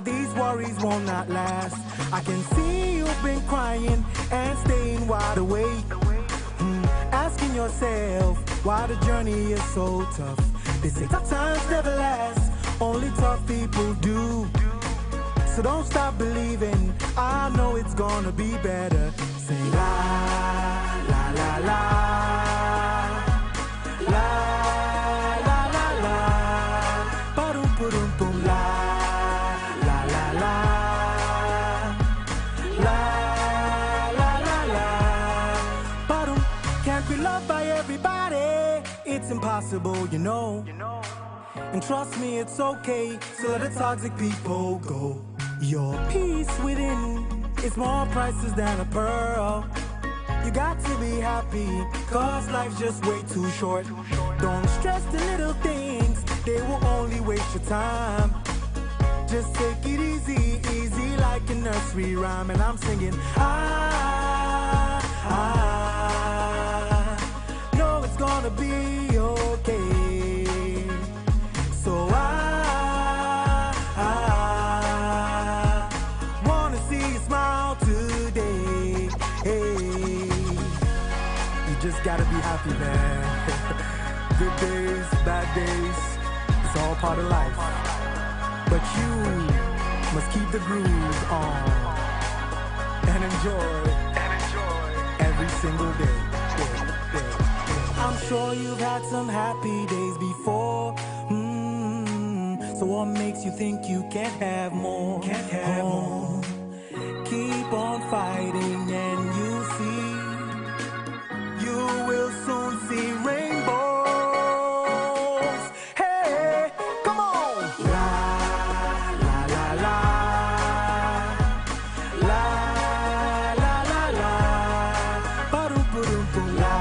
that these worries will not last. I can see you've been crying and staying wide awake, asking yourself why the journey is so tough. They say tough times never last, only tough people do. So don't stop believing, I know it's gonna be better. Say la, la, la, la, la, la, la, la, ba-dum, ba-dum, boom, la, la, la, la, la, la, la, la, ba-dum. Can't be loved by everybody, it's impossible, you know. And trust me, it's okay, so let the toxic people go. Your peace within is more priceless than a pearl. You got to be happy, cause life's just way too short. Don't stress the little things, they will only waste your time. Just take it easy, easy like a nursery rhyme. And I'm singing, I know it's gonna be okay. So I wanna see you smile today. Hey, you just gotta be happy, man. Good days, bad days, it's all part of life. But you must keep the groove on and enjoy every single day. I'm sure you've had some happy days before. So what makes you think you can't have more? Keep on fighting and you'll see. You will soon see rainbows. Hey, come on! La, la, la, la. La, la, la, la. Ba-dum, ba-dum, boom. La,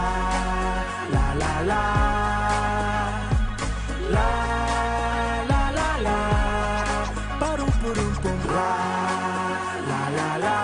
la, la, la. La, la, la, la. Ba-dum, ba-dum, boom. La, la, la, la.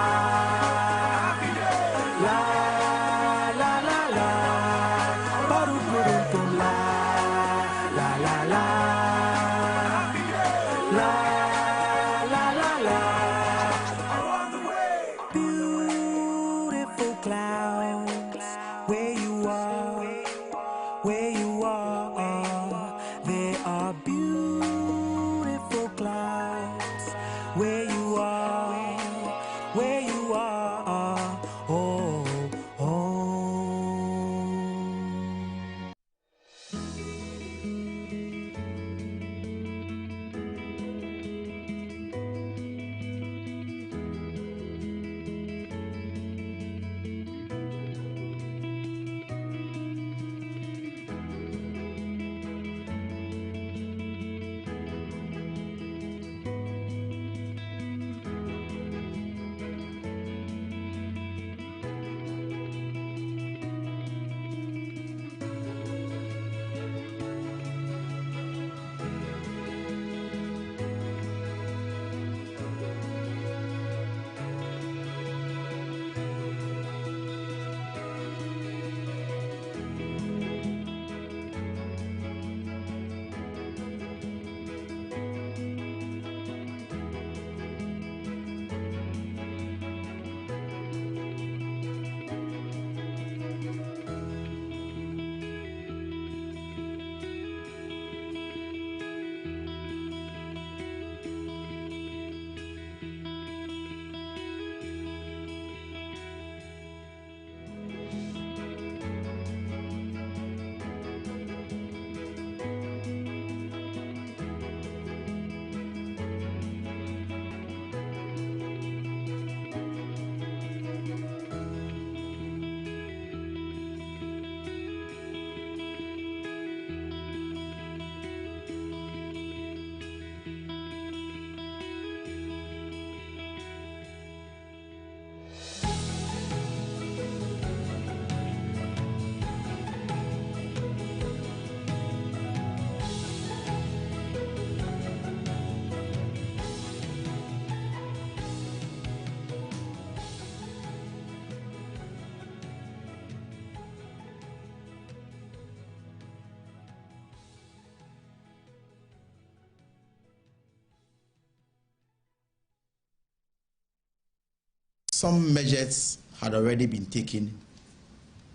Some measures had already been taken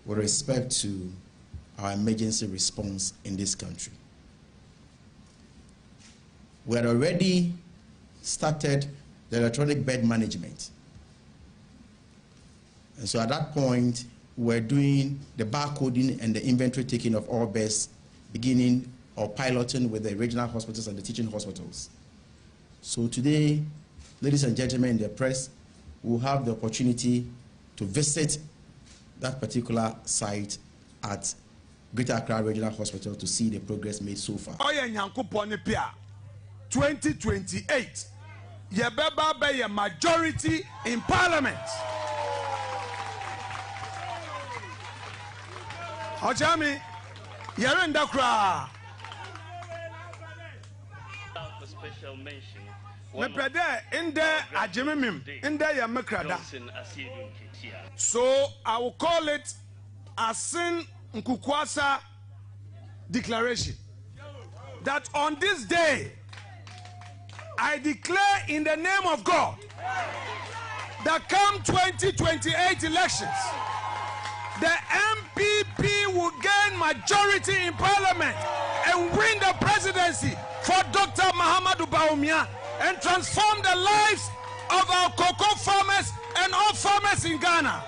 with respect to our emergency response in this country. We had already started the electronic bed management. And so at that point, we're doing the barcoding and the inventory taking of all beds, beginning or piloting with the regional hospitals and the teaching hospitals. So today, ladies and gentlemen in the press, we'll have the opportunity to visit that particular site at Greater Accra Regional Hospital to see the progress made so far. 2028, Yebeba be a majority in Parliament. Ojami, Yerenda Kra. A special mention. Me prede in there ajimimim in there ya mekrada. So I will call it Asin Nkukwasa Declaration. That on this day I declare in the name of God that come 2028 elections, the MPP will gain majority in Parliament and win the presidency for Dr. Mahamadou Bawumia and transform the lives of our cocoa farmers and all farmers in Ghana.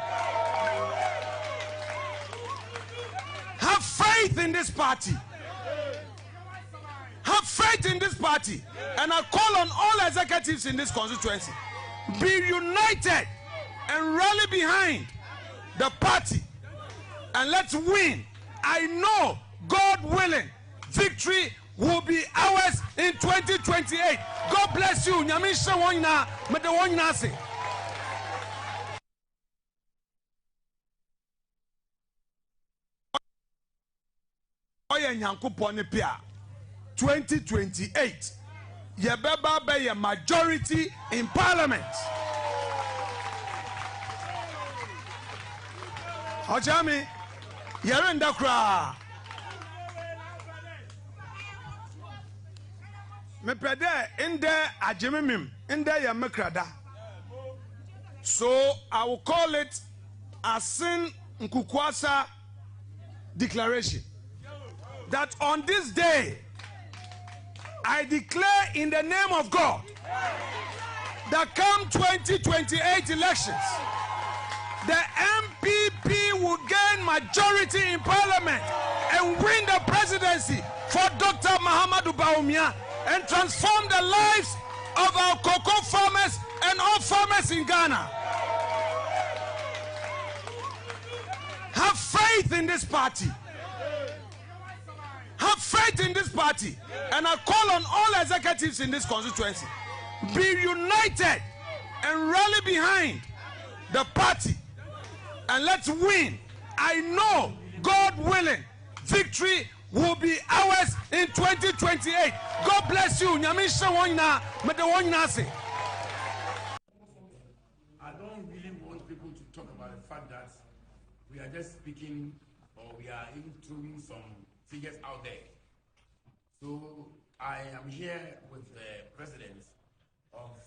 Have faith in this party. Have faith in this party. And I call on all executives in this constituency, be united and rally behind the party and let's win. I know, God willing, victory will be ours in 2028. God bless you. Nyamisha wanyina, mede wanyina se. Oye Nyankopon pia 2028. Yebeba be a majority in Parliament. Ojami, Yerenda Kra. Me prede in there ajimimim in there ya mekrada. So I will call it Asin Nkukwasa Declaration. That on this day I declare in the name of God that come 2028 elections, the MPP will gain majority in Parliament and win the presidency for Dr. Mahamadou Bawumia and transform the lives of our cocoa farmers and all farmers in Ghana. Have faith in this party. Have faith in this party. And I call on all executives in this constituency, be united and rally behind the party and let's win. I know, God willing, victory will be ours in 2028. God bless you. Nyamisha wanyina, mede wanyina se. I don't really want people to talk about the fact that we are just speaking or we are even throwing some figures out there. So I am here with the president of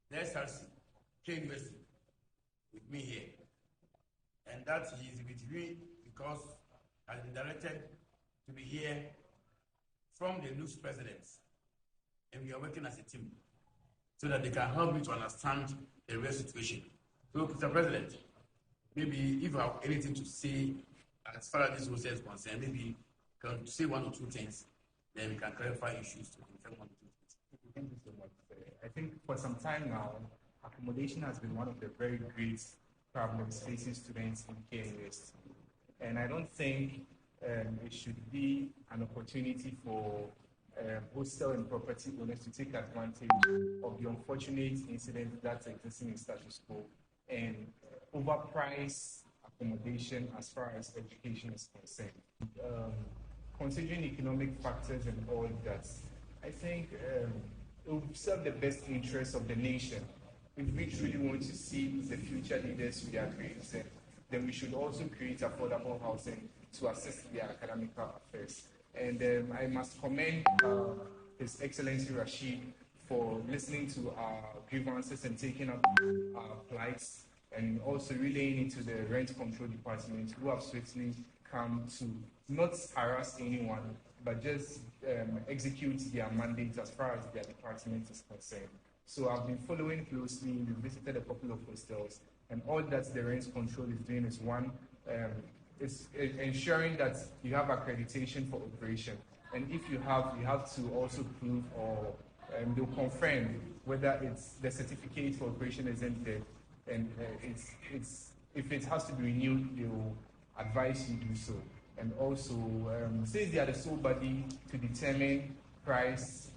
the SRC, K University, with me here. And that he is with me because I have been directed to be here from the news presidents. And we are working as a team so that they can help me to understand the real situation. So, Mr. President, maybe if you have anything to say as far as this process is concerned, maybe you can say one or two things, then we can clarify issues to confirm one or two things. Thank you so much. I think for some time now, accommodation has been one of the very great problems facing students in KNUST. And I don't think it should be an opportunity for hostel and property owners to take advantage of the unfortunate incident that's existing in status quo and overprice accommodation as far as education is concerned. Considering economic factors and all that, I think it will serve the best interests of the nation. If we truly want to see the future leaders we are creating, then we should also create affordable housing to assist their academic affairs. And I must commend His Excellency Rashid for listening to our grievances and taking up our plights, and also relaying it to the rent control department, who have swiftly come to not harass anyone, but just execute their mandate as far as their department is concerned. So I've been following closely. We visited a couple of hostels, and all that the rent control is doing is one, it's ensuring that you have accreditation for operation. And if you have to also prove or they'll confirm whether it's the certificate for operation is ended, and if it has to be renewed, they will advise you do so. And also, since they are the sole body to determine price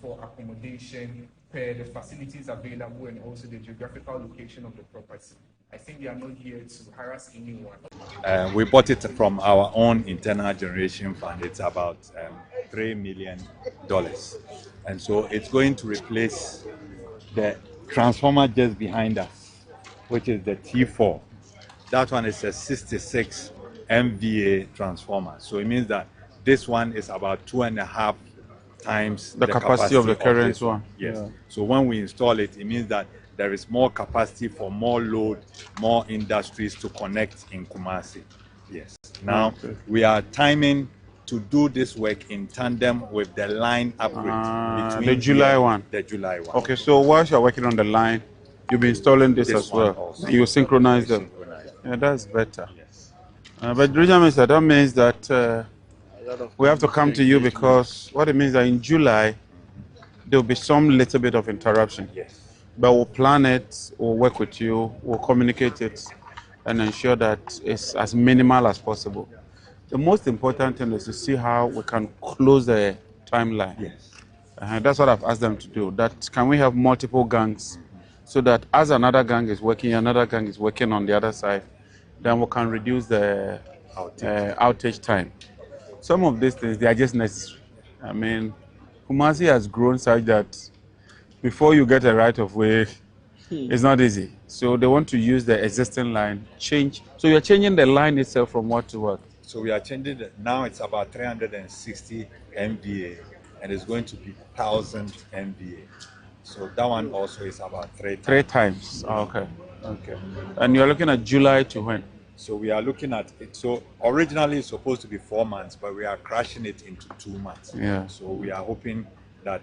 for accommodation per the facilities available and also the geographical location of the property, I think they are not here to harass anyone. We bought it from our own internal generation fund. It's about $3 million. And so it's going to replace the transformer just behind us, which is the T4. That one is a 66 MVA transformer. So it means that this one is about 2.5 times the capacity of the current one. Yes. Yeah. So when we install it, it means that there is more capacity for more load, more industries to connect in Kumasi. Yes. Now, we are timing to do this work in tandem with the line upgrade. Between the July one. The July one. Okay, so whilst you're working on the line, you'll be installing this as well. Also. You synchronize them. Yeah, that's better. Yes. But Regional Minister, that means that we have to come to you, because what it means that in July, there'll be some little bit of interruption. Yes. But we'll plan it, we'll work with you, we'll communicate it, and ensure that it's as minimal as possible. The most important thing is to see how we can close the timeline. Yes. That's what I've asked them to do. That can we have multiple gangs, so that as another gang is working, another gang is working on the other side, then we can reduce the outage time. Some of these things, they are just necessary. I mean, Kumasi has grown such that before you get a right of way, it's not easy. So they want to use the existing line, change. So you're changing the line itself from what to what? So we are changing it. Now it's about 360 MVA, and it's going to be 1,000 MVA. So that one also is about 3 times. 3 times. Oh, okay. Okay. And you're looking at July to when? So we are looking at it. So originally it's supposed to be 4 months, but we are crashing it into 2 months. Yeah. So we are hoping that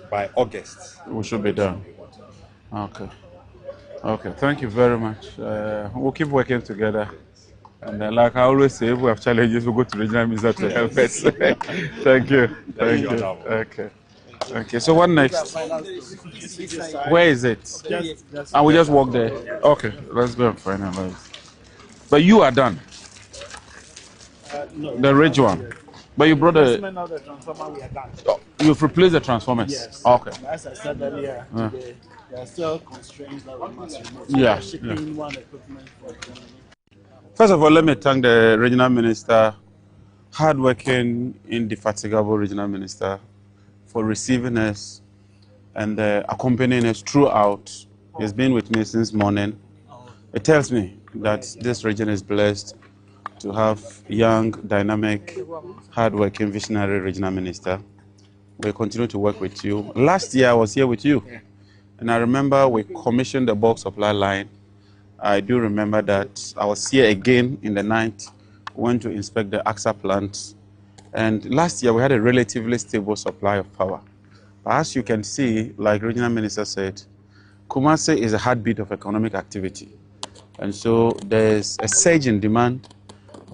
by August we should be done. Okay. Okay. Thank you very much. We'll keep working together. And like I always say, if we have challenges, we'll go to Regional Minister to help us. Thank you. Thank you. Okay. Okay. So what next? Where is it? And we just walk there. Okay. Let's go and finalize. But you are done. No. The ridge one. But you brought a. The transformer, we are done. Oh, you've replaced the transformers? Yes. Okay. As I said earlier, today, there are still constraints that we must remove. So Yeah. we are shipping one equipment for Germany. First of all, let me thank the Regional Minister, hardworking, indefatigable Regional Minister, for receiving us and accompanying us throughout. He's been with me since morning. It tells me that this region is blessed to have young, dynamic, hardworking, visionary Regional Minister. We'll continue to work with you. Last year I was here with you, and I remember we commissioned the bulk supply line. I do remember that I was here again in the night, went to inspect the AXA plant, and last year we had a relatively stable supply of power. But as you can see, like Regional Minister said, Kumasi is a heartbeat of economic activity. And so there's a surge in demand.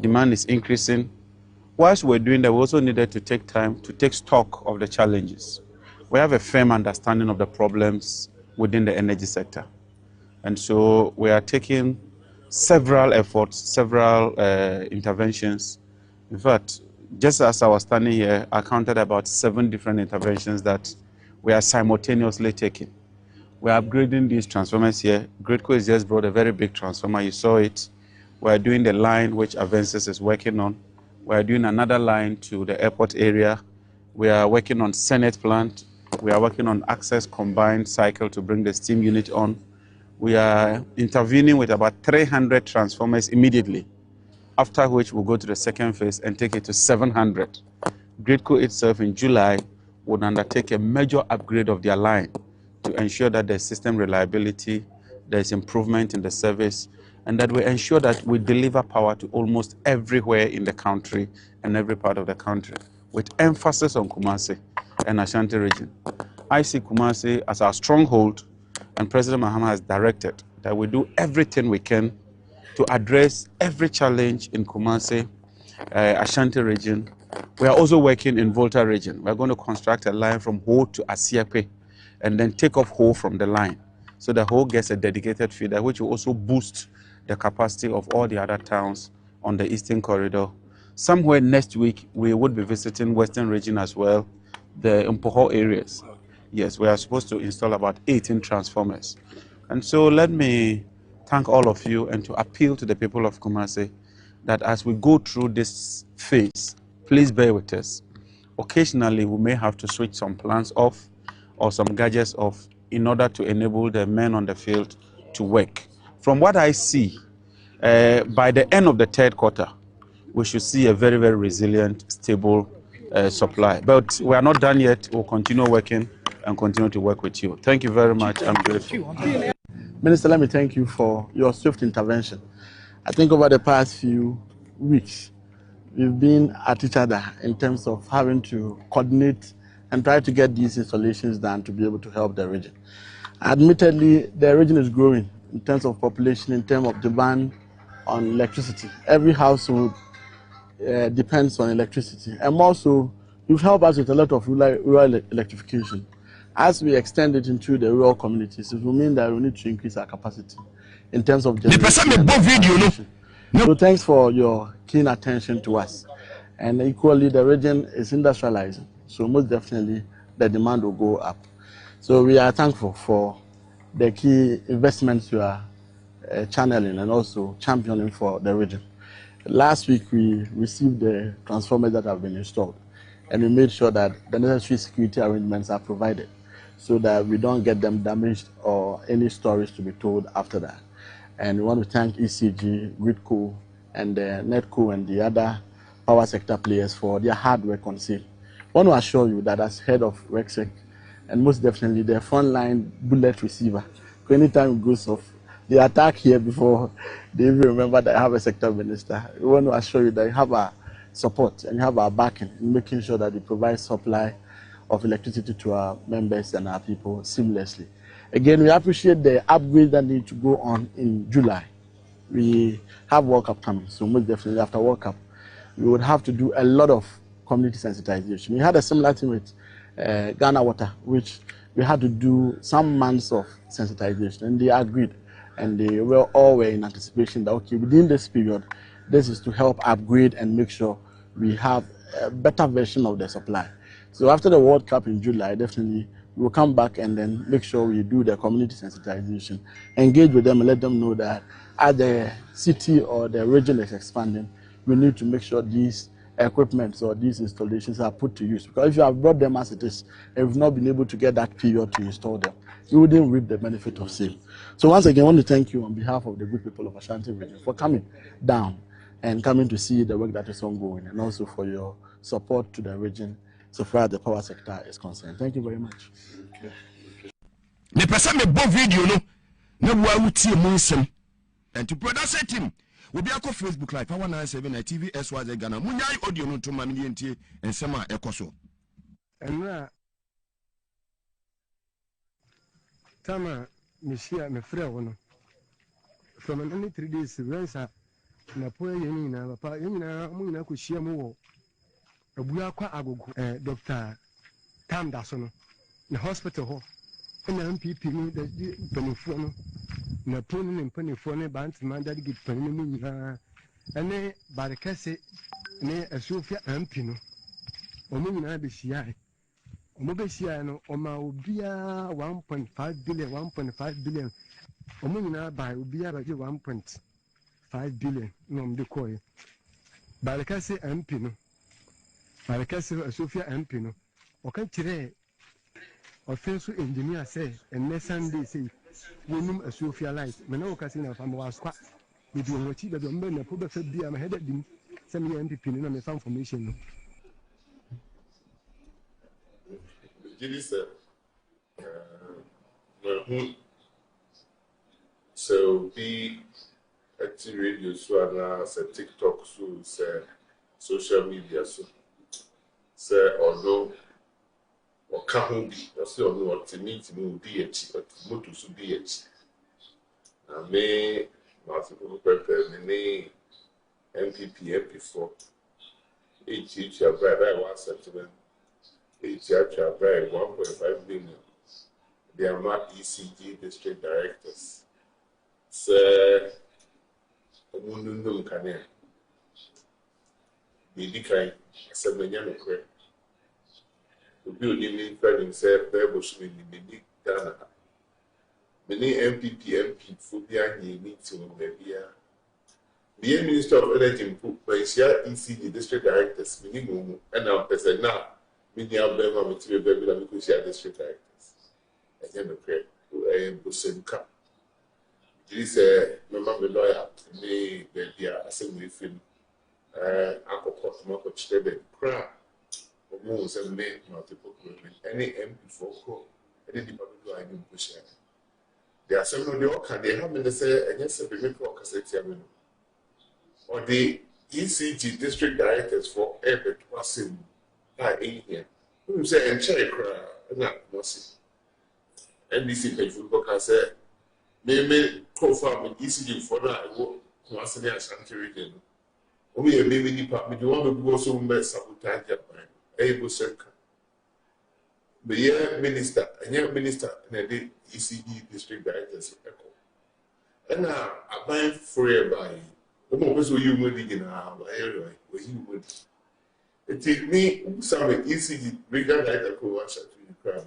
Demand is increasing. Whilst we're doing that, we also needed to take time to take stock of the challenges. We have a firm understanding of the problems within the energy sector. And so we are taking several efforts, several interventions. In fact, just as I was standing here, I counted about 7 different interventions that we are simultaneously taking. We are upgrading these transformers here. Gridco has just brought a very big transformer. You saw it. We are doing the line which Avensis is working on. We are doing another line to the airport area. We are working on Senate plant. We are working on Access combined cycle to bring the steam unit on. We are intervening with about 300 transformers immediately, after which we'll go to the second phase and take it to 700. Gridco itself in July would undertake a major upgrade of their line to ensure that there's system reliability, there's improvement in the service, and that we ensure that we deliver power to almost everywhere in the country and every part of the country, with emphasis on Kumasi and Ashanti region. I see Kumasi as our stronghold, and President Mahama has directed that we do everything we can to address every challenge in Kumasi, Ashanti region. We are also working in Volta region. We're going to construct a line from Ho to Asiakwe and then take off Ho from the line. So the Ho gets a dedicated feeder, which will also boost the capacity of all the other towns on the Eastern Corridor. Somewhere next week, we would be visiting Western region as well, the Mpoho areas. Yes, we are supposed to install about 18 transformers. And so let me thank all of you and to appeal to the people of Kumasi that as we go through this phase, please bear with us. Occasionally, we may have to switch some plans off or some gadgets off in order to enable the men on the field to work. From what I see, by the end of the third quarter, we should see a very, very resilient, stable supply. But we are not done yet. We'll continue working and continue to work with you. Thank you very much. I'm grateful. Minister, let me thank you for your swift intervention. I think over the past few weeks, we've been at each other in terms of having to coordinate and try to get these installations done to be able to help the region. Admittedly, the region is growing in terms of population, in terms of demand on electricity. Every household depends on electricity. And also, you've helped us with a lot of rural electrification. As we extend it into the rural communities, it will mean that we need to increase our capacity in terms of generation. So thanks for your keen attention to us. And equally, the region is industrializing. So most definitely, the demand will go up. So we are thankful for the key investments you are channeling and also championing for the region. Last week, we received the transformers that have been installed, and we made sure that the necessary security arrangements are provided so that we don't get them damaged or any stories to be told after that. And we want to thank ECG, Gridco, and Netco and the other power sector players for their hard work on sale. I want to assure you that as head of RECSEC, and most definitely the frontline bullet receiver, anytime it goes off, they attack here before they even remember that I have a sector minister. We want to assure you that you have our support and you have our backing in making sure that we provide supply of electricity to our members and our people seamlessly. Again, we appreciate the upgrade that need to go on in July. We have World Cup coming, so most definitely after World Cup, we would have to do a lot of community sensitization. We had a similar thing with Ghana Water, which we had to do some months of sensitization, and they agreed. And they were all in anticipation that, okay, within this period, this is to help upgrade and make sure we have a better version of the supply. So after the World Cup in July, definitely we'll come back and then make sure we do the community sensitization, engage with them and let them know that as the city or the region is expanding, we need to make sure these equipment or these installations are put to use. Because if you have brought them as it is, and we've not been able to get that period to install them, you wouldn't reap the benefit of sale. So once again, I want to thank you on behalf of the good people of Ashanti region for coming down and coming to see the work that is ongoing, and also for your support to the region so far as the power sector is concerned. Thank you very much. Me person me bo video no na bua wutie mu nsem and to producer team we be akọ Facebook live 197 TV SYZ Ghana munyai audio no to ma me ntie nsem a ekoso enra tama mishia me frɛ wo no from only 3 days rensa na po yeni na papa yeni na mu nyina ko hia mu wo abua kwa agogo Dr. Tam Daso no na hospital ho na MPP no da panifo no na po no panifo no ba ntima da git panini mu nyina ene barekase ne asofia MP no omo nyina be hia omo be hia no oma obia 1.5 billion omo nyina ba obia ba 1.5 billion no mde koye barekase MP no barekase asofia MP no o kan kire offense engineer say and Sunday say wonum asofia light me na o kasi na fam wa skwa me bi on wachi be do mbe na po be fa bia me head dim say me MPP no na me fa information no Jimmy said, so be at the radio, so now, say TikTok, so say social media, so say although or can't be, or say or what to meet me be it, but motor to be it. I may multiple purpose, me MPP, MP4, each have by 1 settlement, each have by 1.5 billion. They are not ECG district directors. Sir, Mundum Kanye. The kind, 7 years ago. To build in friend himself, there was in the Ghana. Many MPP, MP, Phobia, meeting maybe. The Minister of Energy put by ECG district directors, minimum, and now person now, many of them are material baby because share district directors. And then the prayer to a same cup. This member lawyer, me, the assembly film, Uncle Cosmo, the crowd. Moves and made multiple women, any MP4 any department I didn't push it. There are several the work and they have been the say, and yes, we make work as or the ECG district directors for every person by 8 years. Who say, and check, not mercy. NBC page football can say, may co-farm with ECG for that. I will once again, Shanty region. Only a baby department, you want to go so much sabotage your mind. Able circle. The year minister, and young minister, and the ECG district directors echo. And now, I buy free by the moment you would begin our area where you would. It take me some ECG bigger director who wants to cry.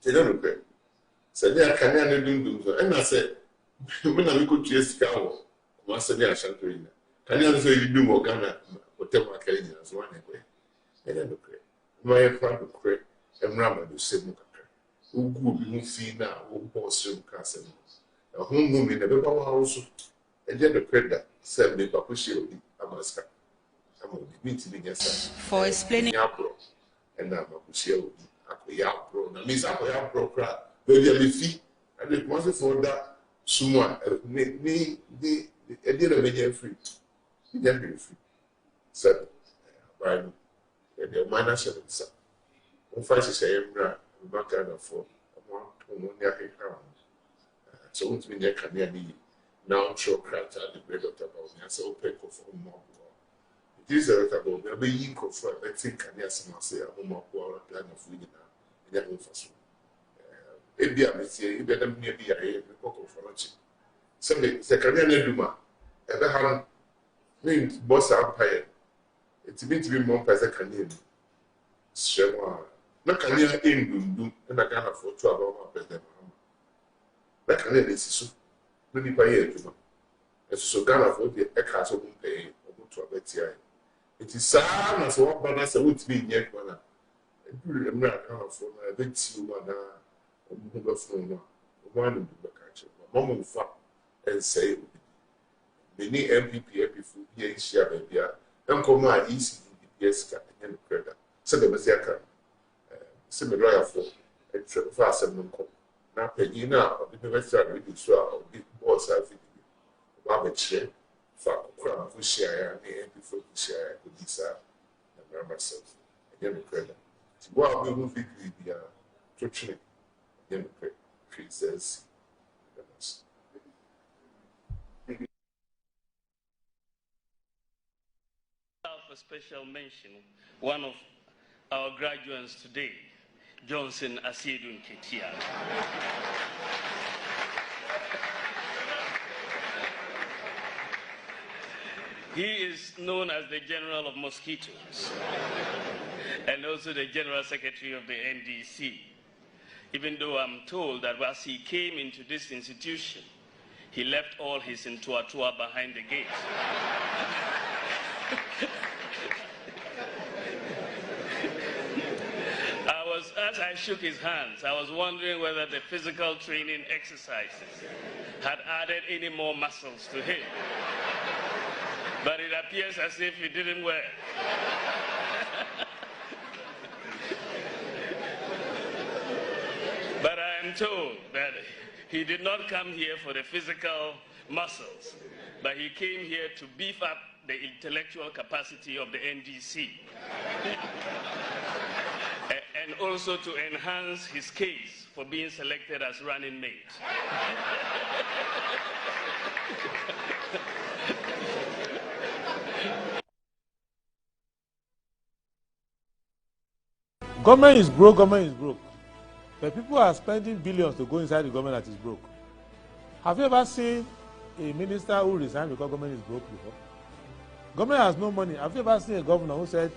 They don't know. So they are canning do, and I said, when I could just go, Master Shantarina. Can you also do more Ghana, whatever I can as one way? And then look, my friend of Craig and Ramma do same. Who could be seen now, who bought some castle. A home woman, a baby house, and then the credit, 7 day Papushi, Amaska. I'm going to be meeting yes, for explaining Yapro, and now Papushi, Yapro, and Miss Yapro crowd, baby, I be fee, and it wasn't for that. Someone, me, I did a medium free. It didn't be free. So, Bible. The minor service. On first is a back and forth. So, what's been there can be now show craft at the bread of the bone. I saw pick of more. It is a little bit, maybe you could for a thing can yes, and say a more plan of winning in that infrastructure. Maybe I may say, you better be a cocoa for lunch. Sunday, second Duma, ever had named Boss Empire. It's meant to be more as a Canadian. Shema. Not Canadian in and I can't afford to about my president. That Canadian is so many by year. As so Ghana for the Ecas of pay or to a better. It is sad as one balance I would be yet one. I'm not for my bit you one of the country. Mamma fat and say, many MPP, MP4, share baby. Uncle my ECG DPS and the credit. So the Messiah similar for a fast and uncle. Now, you know, the Messiah really saw big boss. I think Robert Shea, Fat Crown, who share and MP4 share with this and myself and the credit. Well, we will be the church and the credit. Says, a special mention, one of our graduates today, Johnson Asiedun Ketia. He is known as the General of Mosquitoes and also the General Secretary of the NDC. Even though I'm told that as he came into this institution, he left all his intuatua behind the gate. As I shook his hands, I was wondering whether the physical training exercises had added any more muscles to him. But it appears as if he didn't wear. told that he did not come here for the physical muscles, but he came here to beef up the intellectual capacity of the NDC and also to enhance his case for being selected as running mate. Government is broke, government is broke. But people are spending billions to go inside the government that is broke. Have you ever seen a minister who resigned because government is broke before? Government has no money. Have you ever seen a governor who said,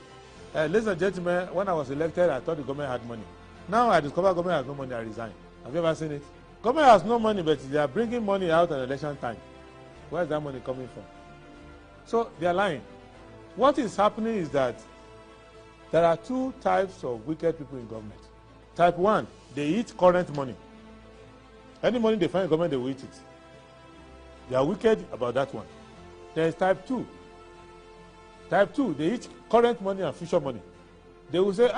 ladies and gentlemen, when I was elected, I thought the government had money. Now I discover government has no money, I resign. Have you ever seen it? Government has no money, but they are bringing money out at election time. Where is that money coming from? So they are lying. What is happening is that there are two types of wicked people in government. Type 1, they eat current money. Any money they find in government, they will eat it. They are wicked about that one. There is type 2. Type 2, they eat current money and future money. They will say,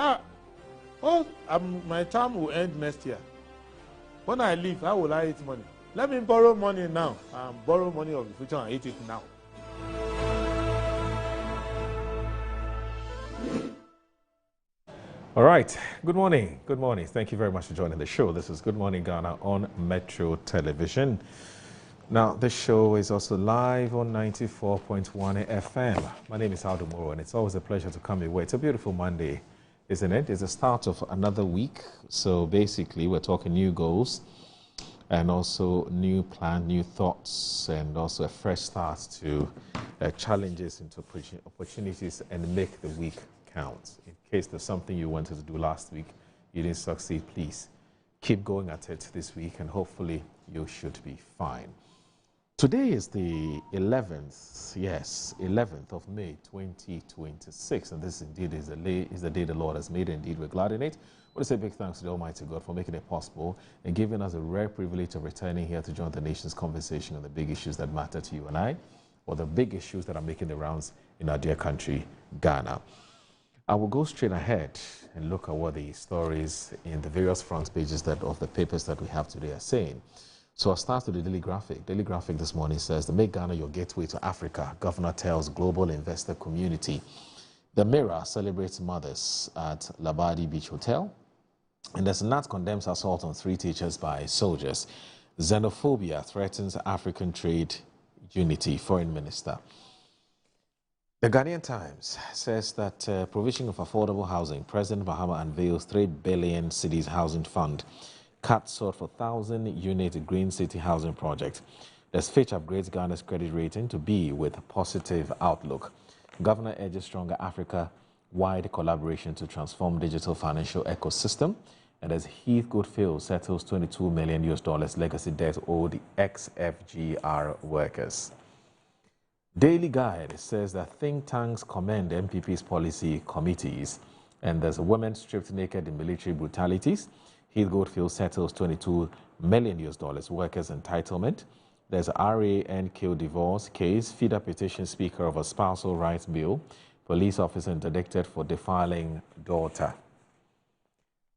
my term will end next year. When I leave, how will I eat money? Let me borrow money now and borrow money of the future and eat it now. All right. Good morning. Good morning. Thank you very much for joining the show. This is Good Morning Ghana on Metro Television. Now, this show is also live on 94.1 FM. My name is Aldo Moro, and it's always a pleasure to come your way. It's a beautiful Monday, isn't it? It's the start of another week. So basically, we're talking new goals and also new plan, new thoughts, and also a fresh start to challenges into opportunities and make the week count. In case there's something you wanted to do last week, you didn't succeed, please keep going at it this week, and hopefully you should be fine. Today is the 11th, yes, 11th of May, 2026, and this indeed is the day the Lord has made. Indeed, we're glad in it. I want to say big thanks to the Almighty God for making it possible and giving us a rare privilege of returning here to join the nation's conversation on the big issues that matter to you and I, or the big issues that are making the rounds in our dear country, Ghana. I will go straight ahead and look at what the stories in the various front pages of the papers that we have today are saying. So I'll start with the Daily Graphic. Daily Graphic this morning says, to make Ghana your gateway to Africa, Governor tells global investor community. The Mirror celebrates mothers at Labadi Beach Hotel. And the Senate condemns assault on 3 teachers by soldiers. Xenophobia threatens African trade unity, Foreign Minister. The Ghanaian Times says that provision of affordable housing, President Mahama unveils 3 billion cedis housing fund. Cuts sought for 1,000-unit Green City housing project. As Fitch upgrades Ghana's credit rating to B with positive outlook. Governor urges stronger Africa-wide collaboration to transform digital financial ecosystem. And as Heath Goodfield settles $22 million legacy debt owed ex-FGR workers. Daily Guide says that think tanks commend MPP's policy committees, and there's a woman stripped naked in military brutalities. Heath Goodfield settles $22 million workers' entitlement. There's a RANQ divorce case, feeder petition speaker of a spousal rights bill, police officer interdicted for defiling daughter.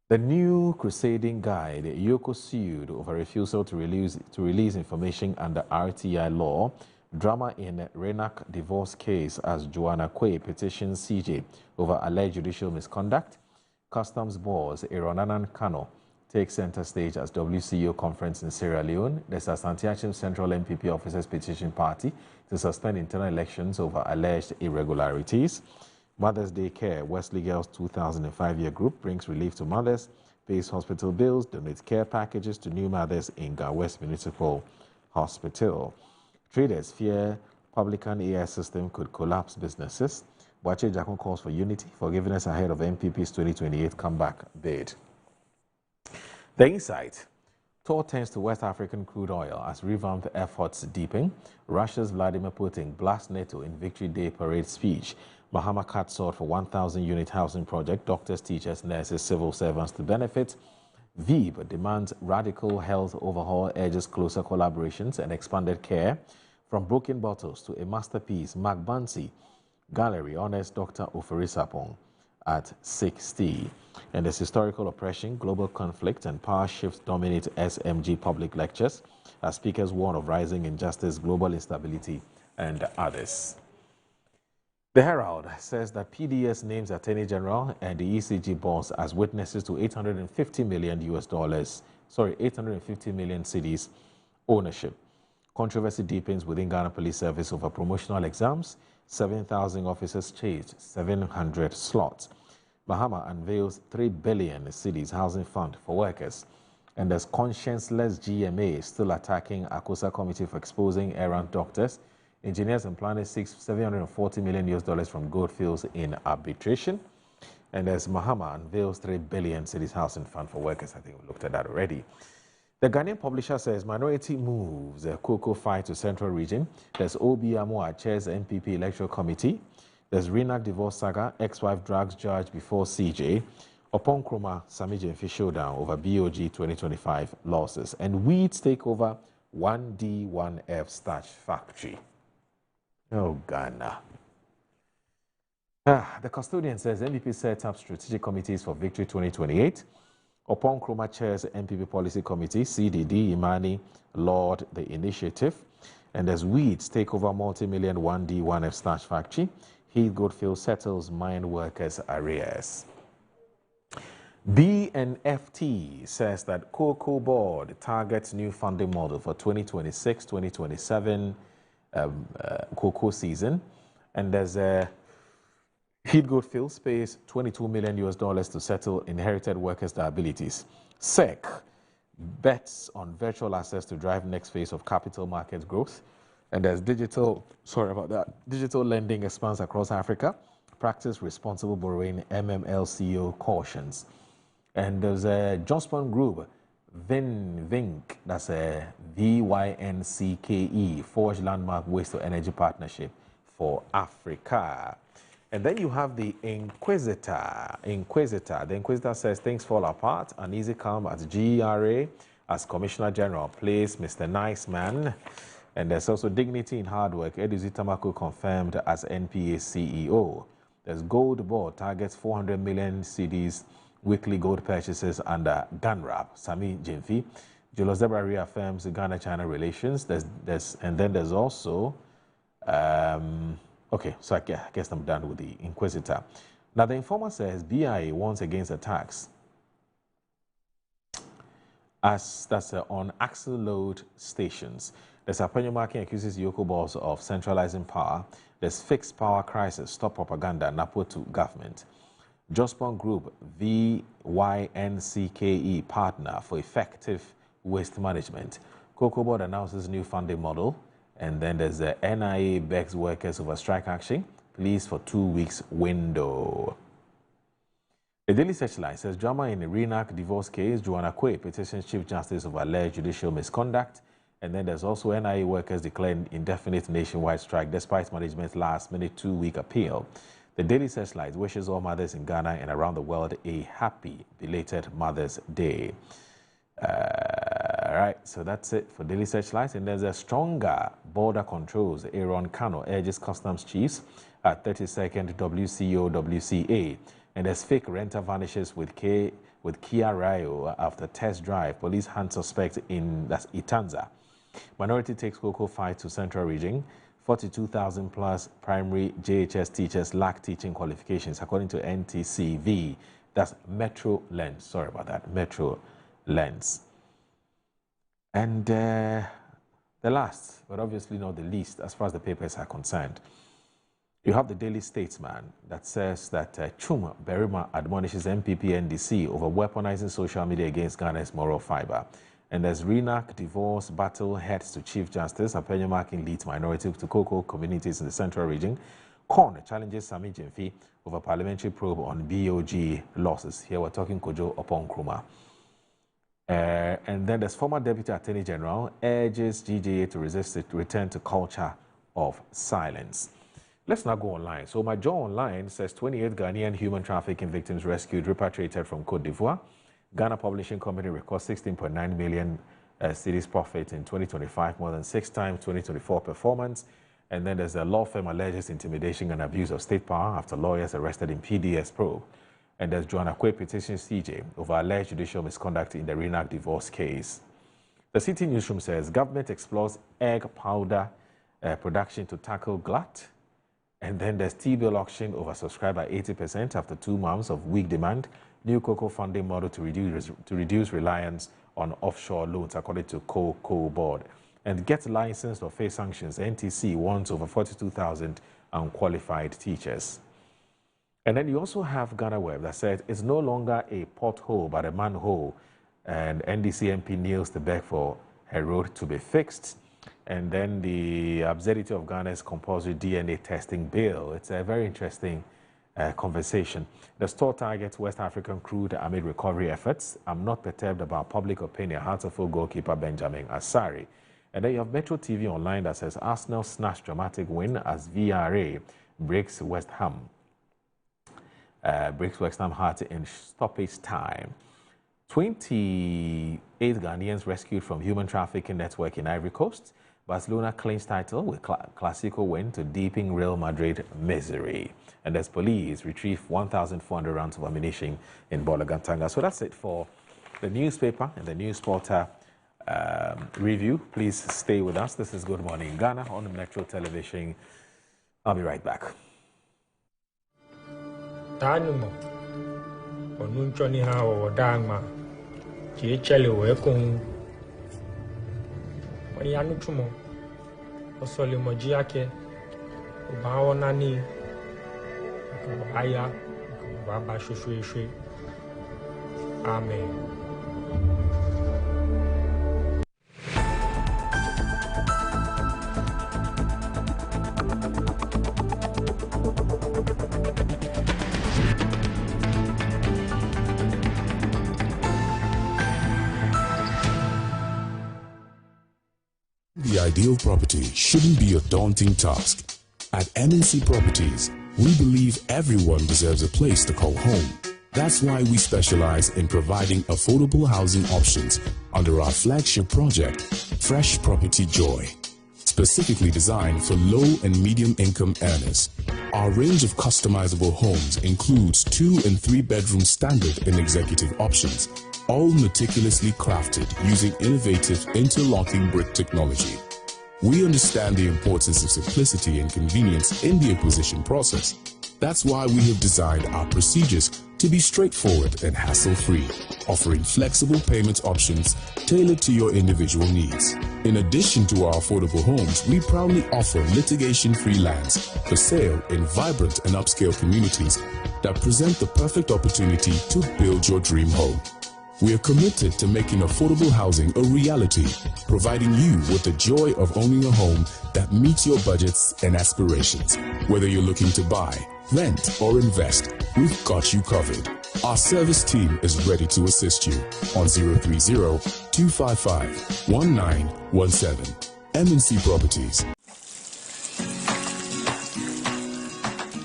The new crusading guide, Yoko sued over refusal to release information under RTI law. Drama in Renak divorce case as Joanna Quay petitions CJ over alleged judicial misconduct. Customs boss Ironanan Kano takes center stage as WCO conference in Sierra Leone. There's a Santiachim Central MPP officers petition party to suspend internal elections over alleged irregularities. Mother's Day Care, Wesley Girls 2005-year group brings relief to mothers, pays hospital bills, donates care packages to new mothers in Ga West Municipal Hospital. Traders fear Republican AI system could collapse businesses. Boache Jakun calls for unity, forgiveness ahead of MPP's 2028 comeback bid. The Insight. Tour turns to West African crude oil as revamped efforts deepen. Russia's Vladimir Putin blasts NATO in Victory Day parade speech. Mahama cuts sought for 1,000-unit housing project. Doctors, teachers, nurses, civil servants to benefit. VIB demands radical health overhaul, urges closer collaborations and expanded care. From broken bottles to a masterpiece, Mark Bansi Gallery honors Dr. Ofori Sapong. at 60. And as historical oppression, global conflict, and power shifts dominate SMG public lectures as speakers warn of rising injustice, global instability, and others. The Herald says that PDS names Attorney General and the ECG boss as witnesses to 850 million cedis ownership. Controversy deepens within Ghana Police Service over promotional exams. 7,000 officers chased 700 slots. Bahama unveils 3 billion cedis housing fund for workers. And there's conscienceless GMA still attacking Akosa Committee for exposing errant doctors. Engineers and planners seek $740 million from Goldfields in arbitration. And as Mahama unveils 3 billion cedis housing fund for workers, I think we looked at that already. The Ghanaian publisher says minority moves the Cocoa fight to Central Region. There's Obi Amwa chairs NPP Electoral Committee. There's Renak divorce saga, ex-wife drags judge before CJ. Upon Kroma, Sami Jenfi showdown over BOG 2025 losses. And weeds take over 1D1F starch factory. Oh, Ghana. The custodian says NPP set up strategic committees for Victory 2028. Upon Kroma chairs NPP Policy Committee, CDD, Imani, Lord, the initiative. And as weeds take over multi-million 1D1F starch factory, Heath Goldfield settles mine workers' arrears. BNFT says that Cocoa Board targets new funding model for 2026-2027 cocoa season, and there's a Heath Goldfield pays $22 million to settle inherited workers' liabilities. SEC bets on virtual assets to drive next phase of capital market growth, and there's digital lending expands across Africa. Practice responsible borrowing, MML CEO cautions. And there's a Johnson Group, Vink, that's a VYNCKE, forged landmark waste to energy partnership for Africa. And then you have the Inquisitor. The Inquisitor says things fall apart. Uneasy calm at GRA as Commissioner General plays Mr. Nice Man. And there's also dignity in hard work. Eduzi Tamako confirmed as NPA CEO. There's Gold Board targets 400 million cedis weekly gold purchases under GANRAP. Sami Jenfi. Julius Zebra reaffirms Ghana-China relations. And then there's also, okay, so I guess I'm done with the Inquisitor. Now, the Informer says BIA warns against attacks on axle load stations. There's Apenyo Marking accuses Yoko Boss of centralizing power. There's fixed power crisis, stop propaganda, Napo to government. Jospon Group, VYNCKE partner for effective waste management. Cocoa Board announces new funding model. And then there's the NIA begs workers over strike action. Please for 2 weeks window. The Daily Searchlight says drama in the Renak divorce case. Joanna Kwe petitions Chief Justice of alleged judicial misconduct. And then there's also NIA workers declaring indefinite nationwide strike despite management's last-minute 2-week appeal. The Daily Searchlight wishes all mothers in Ghana and around the world a happy belated Mother's Day. All right, so that's it for Daily Searchlight. And there's a stronger border controls. Aaron Kano urges customs chiefs at 32nd WCA. And as fake renter vanishes with Kia Rio after test drive, police hunt suspect in Itanza. Minority takes cocoa fight to Central Region. 42,000 plus primary JHS teachers lack teaching qualifications, according to NTCV. That's Metro Lens. Sorry about that. Metro Lens. And the last, but obviously not the least, as far as the papers are concerned, you have the Daily Statesman that says that Chuma Berima admonishes MPP NDC over weaponizing social media against Ghana's moral fiber. And there's Renak divorce battle heads to Chief Justice. Apenyo Marking leads minority to cocoa communities in the Central Region. Corn challenges Sami Jenfi over parliamentary probe on BOG losses. Here we're talking Kojo upon Kruma. And then there's former Deputy Attorney General urges GJA to resist it, return to culture of silence. Let's now go online. So my jaw online says 28 Ghanaian human trafficking victims rescued, repatriated from Cote d'Ivoire. Ghana Publishing Company records 16.9 million cedis profit in 2025, more than 6 times 2024 performance. And then there's a law firm alleges intimidation and abuse of state power after lawyers arrested in PDS probe. And there's Joanna Kwe petitions CJ over alleged judicial misconduct in the Renac divorce case. The City Newsroom says government explores egg powder production to tackle glut. And then there's T-bill auction oversubscribed by 80% after 2 months of weak demand. New cocoa funding model to reduce reliance on offshore loans, according to Cocoa Board. And get licensed or face sanctions, NTC wants over 42,000 unqualified teachers. And then you also have Ghana Web that said it's no longer a pothole but a manhole. And NDC MP kneels to beg for her road to be fixed. And then the absurdity of Ghana's compulsory DNA testing bill. It's a very interesting conversation. The store targets West African crude amid recovery efforts. I'm not perturbed about public opinion. Heartful goalkeeper Benjamin Asari. And then you have Metro TV Online that says Arsenal snatched dramatic win as VRA breaks West Ham heart in stoppage time. 28 Ghanaians rescued from human trafficking network in Ivory Coast. Barcelona claims title with Clasico win to deepen Real Madrid misery. And as police retrieve 1,400 rounds of ammunition in Bologantanga. So that's it for the newspaper and the news portal review. Please stay with us. This is Good Morning Ghana on Metro Television. I'll be right back. Amen. The ideal property shouldn't be a daunting task. At MNC Properties, we believe everyone deserves a place to call home. That's why we specialize in providing affordable housing options under our flagship project, Fresh Property Joy, specifically designed for low and medium income earners. Our range of customizable homes includes 2- and 3-bedroom standard and executive options, all meticulously crafted using innovative interlocking brick technology. We understand the importance of simplicity and convenience in the acquisition process. That's why we have designed our procedures to be straightforward and hassle-free, offering flexible payment options tailored to your individual needs. In addition to our affordable homes, we proudly offer litigation-free lands for sale in vibrant and upscale communities that present the perfect opportunity to build your dream home. We are committed to making affordable housing a reality, providing you with the joy of owning a home that meets your budgets and aspirations. Whether you're looking to buy, rent, or invest, we've got you covered. Our service team is ready to assist you on 030-255-1917. MNC Properties.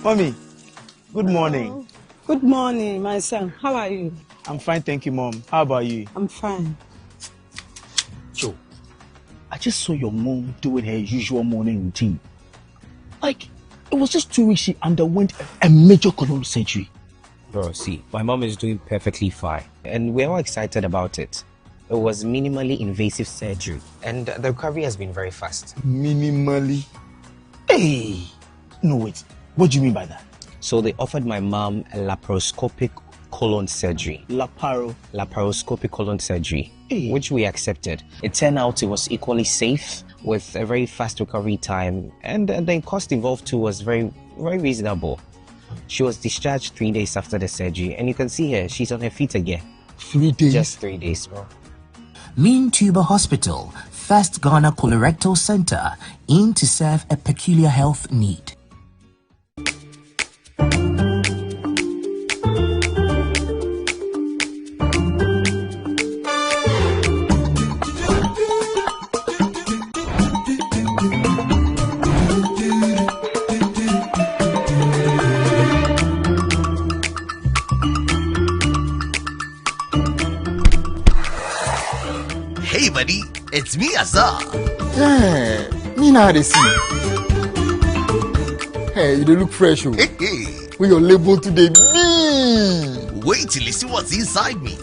Mommy, good morning. Good morning, my son. How are you? I'm fine, thank you, Mom. How about you? I'm fine. Joe, I just saw your mom doing her usual morning routine. Like, it was just 2 weeks she underwent a major colon surgery. Bro, see, my mom is doing perfectly fine, and we're all excited about it. It was minimally invasive surgery, and the recovery has been very fast. Minimally? Hey! No, wait. What do you mean by that? So they offered my mom a laparoscopic colon surgery. Laparoscopic colon surgery, which we accepted. It turned out it was equally safe with a very fast recovery time, and the cost involved too was very, very reasonable. She was discharged 3 days after the surgery, and you can see her, she's on her feet again. 3 days? Just 3 days, bro. Mean Tuber Hospital, first Ghana colorectal center, aimed to serve a peculiar health need. Hey buddy, it's me Azar. Yeah, me now they see. Hey, you look fresh. Oh. Hey. With your label today, me. Wait till you see what's inside me.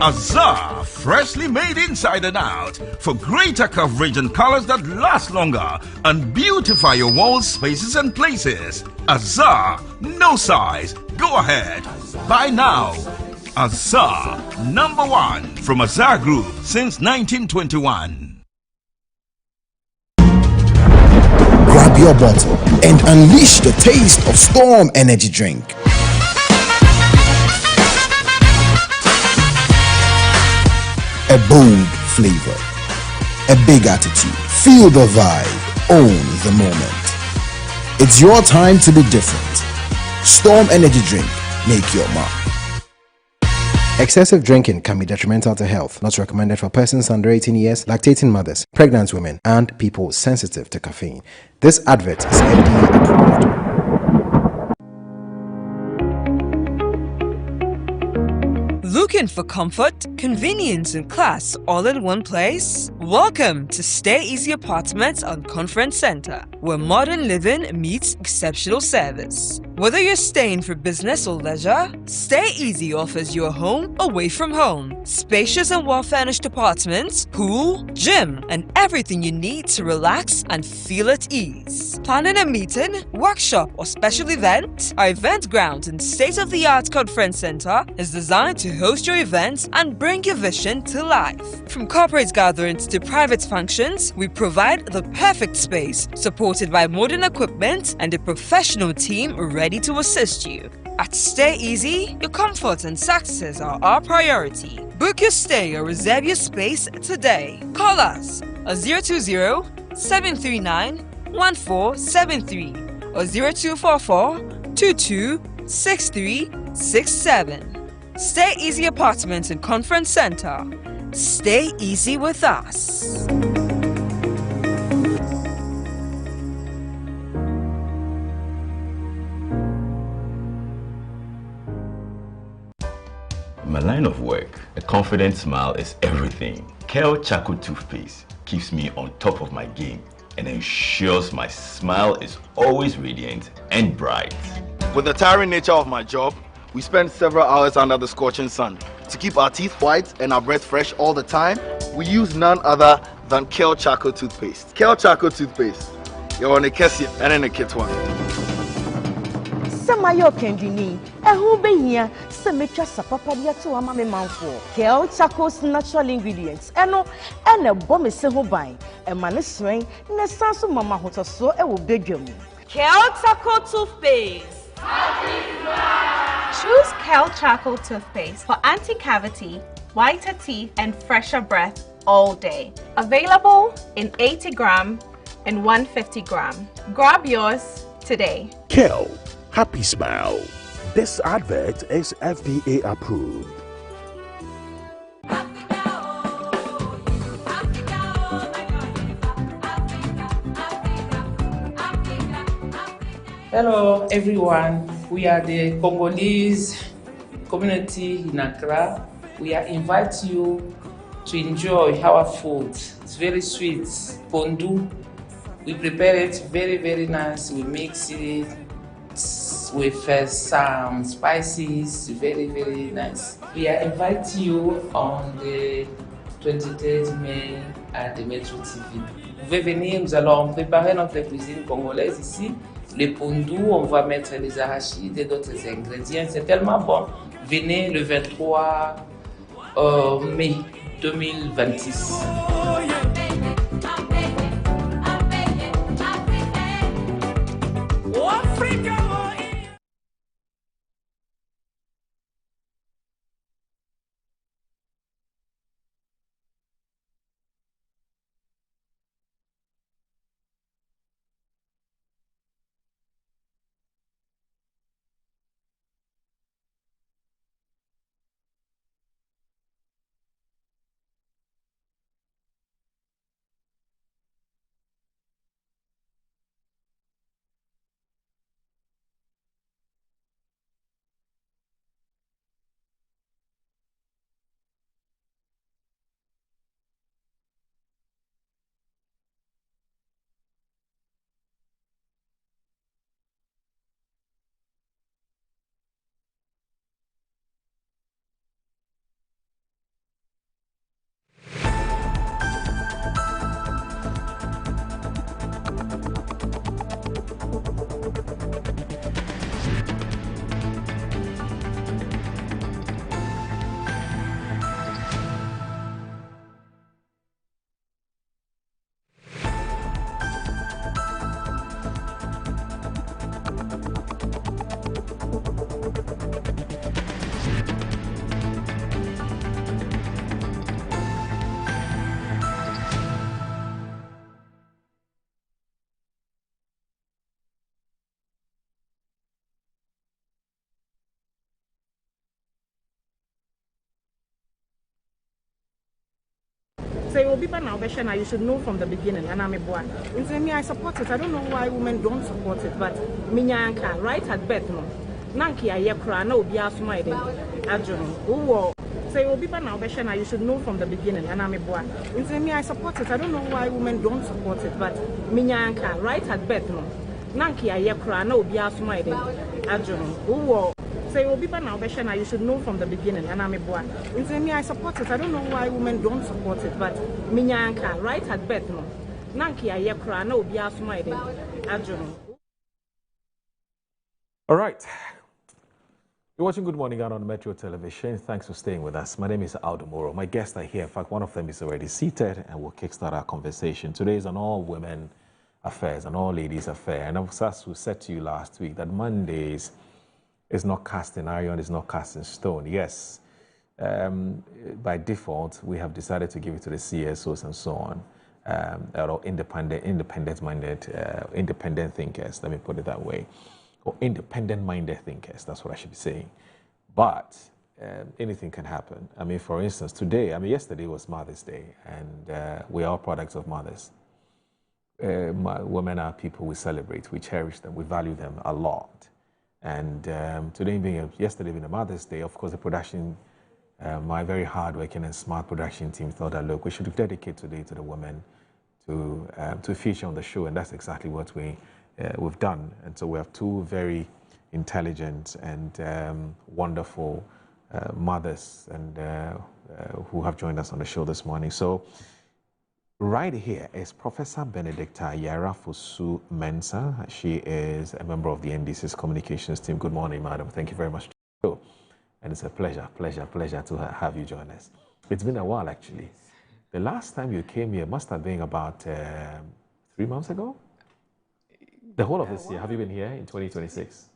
Azar, freshly made inside and out for greater coverage and colors that last longer and beautify your walls, spaces and places. Azar, no size. Go ahead. Buy now. Azar, #1 from Azar Group since 1921. Grab your bottle and unleash the taste of Storm Energy Drink. A bold flavor, a big attitude. Feel the vibe, own the moment. It's your time to be different. Storm Energy Drink, make your mark. Excessive drinking can be detrimental to health, not recommended for persons under 18 years, lactating mothers, pregnant women, and people sensitive to caffeine. This advert is FDA approved. Looking for comfort, convenience, and class all in one place? Welcome to Stay Easy Apartments on Conference Center, where modern living meets exceptional service. Whether you're staying for business or leisure, Stay Easy offers you a home away from home. Spacious and well-furnished apartments, pool, gym, and everything you need to relax and feel at ease. Planning a meeting, workshop, or special event? Our event ground and state-of-the-art conference center is designed to host your events and bring your vision to life. From corporate gatherings to private functions, we provide the perfect space, supported by modern equipment and a professional team ready to assist you. At Stay Easy, your comfort and success are our priority. Book your stay or reserve your space today. Call us on 020-739-1473 or 0244-226367. Stay Easy Apartments and Conference Center. Stay easy with us. In my line of work, a confident smile is everything. Kel Charcoal Toothpaste keeps me on top of my game and ensures my smile is always radiant and bright. With the tiring nature of my job, we spend several hours under the scorching sun. To keep our teeth white and our breath fresh all the time, we use none other than Kel Charcoal Toothpaste. Kel Charcoal Toothpaste. You're on a kessie and in a kit one. Samayo kendini, who be here, Semetra Sapapadia to a mammy manful. Kel Charcoal's natural ingredients, and a bomb is so by, a man is swing, Nesasu Mama Hoto so a will beg you. Kel Charcoal Toothpaste. Choose Kel Charcoal Toothpaste for anti-cavity, whiter teeth, and fresher breath all day. Available in 80 gram and 150 gram. Grab yours today. Kel, happy smile. This advert is FDA approved. Hello everyone, we are the Congolese community in Accra. We are invite you to enjoy our food. It's very sweet, pondu. We prepare it very nice. We mix it with some spices, very nice. We are invite you on the 23rd May à de Metro TV. Vous pouvez venir, nous allons préparer notre cuisine congolaise ici. Les pondous, on va mettre les arachides et d'autres ingrédients. C'est tellement bon. Venez le 23 mai 2026. Say, Obi now, Beshana, you should know from the beginning, and I'm a boy. And say, me, I support it. I don't know why women don't support it, but Minyanka, right at birth, no. Nanki, I hear cry, no, be asked my day. Adjourn. Say, Obi now, Beshana, you should know from the beginning, and I'm a boy. And say, me, I support it. I don't know why women don't support it, but Minyanka, right at birth, no. Nanki, I hear cry, no, be asked my day. Adjourn. Say, Obi now, Beshana, you should know from the beginning, and I'm a boy. And say, me, I support it. I don't know why women don't support it, but Minyanka, right at birth, no. Nanki, I hear cry, no, be asked my day. Adjourn. All right. You're watching Good Morning Ghana on Metro Television. Thanks for staying with us. My name is Aldo Moro. My guests are here. In fact, one of them is already seated, and we'll kickstart our conversation. Today is an all-women affairs, an all-ladies affair. And as we said to you last week, that Mondays is not cast in iron, is not cast in stone. Yes, by default, we have decided to give it to the CSOs and so on, or independent-minded, independent thinkers, let me put it that way, or independent-minded thinkers, that's what I should be saying. But anything can happen. I mean, for instance, today, yesterday was Mother's Day, and we are all products of mothers. Women are people we celebrate, we cherish them, we value them a lot. And yesterday being a Mother's Day, of course, the production, my very hardworking and smart production team thought that, look, we should dedicate today to the women to feature on the show, and that's exactly what we've done. And so we have two very intelligent and wonderful mothers and who have joined us on the show this morning. So right here is Professor Benedicta Yarafusu Mensah. She is a member of the NDC's communications team. Good morning, madam. Thank you very much. And it's a pleasure to have you join us. It's been a while, actually. The last time you came here must have been about 3 months ago? The whole of this year. Have you been here in 2026?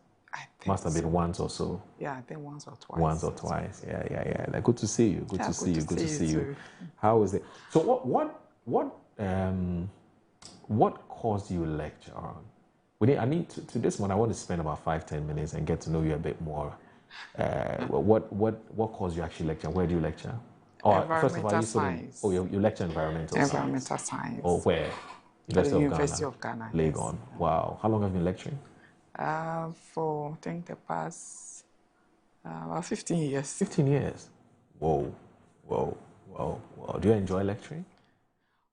Must have been once or so. Yeah, I think once or twice. Once or twice. Yeah. Good to see you. Good to see you. How is it? So what caused you lecture on? To this one, I want to spend about 5-10 minutes and get to know you a bit more. What caused you actually lecture? Where do you lecture? First of all, you lecture environmental science. Or where? University of Ghana. Legon. Yes. Wow. How long have you been lecturing? For I think the past about 15 years. 15 years. Whoa. Do you enjoy lecturing?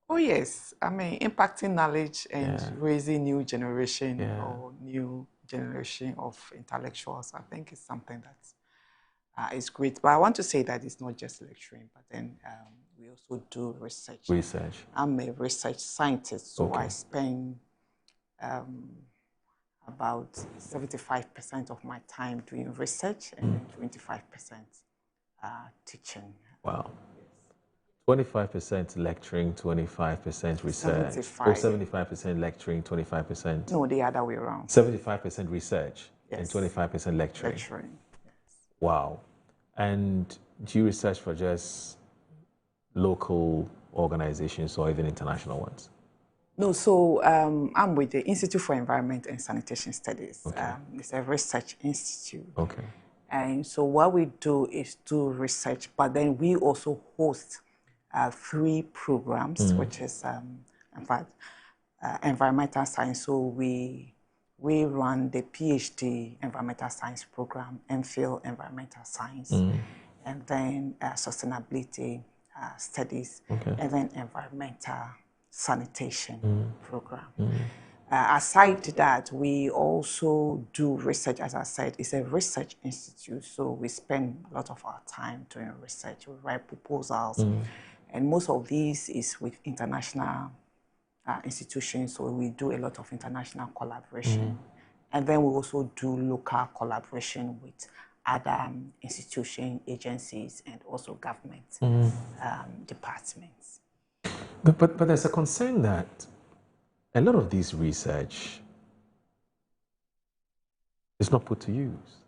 Oh yes. I mean, impacting knowledge and raising new generation or new generation of intellectuals. I think it's something that is great. But I want to say that it's not just lecturing, but then we also do research. I'm a research scientist, so I spend about 75% of my time doing research and then 25% teaching. Wow. 25% lecturing, 25% research. 75% lecturing, 25%. No, the other way around. 75% research and 25% lecturing. Yes. Wow. And do you research for just local organizations or even international ones? No, so I'm with the Institute for Environment and Sanitation Studies. It's a research institute. Okay. And so what we do is do research, but then we also host 3 programs, which is, in fact, environmental science. So we run the PhD environmental science program, MPhil environmental science, and then sustainability studies, and then environmental sanitation program. Aside that, we also do research. As I said, it's a research institute, so we spend a lot of our time doing research. We write proposals, and most of these is with international institutions, so we do a lot of international collaboration. And then we also do local collaboration with other institutions, agencies, and also government departments. But there's a concern that a lot of this research is not put to use.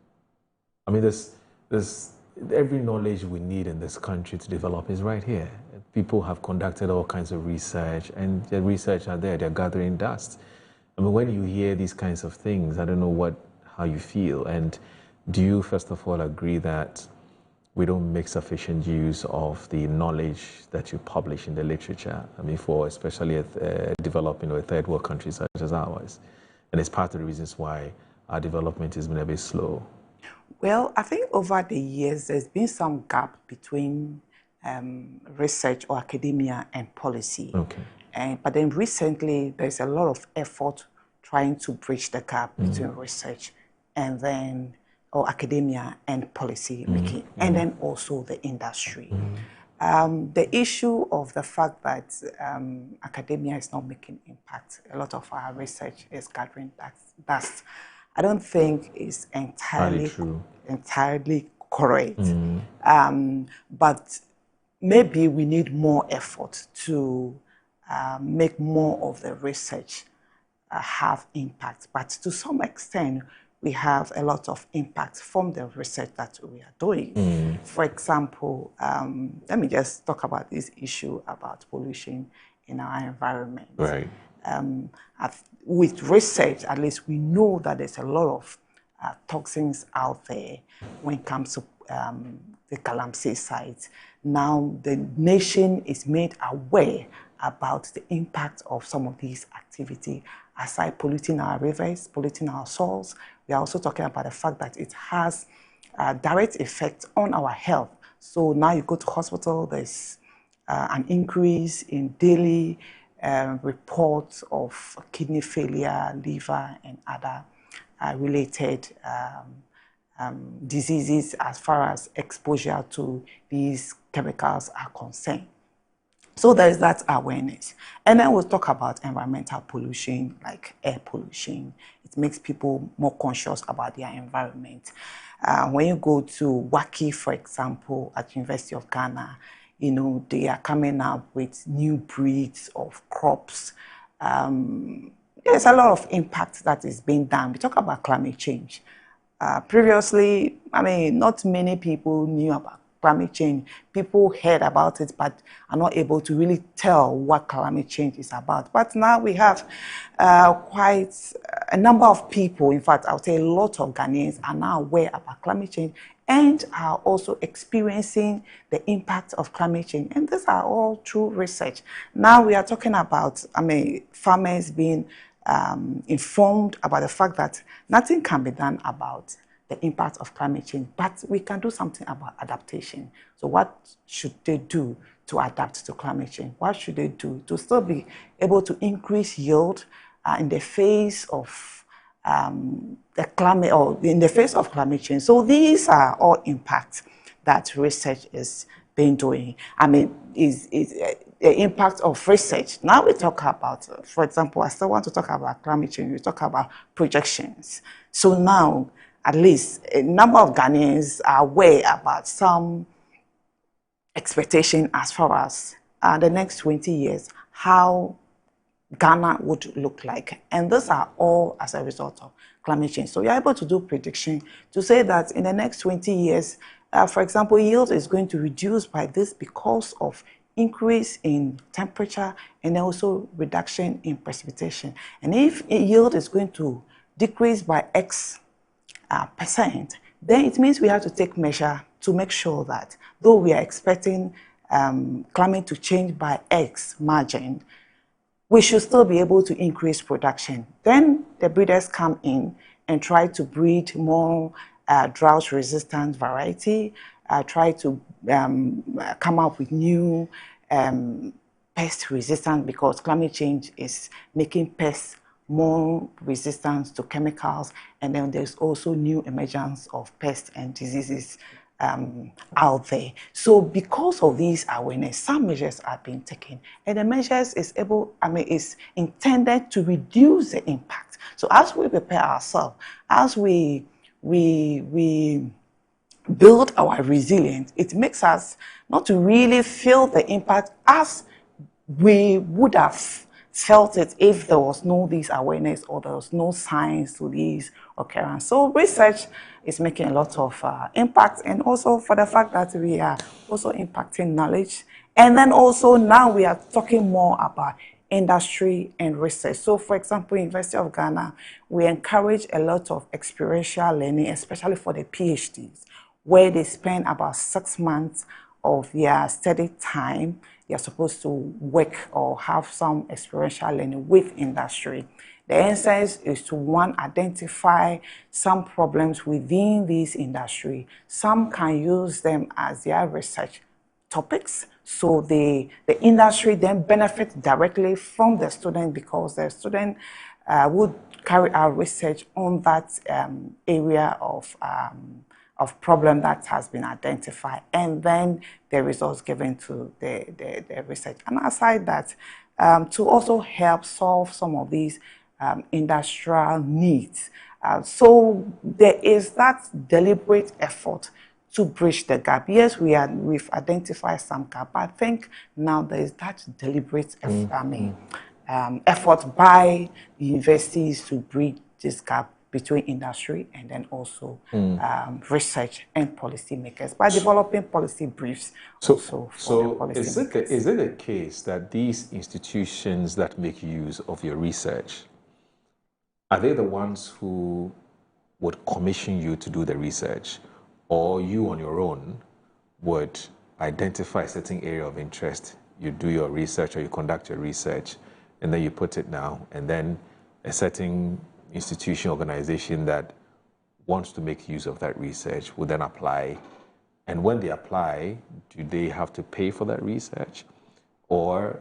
I mean, there's every knowledge we need in this country to develop is right here. People have conducted all kinds of research, and the research are there. They're gathering dust. I mean, when you hear these kinds of things, I don't know how you feel. And do you, first of all, agree that we don't make sufficient use of the knowledge that you publish in the literature. I mean, for especially developing or third world countries such as ours. And it's part of the reasons why our development has been a bit slow. Well, I think over the years, there's been some gap between research or academia and policy. Okay. But then recently, there's a lot of effort trying to bridge the gap between research and then, or academia and policy making, and then also the industry. The issue of the fact that academia is not making impact, a lot of our research is gathering dust. I don't think is entirely correct. But maybe we need more effort to make more of the research have impact. But to some extent, we have a lot of impact from the research that we are doing. For example, let me just talk about this issue about pollution in our environment. Right. With research, at least we know that there's a lot of toxins out there when it comes to the Galamsey site. Now the nation is made aware about the impact of some of these activities, aside polluting our rivers, polluting our soils. We are also talking about the fact that it has a direct effect on our health. So now you go to hospital, there's an increase in daily reports of kidney failure, liver, and other related diseases as far as exposure to these chemicals are concerned. So there is that awareness. And then we'll talk about environmental pollution, like air pollution. It makes people more conscious about their environment. When you go to Waki, for example, at University of Ghana, you know, they are coming up with new breeds of crops. There's a lot of impact that is being done. We talk about climate change. Previously, I mean, not many people knew about climate change. People heard about it, but are not able to really tell what climate change is about. But now we have quite a number of people, in fact, I would say a lot of Ghanaians are now aware about climate change and are also experiencing the impact of climate change. And these are all through research. Now we are talking about, I mean, farmers being informed about the fact that nothing can be done about the impact of climate change, but we can do something about adaptation. So what should they do to adapt to climate change? What should they do to still be able to increase yield in the face of the climate, or in the face of climate change? So these are all impacts that research is being doing. I mean, is the impact of research. Now we talk about, for example, I still want to talk about climate change. We talk about projections. So now, at least a number of Ghanaians are aware about some expectation as far as the next 20 years, how Ghana would look like. And those are all as a result of climate change. So you're able to do prediction to say that in the next 20 years, for example, yield is going to reduce by this because of increase in temperature and also reduction in precipitation. And if yield is going to decrease by X percent, then it means we have to take measure to make sure that though we are expecting climate to change by X margin, we should still be able to increase production. Then the breeders come in and try to breed more drought-resistant variety, try to come up with new pest resistant, because climate change is making pests more resistant to chemicals, and then there's also new emergence of pests and diseases out there. So because of these awareness, some measures are being taken, and the measures is intended to reduce the impact. So as we prepare ourselves, as we build our resilience, it makes us not to really feel the impact as we would have felt it if there was no this awareness or there was no signs to these occurrence. So research is making a lot of impact, and also for the fact that we are also impacting knowledge. And then also now we are talking more about industry and research. So for example, University of Ghana, we encourage a lot of experiential learning, especially for the PhDs, where they spend about 6 months of their study time. They're supposed to work or have some experiential learning with industry. The essence is to, one, identify some problems within this industry. Some can use them as their research topics. So the industry then benefits directly from the student, because the student would carry out research on that area of problem that has been identified, and then the results given to the research. And aside that, to also help solve some of these industrial needs. So there is that deliberate effort to bridge the gap. Yes, we've identified some gap, but I think now there is that deliberate effort by universities to bridge this gap between industry and then also research and policymakers by developing policy briefs. So is it a case that these institutions that make use of your research, are they the ones who would commission you to do the research, or you on your own would identify a certain area of interest, you do your research or you conduct your research, and then you put it down, and then a certain institution, organization that wants to make use of that research will then apply? And when they apply, do they have to pay for that research? Or,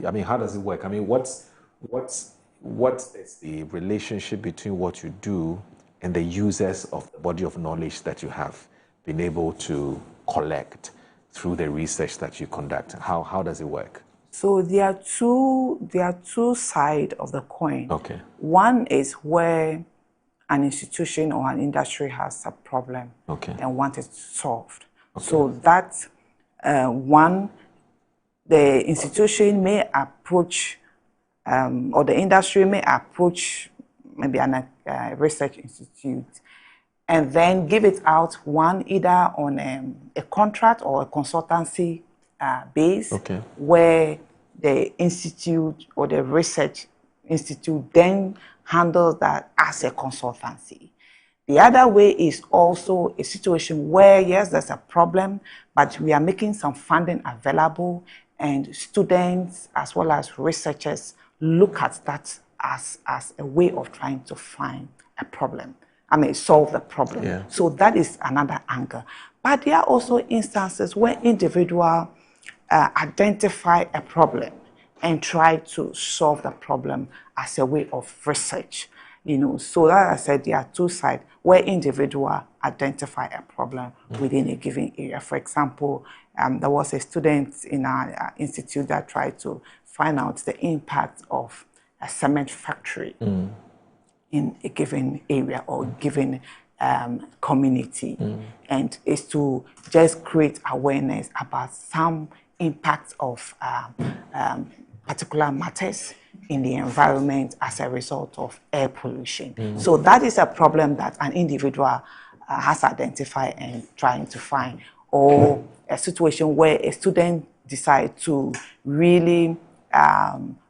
I mean, how does it work? I mean, what is the relationship between what you do and the users of the body of knowledge that you have been able to collect through the research that you conduct? How does it work? So there are two sides of the coin. Okay. One is where an institution or an industry has a problem and wants it solved. Okay. So that one, the institution may approach or the industry may approach maybe a research institute and then give it out, one, either on a contract or a consultancy base, where the institute or the research institute then handles that as a consultancy. The other way is also a situation where, yes, there's a problem, but we are making some funding available, and students as well as researchers look at that as a way of trying to find a problem. I mean, solve the problem. Yeah. So that is another angle. But there are also instances where individuals identify a problem and try to solve the problem as a way of research. So that I said, there are two sides where individuals identify a problem within a given area. For example, there was a student in our institute that tried to find out the impact of a cement factory in a given area or given community, and is to just create awareness about some impact of particular matters in the environment as a result of air pollution. So that is a problem that an individual has identified and trying to find, or a situation where a student decides to really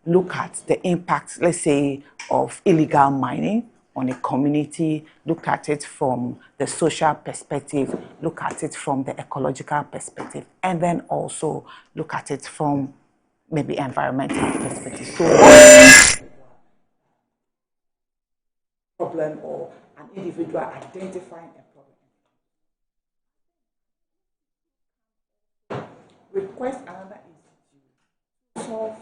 look at the impact, let's say, of illegal mining on a community, look at it from the social perspective, look at it from the ecological perspective, and then also look at it from maybe environmental perspective. So problem or an individual identifying a problem. Request another institute to solve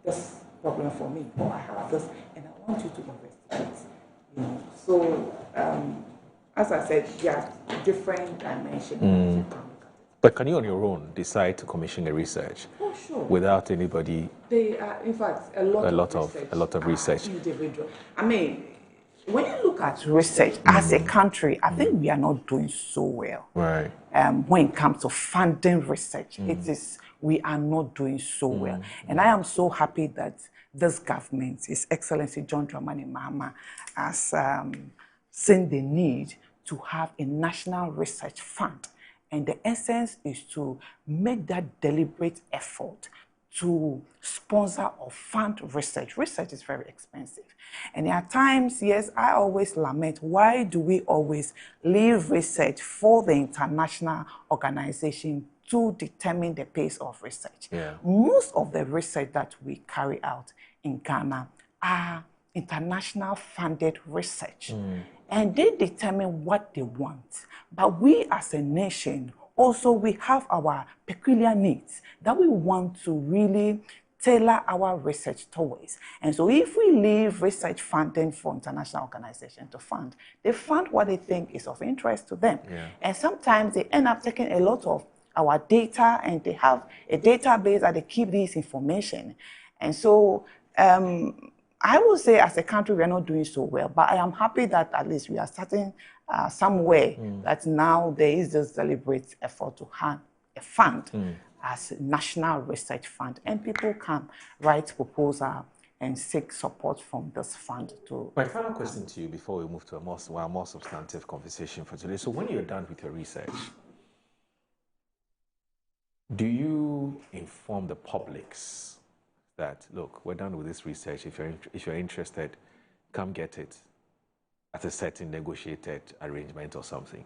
this problem for me, or I have this and I want you to investigate. So as I said, there are different dimensions. But can you on your own decide to commission a research? Oh, sure. Without anybody? They are, in fact, a lot of research. Individual. I mean, when you look at research as a country, I think we are not doing so well. Right. When it comes to funding research, we are not doing so well. And I am so happy that this government, His Excellency John Dramani Mahama, has seen the need to have a national research fund. And the essence is to make that deliberate effort to sponsor or fund research. Research is very expensive. And at times, yes, I always lament, why do we always leave research for the international organization to determine the pace of research? Yeah. Most of the research that we carry out in Ghana are international funded research. And they determine what they want. But we as a nation, also we have our peculiar needs that we want to really tailor our research towards. And so if we leave research funding for international organizations to fund, they fund what they think is of interest to them. Yeah. And sometimes they end up taking a lot of our data, and they have a database that they keep this information. And so I will say as a country, we are not doing so well, but I am happy that at least we are starting somewhere that now there is this deliberate effort to have a fund as a national research fund, and people can write proposal and seek support from this fund to. My final question to you before we move to a more substantive conversation for today. So when you're done with your research, do you inform the publics that, look, we're done with this research. If you're interested, come get it at a certain negotiated arrangement or something?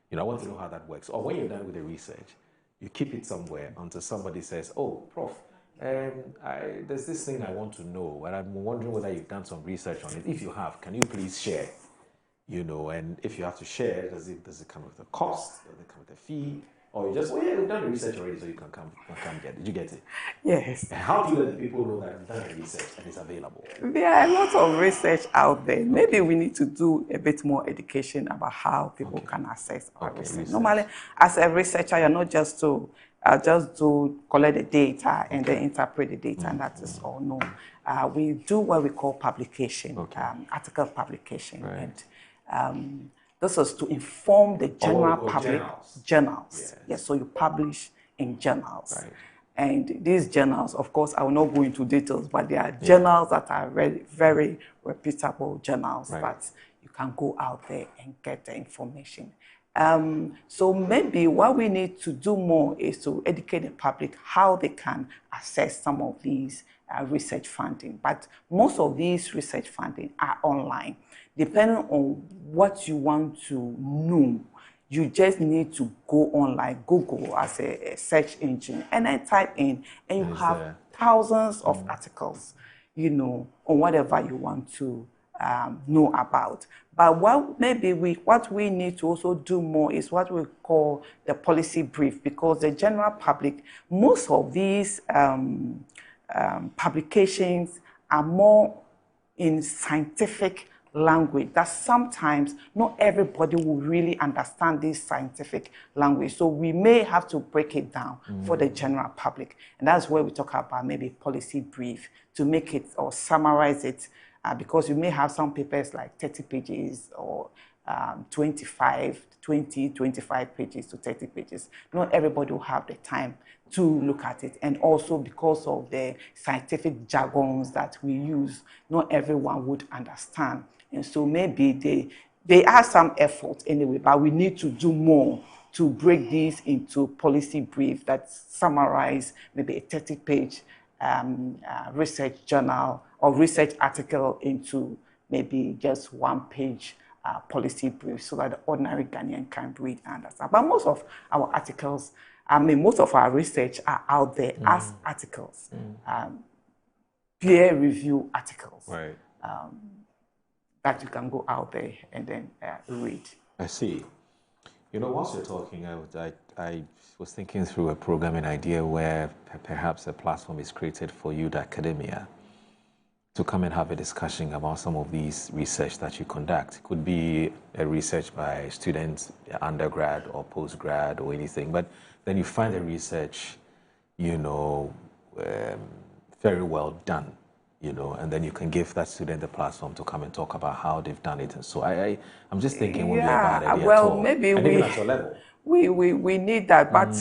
You know, I want to know how that works. Or when you're done with the research, you keep it somewhere until somebody says, oh, Prof, there's this thing I want to know, and I'm wondering whether you've done some research on it. If you have, can you please share? You know, and if you have to share, does it come with a cost? Does it come with a fee? Or you just, oh yeah, we've done the research already, so you can come get it. Did you get it? Yes. And how do you let the people know that you've done the research and it's available? There are a lot of research out there. Maybe we need to do a bit more education about how people can access our research. Normally, as a researcher, you're not just to collect the data and then interpret the data, and that is all. No, we do what we call publication, article publication, and this is to inform the general public. Journals. Yes, so you publish in journals. Right. And these journals, of course, I will not go into details, but they are journals that are very, very reputable journals that you can go out there and get the information. So maybe what we need to do more is to educate the public how they can access some of these research funding. But most of these research funding are online. Depending on what you want to know, you just need to go online, Google as a search engine, and then type in, and you have thousands of articles, you know, on whatever you want to know about. But what we need to also do more is what we call the policy brief, because the general public, most of these publications are more in scientific language that sometimes not everybody will really understand this scientific language. So we may have to break it down for the general public. And that's where we talk about maybe policy brief to make it or summarize it, because you may have some papers like 30 pages or 25 pages to 30 pages. Not everybody will have the time to look at it. And also because of the scientific jargons that we use, not everyone would understand. And so maybe they are some effort anyway, but we need to do more to break these into policy brief that summarize maybe a 30-page research journal or research article into maybe just one-page policy brief, so that the ordinary Ghanaian can read and understand. But most of our articles, most of our research are out there as articles, peer review articles. Right. That you can go out there and then read. I see. You know, whilst you're talking, I was thinking through a programming idea where perhaps a platform is created for youth academia to come and have a discussion about some of these research that you conduct. It could be a research by students, undergrad or postgrad or anything, but then you find the research, you know, very well done. You know, and then you can give that student the platform to come and talk about how they've done it. And so I'm just thinking, won't be a bad idea at all. Maybe and even at your level. We need that, but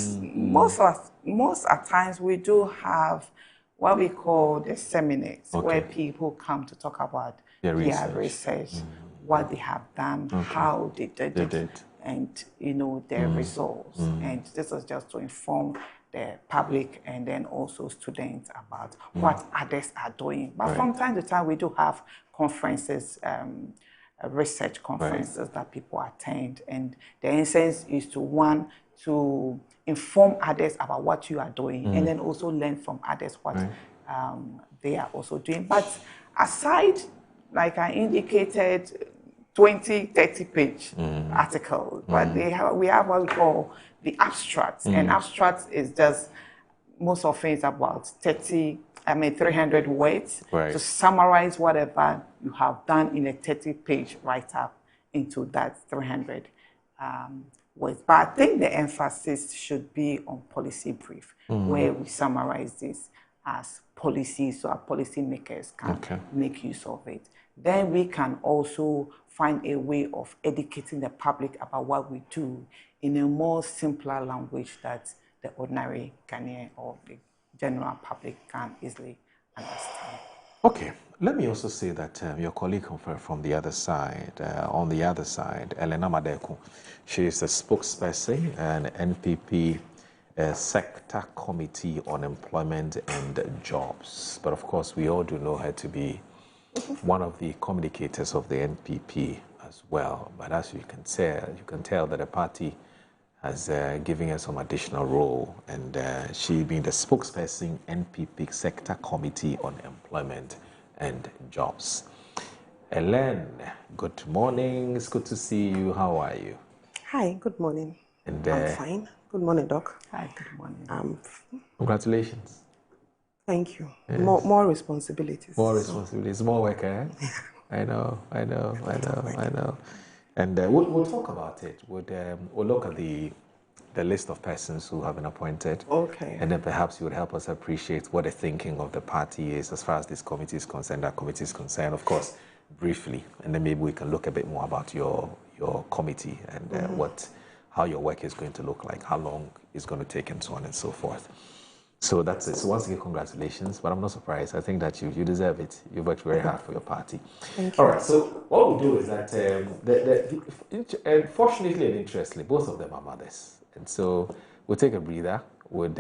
most at times we do have what we call the seminars, where people come to talk about their research, what they have done, how they did it, and you know their results. And this is just to inform the public and then also students about what others are doing. But from time to time, we do have conferences, research conferences that people attend. And the essence is to inform others about what you are doing and then also learn from others what they are also doing. But aside, like I indicated, 20, 30-page articles, but we have what we call the abstracts, and abstracts is just most often it's about 300 words to summarize whatever you have done in a 30-page write-up into that 300 words. But I think the emphasis should be on policy brief, where we summarize this as policies so our policymakers can make use of it. Then we can also find a way of educating the public about what we do in a more simpler language that the ordinary Ghanaian or the general public can easily understand. Okay, let me also say that your colleague from the other side, on the other side, Elena Madeku, she is a spokesperson and NPP Sector Committee on Employment and Jobs. But of course, we all do know her to be one of the communicators of the NPP as well. But as you can tell that the party has given her some additional role, and she being the spokesperson, NPP Sector Committee on Employment and Jobs. Ellen, good morning. It's good to see you. How are you? Hi, good morning. And, I'm fine. Good morning, Doc. Hi, good morning. Congratulations. Thank you. Yes. More responsibilities. More responsibilities, more work, eh? I know. And we'll talk about it. We'll look at the list of persons who have been appointed. Okay. And then perhaps you would help us appreciate what the thinking of the party is as far as this committee is concerned, that committee is concerned, of course, briefly. And then maybe we can look a bit more about your committee and how your work is going to look like, how long it's going to take, and so on and so forth. So that's it. So once again, congratulations. But I'm not surprised. I think that you deserve it. You worked very hard for your party. Thank you. All right. So what we'll do is that, fortunately and interestingly, both of them are mothers. And so we'll take a breather. We'll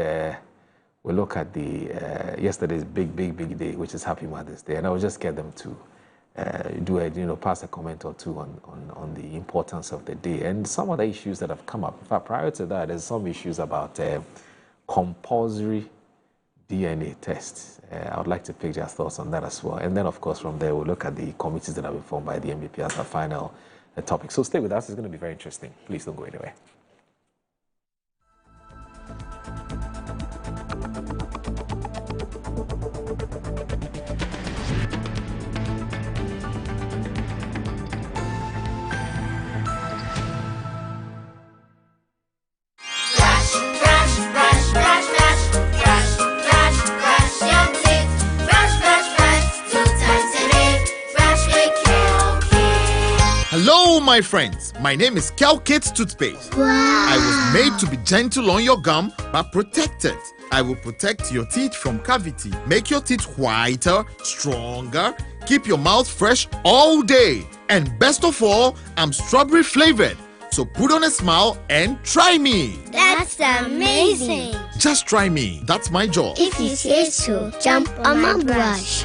look at the yesterday's big day, which is Happy Mother's Day. And I will just get them to pass a comment or two on the importance of the day. And some other issues that have come up. In fact, prior to that, there's some issues about compulsory DNA tests. I would like to pick your thoughts on that as well. And then, of course, from there, we'll look at the committees that have been formed by the MBP as our final topic. So stay with us. It's going to be very interesting. Please don't go anywhere. Hello, my friends. My name is Kelkit Toothpaste. Wow. I was made to be gentle on your gum, but protected. I will protect your teeth from cavity, make your teeth whiter, stronger, keep your mouth fresh all day. And best of all, I'm strawberry flavored. So put on a smile and try me. That's amazing. Just try me. That's my job. If you say so, jump on my brush.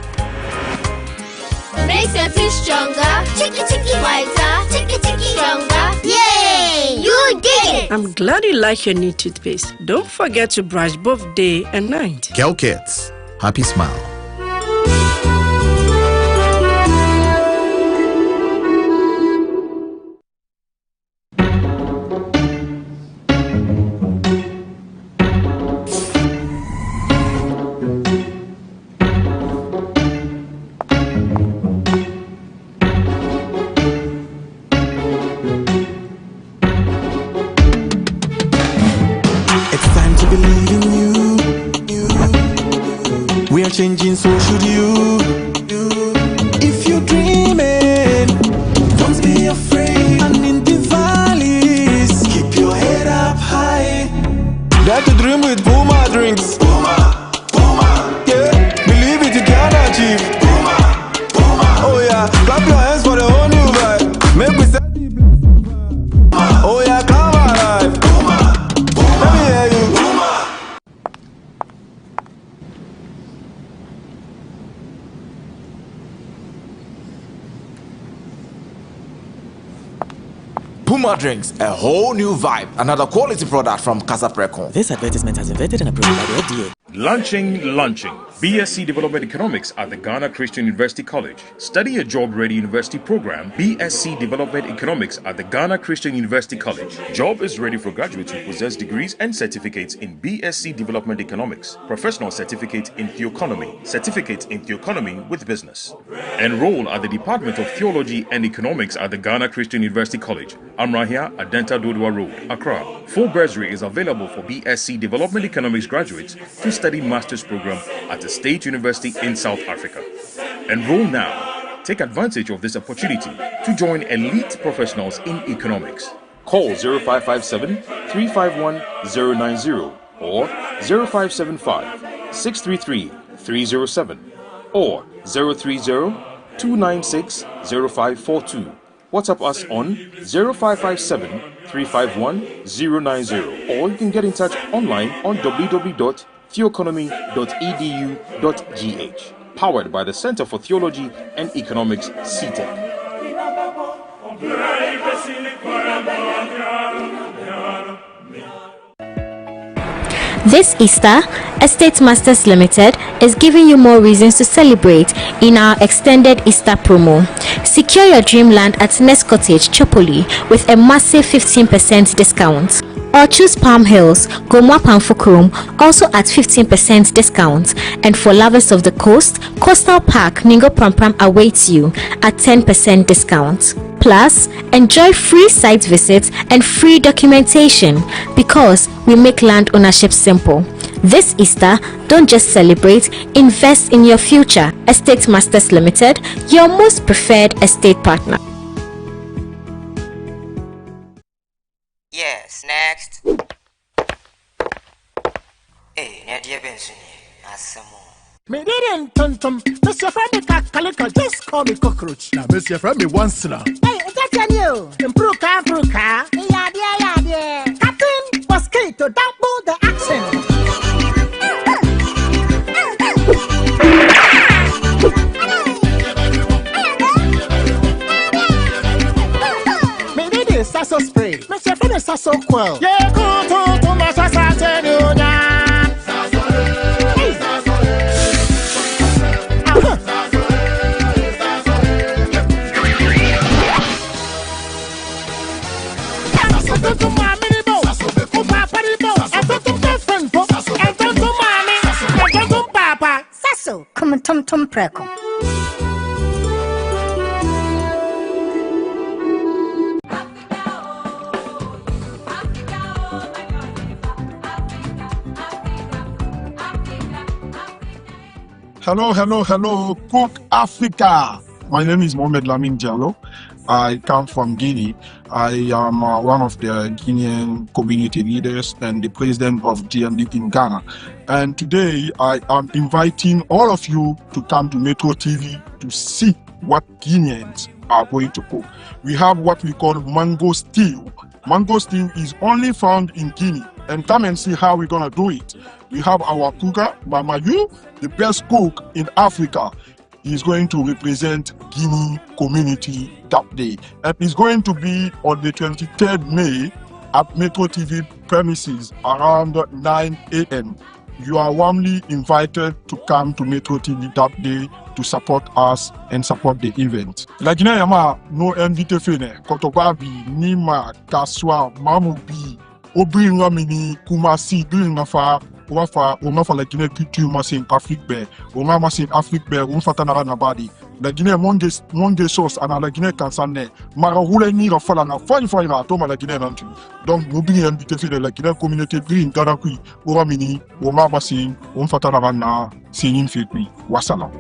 Makes your teeth stronger, chicky whiter, chicky stronger. Yay! You did it! I'm glad you like your new toothpaste. Don't forget to brush both day and night. Kelkits, happy smile. Changing, so should you. If you're dreaming, don't be afraid. And in the valleys, keep your head up high. Dare to dream with Puma drinks. Puma, yeah. Believe it, you can achieve. Puma, oh yeah. Clap your hands for the whole new vibe. Make we set the blessing. Oh yeah, come alive. Let me hear you. Puma drinks, a whole new vibe. Another quality product from Casa Precon. This advertisement has been vetted and approved by the FDA. Launching BSc Development Economics at the Ghana Christian University College. Study a job-ready university program, BSc Development Economics at the Ghana Christian University College. Job is ready for graduates who possess degrees and certificates in BSc Development Economics, professional certificate in Theoeconomy, certificate in Theoeconomy with business. Enroll at the Department of Theology and Economics at the Ghana Christian University College, Amrahia, Adenta Dodua Road, Accra. Full bursary is available for BSc Development Economics graduates to study master's program at the State University in South Africa. Enroll now. Take advantage of this opportunity to join elite professionals in economics. Call 0557 351 090 or 0575 633 307 or 030 296 0542. WhatsApp us on 0557 351 090 or you can get in touch online on www.theoeconomy.edu.gh. Powered by the Center for Theology and Economics, CTEC. This Easter, Estate Masters Limited is giving you more reasons to celebrate in our extended Easter promo. Secure your dreamland at Nest Cottage, Chopoli with a massive 15% discount. Or choose Palm Hills, Gomwa Pamfukrum, also at 15% discount. And for lovers of the coast, Coastal Park, Ningo Prampram awaits you at 10% discount. Plus, enjoy free site visits and free documentation because we make land ownership simple. This Easter, don't just celebrate, invest in your future. Estate Masters Limited, your most preferred estate partner. Yes, next. Hey, Nadia Benson, Me didn't tum. Mr. Friendly Calico, just call me cockroach. Now, Mr. Friendly once now. Hey, that's on you. Improve car. Yeah. Captain Mosquito, double the accent. Me did it, Sasso spray. Mr. Friendly Sasso quell. Yeah, go to my Sasso. Sasso, come tum preco. Hello, Cook Africa. My name is Mohamed Lamin Diallo. I come from Guinea. I am one of the Guinean community leaders and the president of GND in Ghana. And today I am inviting all of you to come to Metro TV to see what Guineans are going to cook. We have what we call mango stew. Mango stew is only found in Guinea. And come and see how we're going to do it. We have our cooker, Mama Yu, the best cook in Africa. He's going to represent Guinea community that day. And it's going to be on the 23rd May at Metro TV premises around 9 a.m. You are warmly invited to come to Metro TV that day to support us and support the event. Lagina yama no invite fene kotobabi nima kaswa mamubi obri ngamini kumasi bi ngafa wafa la Guinée culture masin Afrique be on masin Afrique be on fatana na badi la Guinée monde sauce ana la Guinée kansane mara hule ni ra fala na fani ra to ma la Guinée nantu donc nous bien invité de la Guinée communauté green garakui o mini o masin on fatana na sinin fitni wassalam.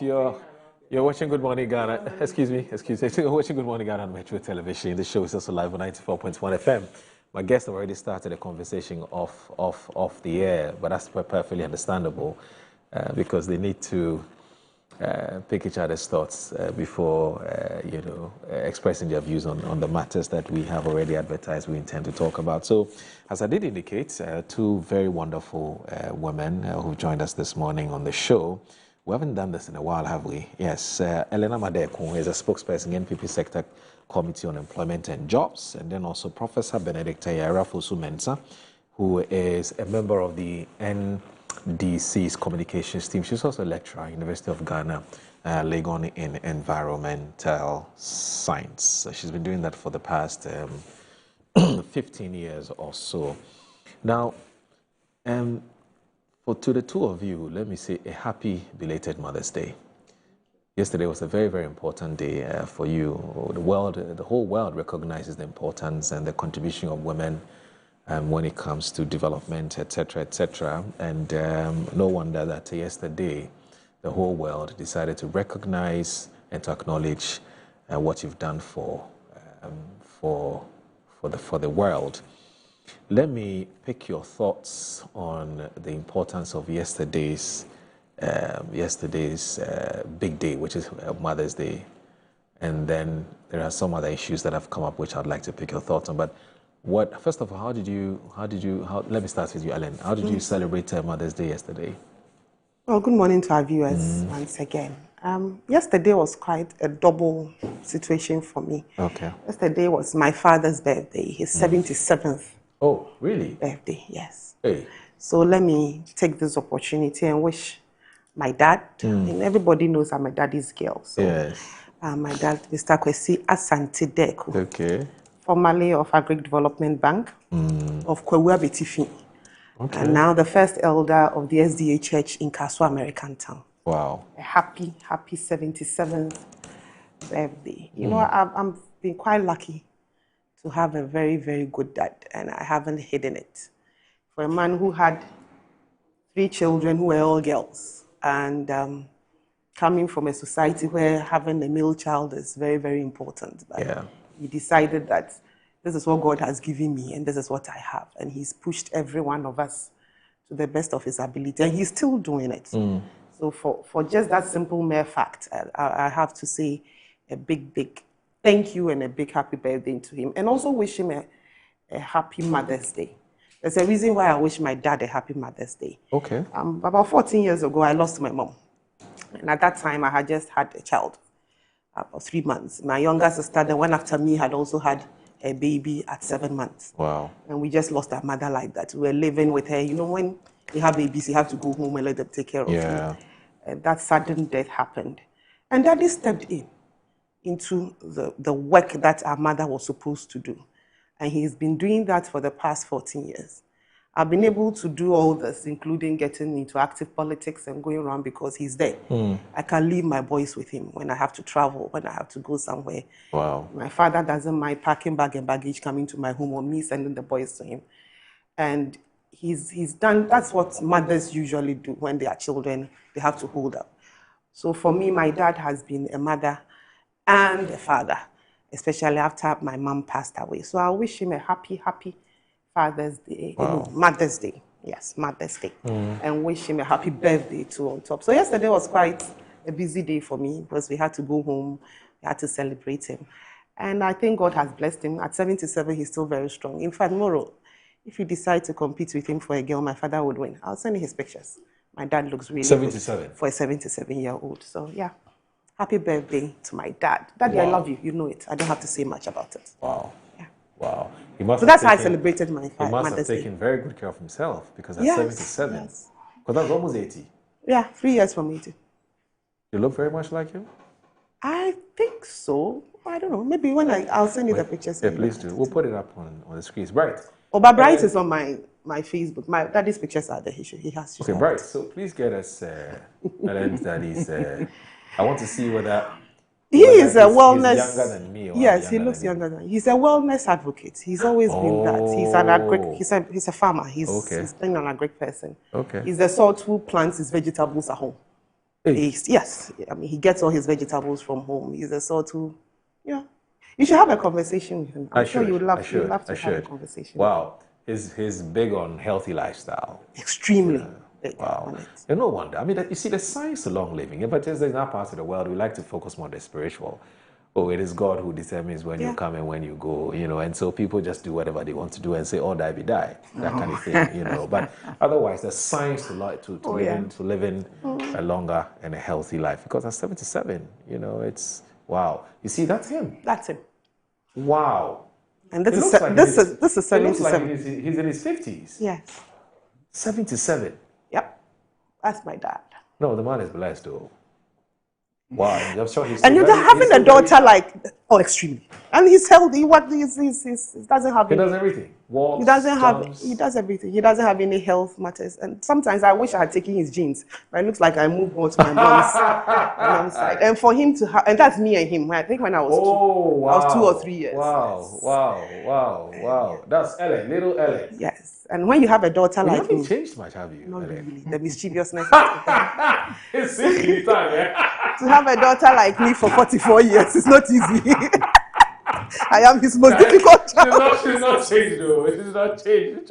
You're watching Good Morning Ghana. Excuse me. You're watching Good Morning Ghana on Metro Television. The show is also live on 94.1 FM. My guest already started a conversation off the air, but that's perfectly understandable because they need to pick each other's thoughts before expressing their views on the matters that we have already advertised we intend to talk about. So, as I did indicate, two very wonderful women who joined us this morning on the show. We haven't done this in a while, have we? Yes. Elena Madeko is a spokesperson, NPP Sector Committee on Employment and Jobs, and then also Professor Benedicta Fosu-Mensah, who is a member of the NDC's communications team. She's also a lecturer at University of Ghana, Legon in environmental science. So she's been doing that for the past 15 years or so. Now, to the two of you, let me say a happy belated Mother's Day. Yesterday was a very, very important day for you. The whole world recognizes the importance and the contribution of women when it comes to development, etc., etc. And no wonder that yesterday the whole world decided to recognize and to acknowledge what you've done for the world. Let me pick your thoughts on the importance of yesterday's big day, which is Mother's Day, and then there are some other issues that have come up which I'd like to pick your thoughts on. But first of all, let me start with you, Ellen. How did you celebrate Mother's Day yesterday? Well, good morning to our viewers once again. Yesterday was quite a double situation for me. Okay. Yesterday was my father's birthday, his 77th. Oh, really? Birthday, yes. Hey. So let me take this opportunity and wish my dad, and everybody knows I'm a daddy's girl. So yes. My dad, Mr. Kwesi Asante Deku. Okay. Formerly of Agric Development Bank of Kwewua Betifi. Okay. And now the first elder of the SDA Church in Kaswa, American Town. Wow. A happy 77th birthday. You know, I've been quite lucky to have a very, very good dad, and I haven't hidden it. For a man who had 3 children who were all girls, and coming from a society where having a male child is very, very important. But he decided that this is what God has given me, and this is what I have. And he's pushed every one of us to the best of his ability, and he's still doing it. So for just that simple mere fact, I have to say a big thank you and a big happy birthday to him. And also wish him a happy Mother's Day. There's a reason why I wish my dad a happy Mother's Day. Okay. About 14 years ago, I lost my mom. And at that time, I had just had a child, about 3 months. My younger sister, the one after me, had also had a baby at 7 months. Wow. And we just lost our mother like that. We were living with her. You know, when you have babies, you have to go home and let them take care of you. And that sudden death happened. And Daddy stepped into the work that our mother was supposed to do. And he's been doing that for the past 14 years. I've been able to do all this, including getting into active politics and going around because he's there. I can leave my boys with him when I have to travel, when I have to go somewhere. Wow. My father doesn't mind packing bag and baggage coming to my home or me sending the boys to him. And he's done, that's what mothers usually do when they are children, they have to hold up. So for me, my dad has been a mother and a father, especially after my mom passed away. So I wish him a happy Father's Day, Mother's Day. Yes, Mother's Day. And wish him a happy birthday too on top. So yesterday was quite a busy day for me because we had to go home, we had to celebrate him. And I think God has blessed him. At 77, he's still very strong. In fact, Moro, if you decide to compete with him for a girl, my father would win. I'll send you his pictures. My dad looks really 77 good for a 77-year-old. So yeah, happy birthday to my dad. Daddy, I love you. You know it. I don't have to say much about it. Wow. Yeah. Wow. So that's how I celebrated my father. He must have taken very good care of himself because at 77, because that's almost 80. Yeah, 3 years from 80. You look very much like him? I think so. I don't know. Maybe when I'll send you the pictures. Yeah, please do. We'll put it up on the screen. Bright. Oh, but Bright is on my Facebook. My daddy's pictures are there. He has. Okay, Bright. So please get us Ellen's daddy's. I want to see whether he is a wellness. He's younger than me. Yes, he looks younger than me. He's a wellness advocate. He's always been that. He's an agric. He's a farmer. He's been an agric person. Okay. He's the sort who plants his vegetables at home. Yes, I mean, he gets all his vegetables from home. He's a sort who, yeah. You should have a conversation with him. I'm sure you would love to have a conversation. Wow. He's big on healthy lifestyle. Extremely. Wow. And no wonder. I mean, you see, the science of long living, but in that part of the world, we like to focus more on the spiritual. Oh, it is God who determines when you come and when you go, and so people just do whatever they want to do and say, oh, die, be die, that kind of thing, But otherwise, the science to living a longer and a healthy life. Because at 77, it's, wow. You see, that's him. That's him. Wow. And this is 77. It looks like he's in his 50s. Yes. 77. Yep. That's my dad. No, the man is blessed, though. Wow, I'm sure he's. And you're having a daughter extremely, and he's healthy. He doesn't have. He does everything. Walks, he doesn't jumps. have. He does everything. He doesn't have any health matters. And sometimes I wish I had taken his genes, but it looks like I moved more to my mom's side. And for him to have, and that's me and him. I think when I was wow. I was 2 or 3 years. Wow. That's Ellen, little Ellen. Yes. And when you have a daughter you like haven't me, changed much, have you? Not really. The mischievousness. It's simply time, To have a daughter like me for 44 years is not easy. I am his most difficult child. She's not changed, though. She's not changed.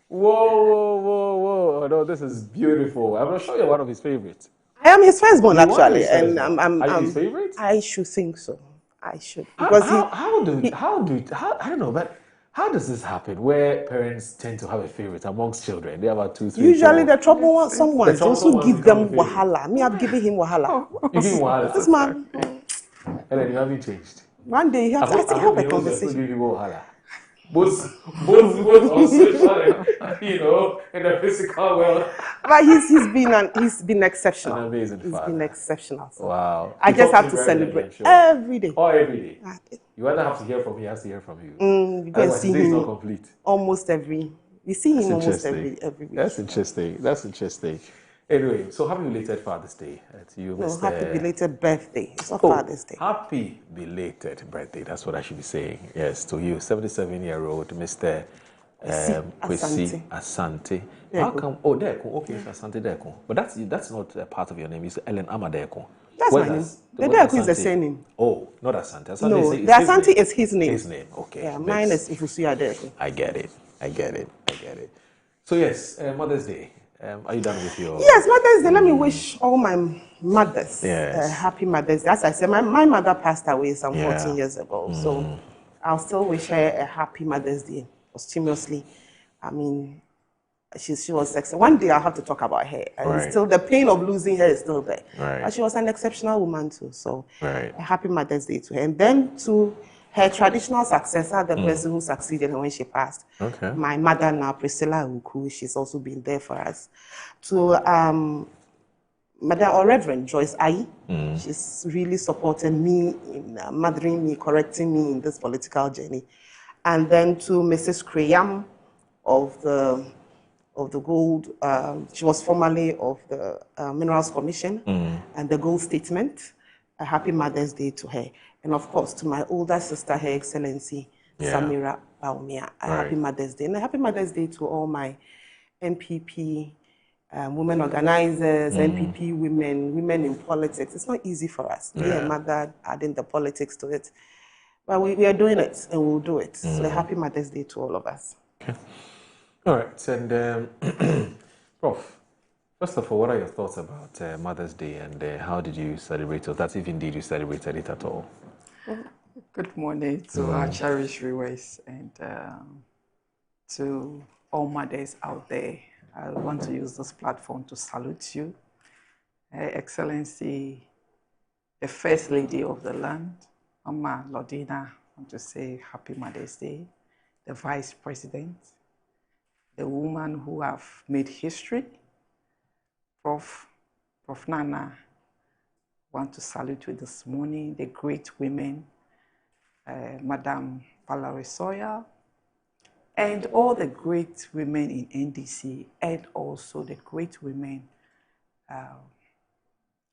Whoa. No, this is beautiful. I'm not sure you're one of his favorites. I am his firstborn, actually. And I'm his favorite? I should think so. I should. Because I don't know, but how does this happen where parents tend to have a favorite amongst children? They have about 2, 3, Usually 4. the trouble wants someone to also give them wahala. Me, I'm giving him wahala. You give him wahala? This man. And then you haven't changed. One day you have to have a conversation. Give him wahala. Both on social and, in the physical world. But he's been exceptional. An amazing He's father. been exceptional. So wow. I just have to celebrate every day. Oh, every day. You either have to hear from me, he has to hear from you. You go and see him not complete. Almost every. You see him almost every week. That's interesting. Anyway, so happy belated Father's Day to you, Mr. Happy belated birthday. It's not Father's Day. Happy belated birthday. That's what I should be saying. Yes, to you, 77-year-old Mr. Kwesi Asante. How come? Oh, Deko. Okay, it's Asante Deko. But that's not a part of your name. It's Ellen Amadeko. That's my name. The Deko is the same name. Oh, not Asante. Asante no, the Asante is his name. His name. Okay. Yeah, mine is Ifusuya Deko. I get it. So yes, Mother's Day. Are you done with your... Yes, Mother's Day. Let me wish all my mothers happy Mother's Day. As I said, my mother passed away some 14 years ago. So I'll still wish her a happy Mother's Day posthumously. I mean, she was excellent. One day I'll have to talk about her. And still, the pain of losing her is still there. But she was an exceptional woman too. So a happy Mother's Day to her. And then to her traditional successor, the person who succeeded her when she passed. Okay. My mother now, Priscilla Uku, she's also been there for us. To Madam or Reverend Joyce Ayi, she's really supported me in mothering me, correcting me in this political journey. And then to Mrs. Kreyam of the Gold, she was formerly of the Minerals Commission and the Gold Statement. A happy Mother's Day to her. And of course, to my older sister, Her Excellency, Samira Baumia, a happy Mother's Day. And a happy Mother's Day to all my MPP women organizers, MPP women in politics. It's not easy for us. Be a mother, adding the politics to it. But we are doing it, and we'll do it. So a happy Mother's Day to all of us. Okay. All right. And Prof, first of all, what are your thoughts about Mother's Day, and how did you celebrate it? That if indeed you celebrated it at all? Good morning to our cherished viewers and to all mothers out there. I want to use this platform to salute you, Her Excellency, the First Lady of the land, Mama Lodina. I want to say Happy Mother's Day. The Vice President, the woman who have made history, Prof Nana. Want to salute you this morning, the great women, Madam Valerie Sawyer, and all the great women in NDC, and also the great women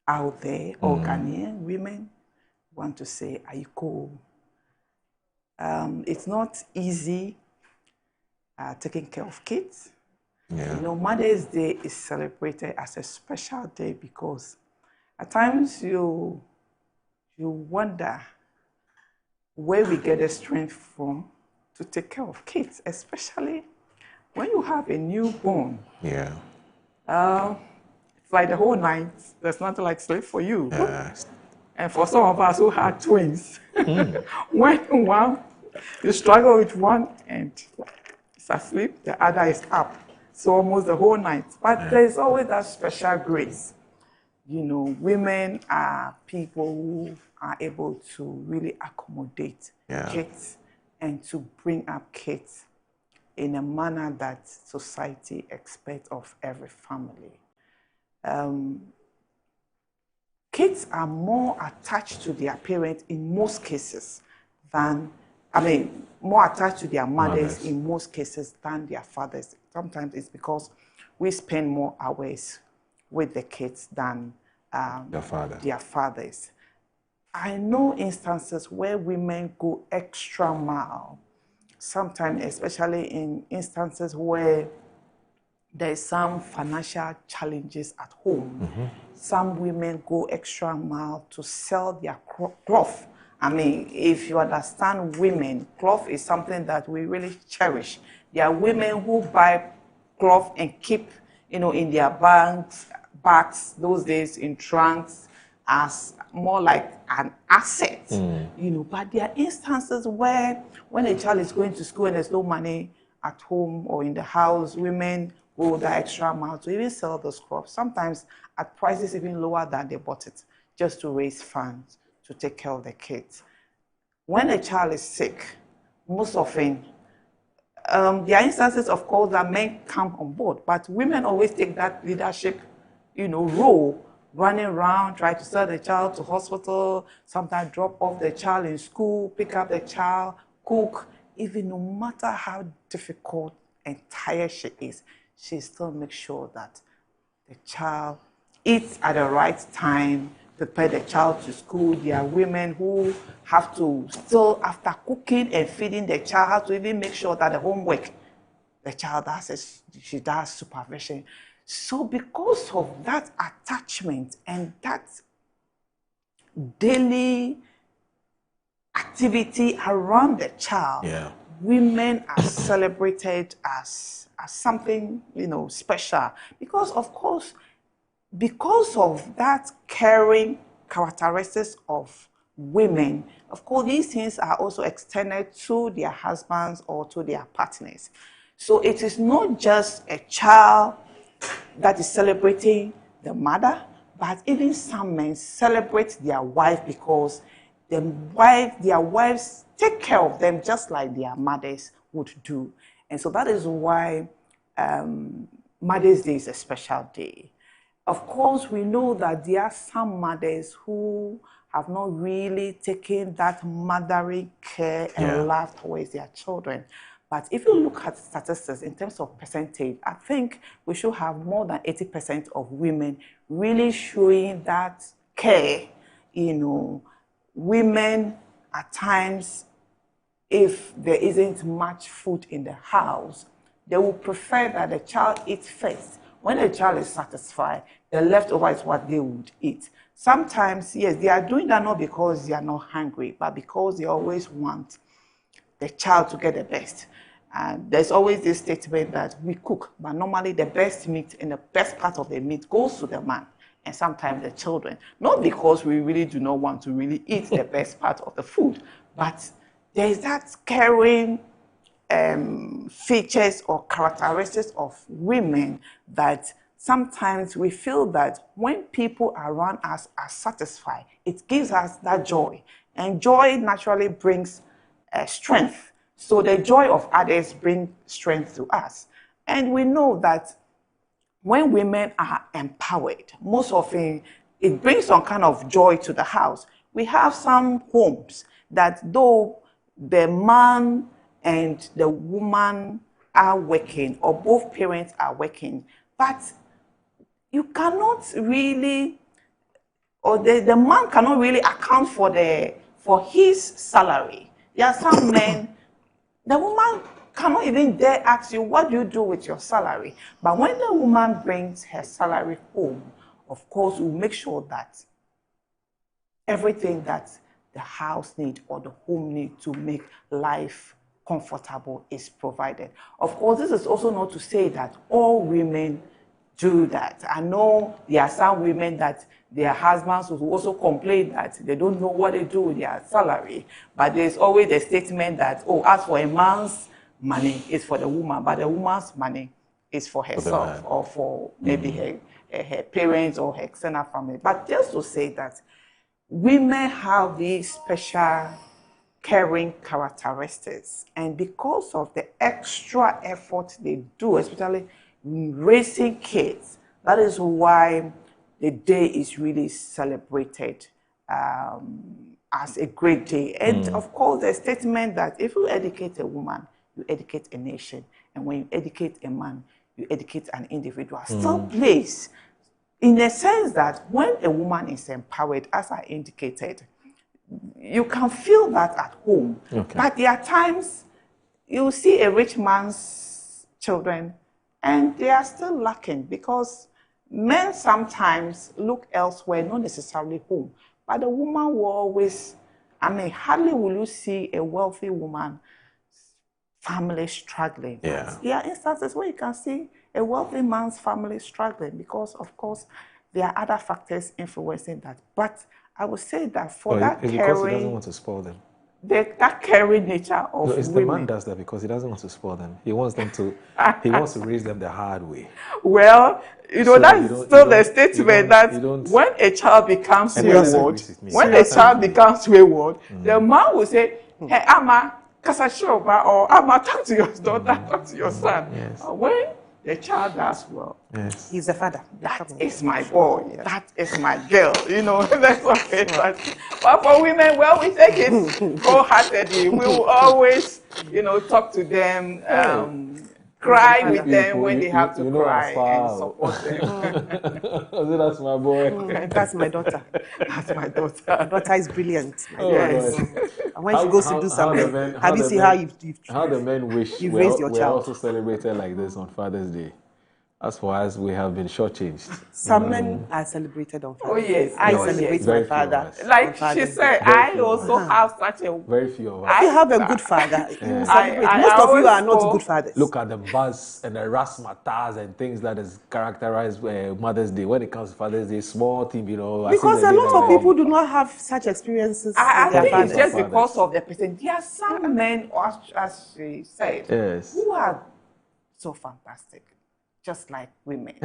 out there, all Ghanaian women. Want to say Aiko. It's not easy taking care of kids. You know, Mother's Day is celebrated as a special day because At times you wonder where we get the strength from to take care of kids, especially when you have a newborn. Yeah. It's like the whole night, there's nothing like sleep for you. Yes. And for some of us who had twins, when one, you struggle with one and it's asleep, the other is up. So almost the whole night. But there's always that special grace. You know, women are people who are able to really accommodate kids and to bring up kids in a manner that society expects of every family. Kids are more attached to their parents in most cases than, more attached to their mothers in most cases than their fathers. Sometimes it's because we spend more hours with the kids than their fathers. I know instances where women go extra mile, sometimes especially in instances where there's some financial challenges at home. Some women go extra mile to sell their cloth. If you understand women, cloth is something that we really cherish. There are women who buy cloth and keep, in their bags, those days in trunks, as more like an asset. But there are instances where when a child is going to school and there's no money at home or in the house, women go the extra mile to even sell those crops, sometimes at prices even lower than they bought it, just to raise funds to take care of the kids. When a child is sick, most often, there are instances, of course, that men come on board, but women always take that leadership, role, running around, try to send the child to hospital, sometimes drop off the child in school, pick up the child, cook. Even no matter how difficult and tired she is, she still makes sure that the child eats at the right time, prepare the child to school. There are women who have to still, after cooking and feeding the child, have to even make sure that the homework, the child does, she does supervision. So because of that attachment and that daily activity around the child, women are celebrated as something, special. Because, of course, because of that caring characteristics of women, of course, these things are also extended to their husbands or to their partners. So it is not just a child that is celebrating the mother, but even some men celebrate their wife because their wives take care of them just like their mothers would do. And so that is why Mother's Day is a special day. Of course, we know that there are some mothers who have not really taken that mothering care and love towards their children. But if you look at statistics in terms of percentage, I think we should have more than 80% of women really showing that care. Women at times, if there isn't much food in the house, they will prefer that the child eats first. When the child is satisfied, the leftover is what they would eat. Sometimes, yes, they are doing that not because they are not hungry, but because they always want the child to get the best. And there's always this statement that we cook, but normally the best meat and the best part of the meat goes to the man and sometimes the children. Not because we really do not want to really eat the best part of the food, but there's that caring features or characteristics of women that sometimes we feel that when people around us are satisfied, it gives us that joy. And joy naturally brings strength. So the joy of others brings strength to us. And we know that when women are empowered, most often it brings some kind of joy to the house. We have some homes that though the man and the woman are working, or both parents are working, but you cannot really, or the man cannot really account for his salary. There are some men, the woman cannot even dare ask you, what do you do with your salary? But when the woman brings her salary home, of course, we'll make sure that everything that the house needs or the home needs to make life comfortable is provided. Of course, this is also not to say that all women do that. I know there are some women that their husbands will also complain that they don't know what they do with their salary. But there's always a statement that, oh, as for a man's money, it's for the woman, but the woman's money is for herself or for maybe her parents or her extended family. But just to say that women have these special caring characteristics, and because of the extra effort they do, especially raising kids, that is why the day is really celebrated as a great day. And of course, the statement that if you educate a woman, you educate a nation, and when you educate a man, you educate an individual. Still plays in the sense that when a woman is empowered, as I indicated, you can feel that at home. Okay. But there are times you see a rich man's children and they are still lacking because men sometimes look elsewhere, not necessarily home. But the woman will always, hardly will you see a wealthy woman family struggling. Yeah. There are instances where you can see a wealthy man's family struggling because, of course, there are other factors influencing that. But I would say that for that caring, because he doesn't want to spoil them. That caring nature of women. The man does that because he doesn't want to spoil them. He wants them to. He wants to raise them the hard way. Well, so that's still the statement that when a child becomes wayward, the man will say, "Hey, Amma, Kasashoba, or Amma, talk to your daughter, talk to your son." Yes. When the child does well, he's the father. That is my boy. That is my girl. That's okay. But for women, well, we take it wholeheartedly. We will always, talk to them, cry with them when they have to cry and support them. That's my boy. That's my daughter. That's my daughter. My daughter is brilliant. Yes. And when she goes to do something, have you seen how the men wish you've raised your child? We're also celebrated like this on Father's Day. As for us, we have been shortchanged. Some men are celebrated on Father's Day. I celebrate my father. Like she said, I also have such a... Very few of us. I have a good father. Most of you are not good fathers. Look at the buzz and the razzmatazz and things that is characterized Mother's Day. When it comes to Father's Day, small thing, Because a lot of people do not have such experiences. I think it's just because of the person. There are some men, as she said, who are so fantastic. Just like women.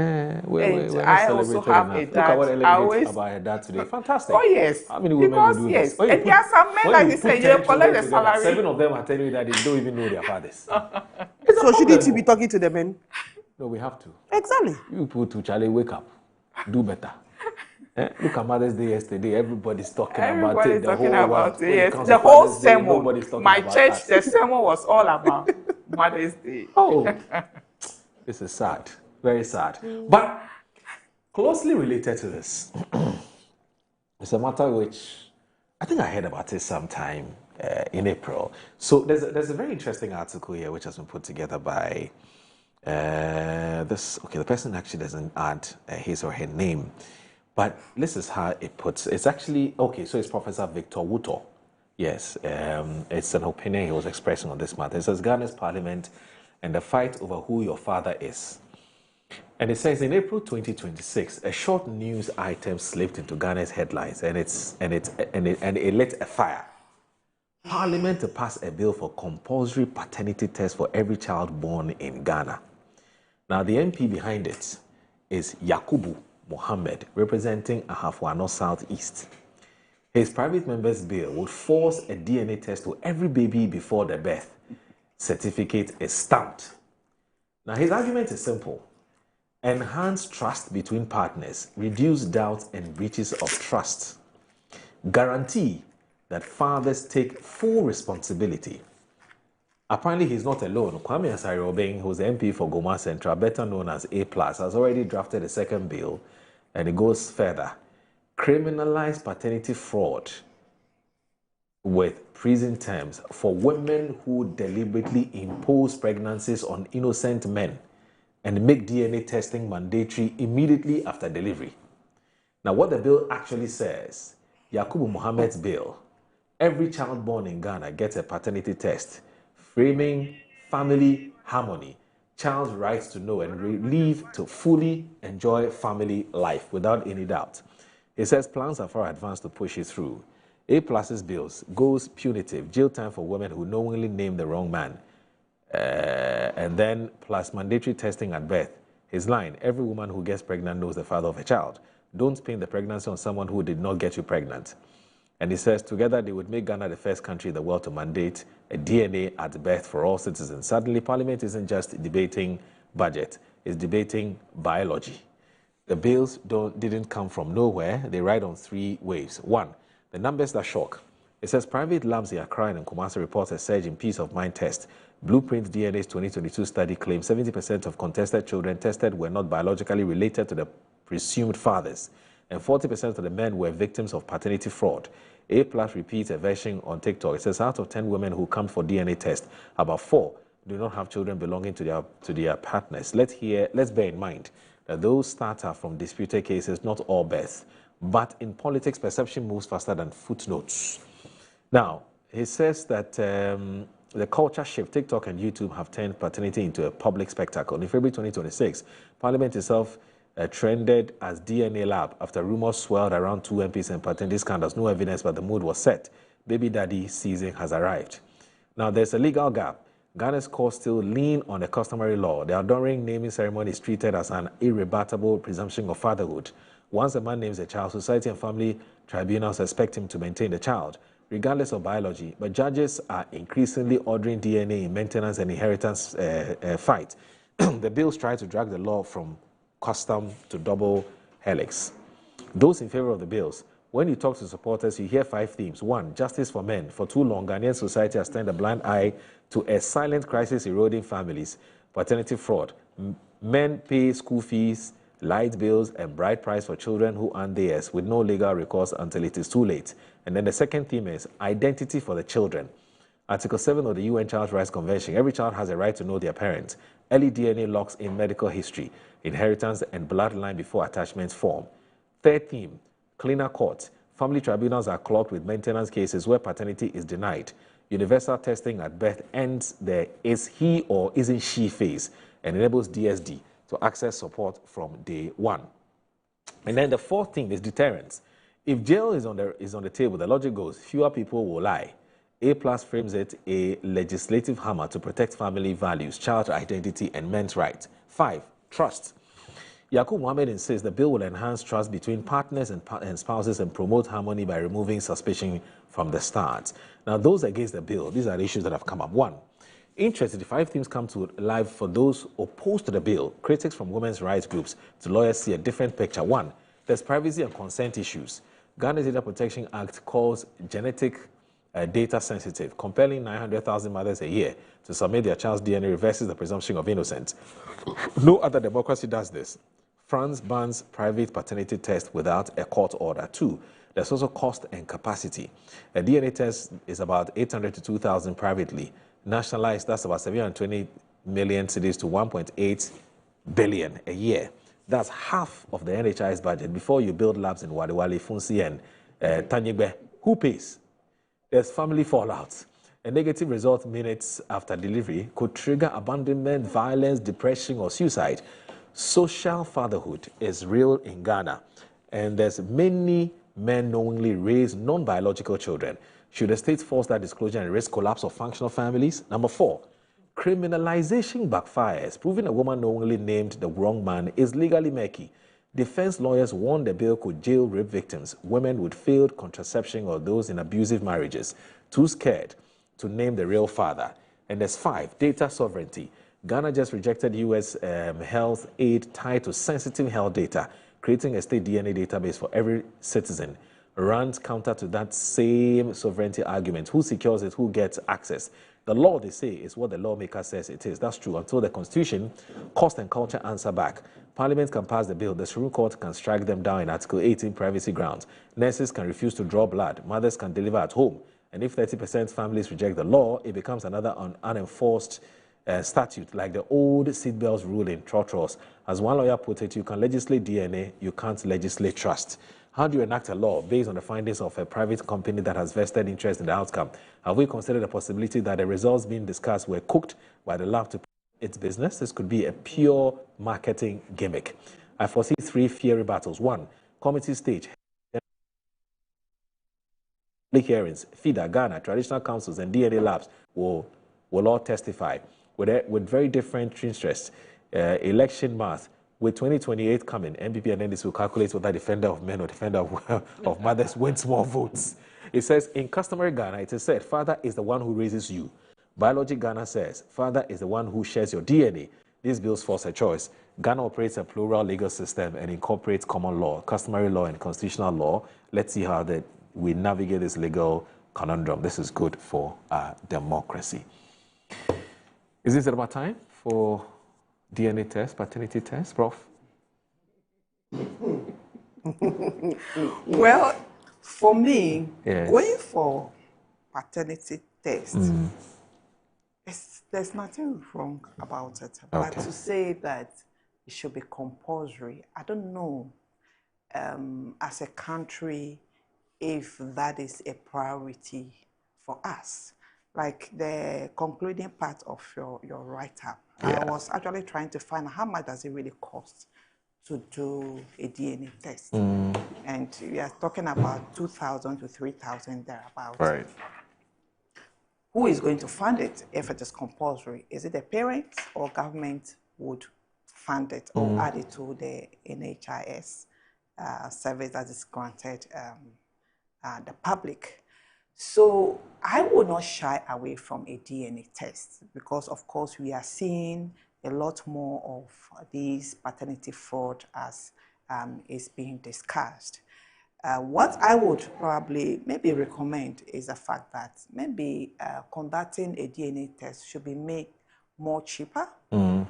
We're I also have a dad. Look at what Ellen about her dad today. Fantastic. Oh, yes. How many women will do this? And there are some men, like you say, you collect the salary. 7 of them are telling you that they don't even know their fathers. So shouldn't you be talking to the men? No, we have to. Exactly. You people to Charlie, wake up. Do better. Look at Mother's Day yesterday. Everybody's talking about it. The whole sermon. My church, the sermon was all about Mother's Day. Oh. This is sad, very sad. But closely related to this, it's a matter which I think I heard about it sometime in April. So there's a very interesting article here which has been put together by the person actually doesn't add his or her name, but this is how it puts. It's actually so it's Professor Victor Wuto. Yes, it's an opinion he was expressing on this matter. It says Ghana's Parliament and the fight over who your father is. And it says in April 2026, a short news item slipped into Ghana's headlines and it lit a fire. Parliament to pass a bill for compulsory paternity tests for every child born in Ghana. Now the MP behind it is Yakubu Mohammed, representing Ahafwano Southeast. His private member's bill would force a DNA test to every baby before the birth certificate is stamped. Now his argument is simple. Enhance trust between partners, reduce doubts and breaches of trust. Guarantee that fathers take full responsibility. Apparently he's not alone. Kwame Asare-Obeng, who's the MP for Goma Central, better known as A+, has already drafted a second bill, and it goes further. Criminalize paternity fraud with prison terms for women who deliberately impose pregnancies on innocent men and make DNA testing mandatory immediately after delivery. Now, what the bill actually says, Yakubu Mohammed's bill, every child born in Ghana gets a paternity test, framing family harmony, child's rights to know and live to fully enjoy family life without any doubt. It says plans are far advanced to push it through. A+'s bills goes punitive, jail time for women who knowingly name the wrong man, and then plus mandatory testing at birth. His line, every woman who gets pregnant knows the father of a child. Don't pin the pregnancy on someone who did not get you pregnant. And he says together they would make Ghana the first country in the world to mandate a DNA at birth for all citizens. Suddenly, Parliament isn't just debating budget, it's debating biology. The bills didn't come from nowhere. They ride on three waves. One, the numbers that shock. It says private labs in Accra and Kumasi reports a surge in peace of mind tests. Blueprint DNA's 2022 study claims 70% of contested children tested were not biologically related to the presumed fathers, and 40% of the men were victims of paternity fraud. A+ repeats a version on TikTok. It says out of 10 women who come for DNA test, about 4 do not have children belonging to their partners. Let's bear in mind that those stats are from disputed cases, not all births. But in politics, perception moves faster than footnotes. Now, he says that the culture shift, TikTok and YouTube have turned paternity into a public spectacle. In February 2026, Parliament itself trended as DNA lab after rumors swirled around 2 MPs and paternity scandals. No evidence, but the mood was set. Baby daddy season has arrived. Now, there's a legal gap. Ghana's courts still lean on the customary law. The adoring naming ceremony is treated as an irrebuttable presumption of fatherhood. Once a man names a child, society and family tribunals expect him to maintain the child, regardless of biology. But judges are increasingly ordering DNA in maintenance and inheritance fight. The bills try to drag the law from custom to double helix. Those in favor of the bills, when you talk to supporters, you hear 5 themes. 1, justice for men. For too long, Ghanaian society has turned a blind eye to a silent crisis eroding families. Paternity fraud. Men pay school fees, light bills, and bride price for children who aren't theirs with no legal recourse until it is too late. And then the second theme is identity for the children. Article 7 of the UN Child Rights Convention. Every child has a right to know their parents. Early DNA locks in medical history, inheritance, and bloodline before attachments form. Third theme, cleaner courts. Family tribunals are clogged with maintenance cases where paternity is denied. Universal testing at birth ends the is he or isn't she phase and enables DSD to access support from day one. And then the fourth thing is deterrence. If jail is on the table, the logic goes, fewer people will lie. A+ frames it a legislative hammer to protect family values, child identity, and men's rights. 5, trust. Yakubu Mohammed insists the bill will enhance trust between partners and spouses and promote harmony by removing suspicion from the start. Now, those against the bill, these are the issues that have come up. 1, interestingly, 5 themes come to life for those opposed to the bill. Critics from women's rights groups to lawyers see a different picture. 1, there's privacy and consent issues. Ghana's Data Protection Act calls genetic data sensitive, compelling 900,000 mothers a year to submit their child's DNA reverses the presumption of innocence. No other democracy does this. France bans private paternity tests without a court order. 2, there's also cost and capacity. A DNA test is about 800 to 2,000 privately. Nationalized, that's about 720 million cedis to 1.8 billion a year. That's half of the NHI's budget before you build labs in Wadewale, Funsi, and Tanyigbe. Who pays? There's family fallout. A negative result minutes after delivery could trigger abandonment, violence, depression, or suicide. Social fatherhood is real in Ghana, and there's many men knowingly raise non-biological children. Should the state force that disclosure and risk collapse of functional families? Number 4, criminalization backfires. Proving a woman knowingly named the wrong man is legally murky. Defense lawyers warn the bill could jail rape victims, women with failed contraception, or those in abusive marriages, too scared to name the real father. And there's 5, data sovereignty. Ghana just rejected U.S. health aid tied to sensitive health data, creating a state DNA database for every citizen. Runs counter to that same sovereignty argument. Who secures it? Who gets access? The law, they say, is what the lawmaker says it is. That's true until the Constitution, cost and culture answer back. Parliament can pass the bill. The Supreme Court can strike them down in Article 18 privacy grounds. Nurses can refuse to draw blood. Mothers can deliver at home. And if 30% families reject the law, it becomes another unenforced statute, like the old seatbelts rule in Trotros. As one lawyer put it, you can legislate DNA, you can't legislate trust. How do you enact a law based on the findings of a private company that has vested interest in the outcome? Have we considered the possibility that the results being discussed were cooked by the lab to its business? This could be a pure marketing gimmick. I foresee 3 fiery battles. 1, committee stage, public hearings, FIDA, Ghana, traditional councils, and DNA labs will all testify with very different interests. Election math, with 2028 coming, MPP and NDC will calculate whether defender of men or defender of mothers wins more votes. It says, in customary Ghana, it is said, father is the one who raises you. Biology Ghana says, father is the one who shares your DNA. These bills force a choice. Ghana operates a plural legal system and incorporates common law, customary law, and constitutional law. Let's see how we navigate this legal conundrum. This is good for democracy. Is this about time for DNA test, paternity test, Prof? Well, for me, yes. Going for paternity test, there's nothing wrong about it. But to say that it should be compulsory, I don't know, as a country, if that is a priority for us. Like the concluding part of your write-up, I was actually trying to find out how much does it really cost to do a DNA test. And we are talking about 2,000 to 3,000 thereabouts. Right. Who is going to fund it if it is compulsory? Is it the parents or government would fund it or add it to the NHIS service that is granted the public? So I would not shy away from a DNA test because, of course, we are seeing a lot more of these paternity fraud as is being discussed. What I would probably maybe recommend is the fact that maybe conducting a DNA test should be made more cheaper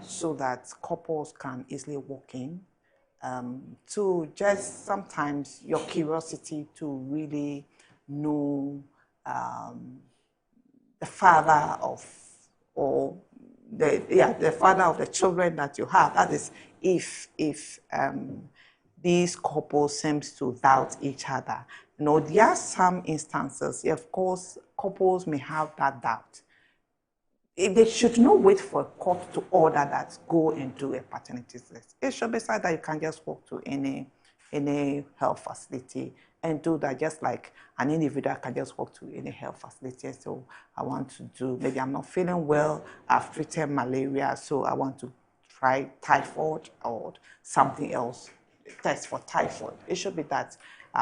so that couples can easily walk in to just sometimes your curiosity to really know the father of, or the father of the children that you have. That is, if these couples seems to doubt each other. You know, there are some instances, of course, couples may have that doubt. They should not wait for a court to order that go and do a paternity test. It should be said that you can just walk to any health facility and do that, just like an individual can just walk to any health facility and say, I want to do, maybe I'm not feeling well, I've treated malaria, so I want to try typhoid or something else, test for typhoid. It should be that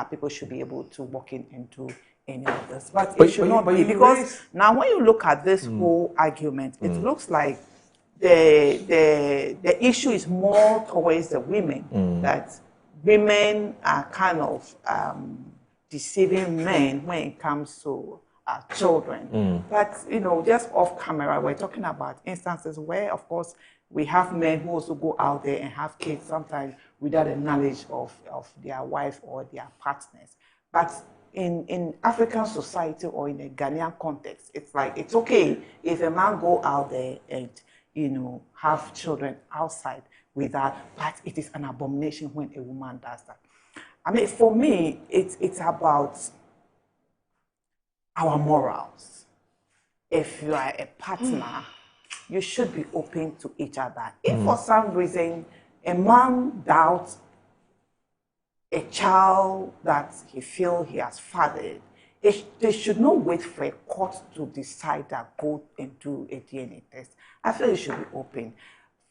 people should be able to walk in and do any of this. But it should not be, because now when you look at this whole argument, it looks like the issue is more towards the women, that women are kind of deceiving men when it comes to children. But, you know, just off camera, we're talking about instances where, of course, we have men who also go out there and have kids sometimes without the knowledge of their wife or their partners. But in African society or in a Ghanaian context, it's like, it's okay if a man go out there and, you know, have children outside with that, but it is an abomination when a woman does that. I mean, for me, it's about our morals. If you are a partner, you should be open to each other. If for some reason a man doubts a child that he feels he has fathered, they should not wait for a court to decide that go and do a DNA test. I feel it should be open.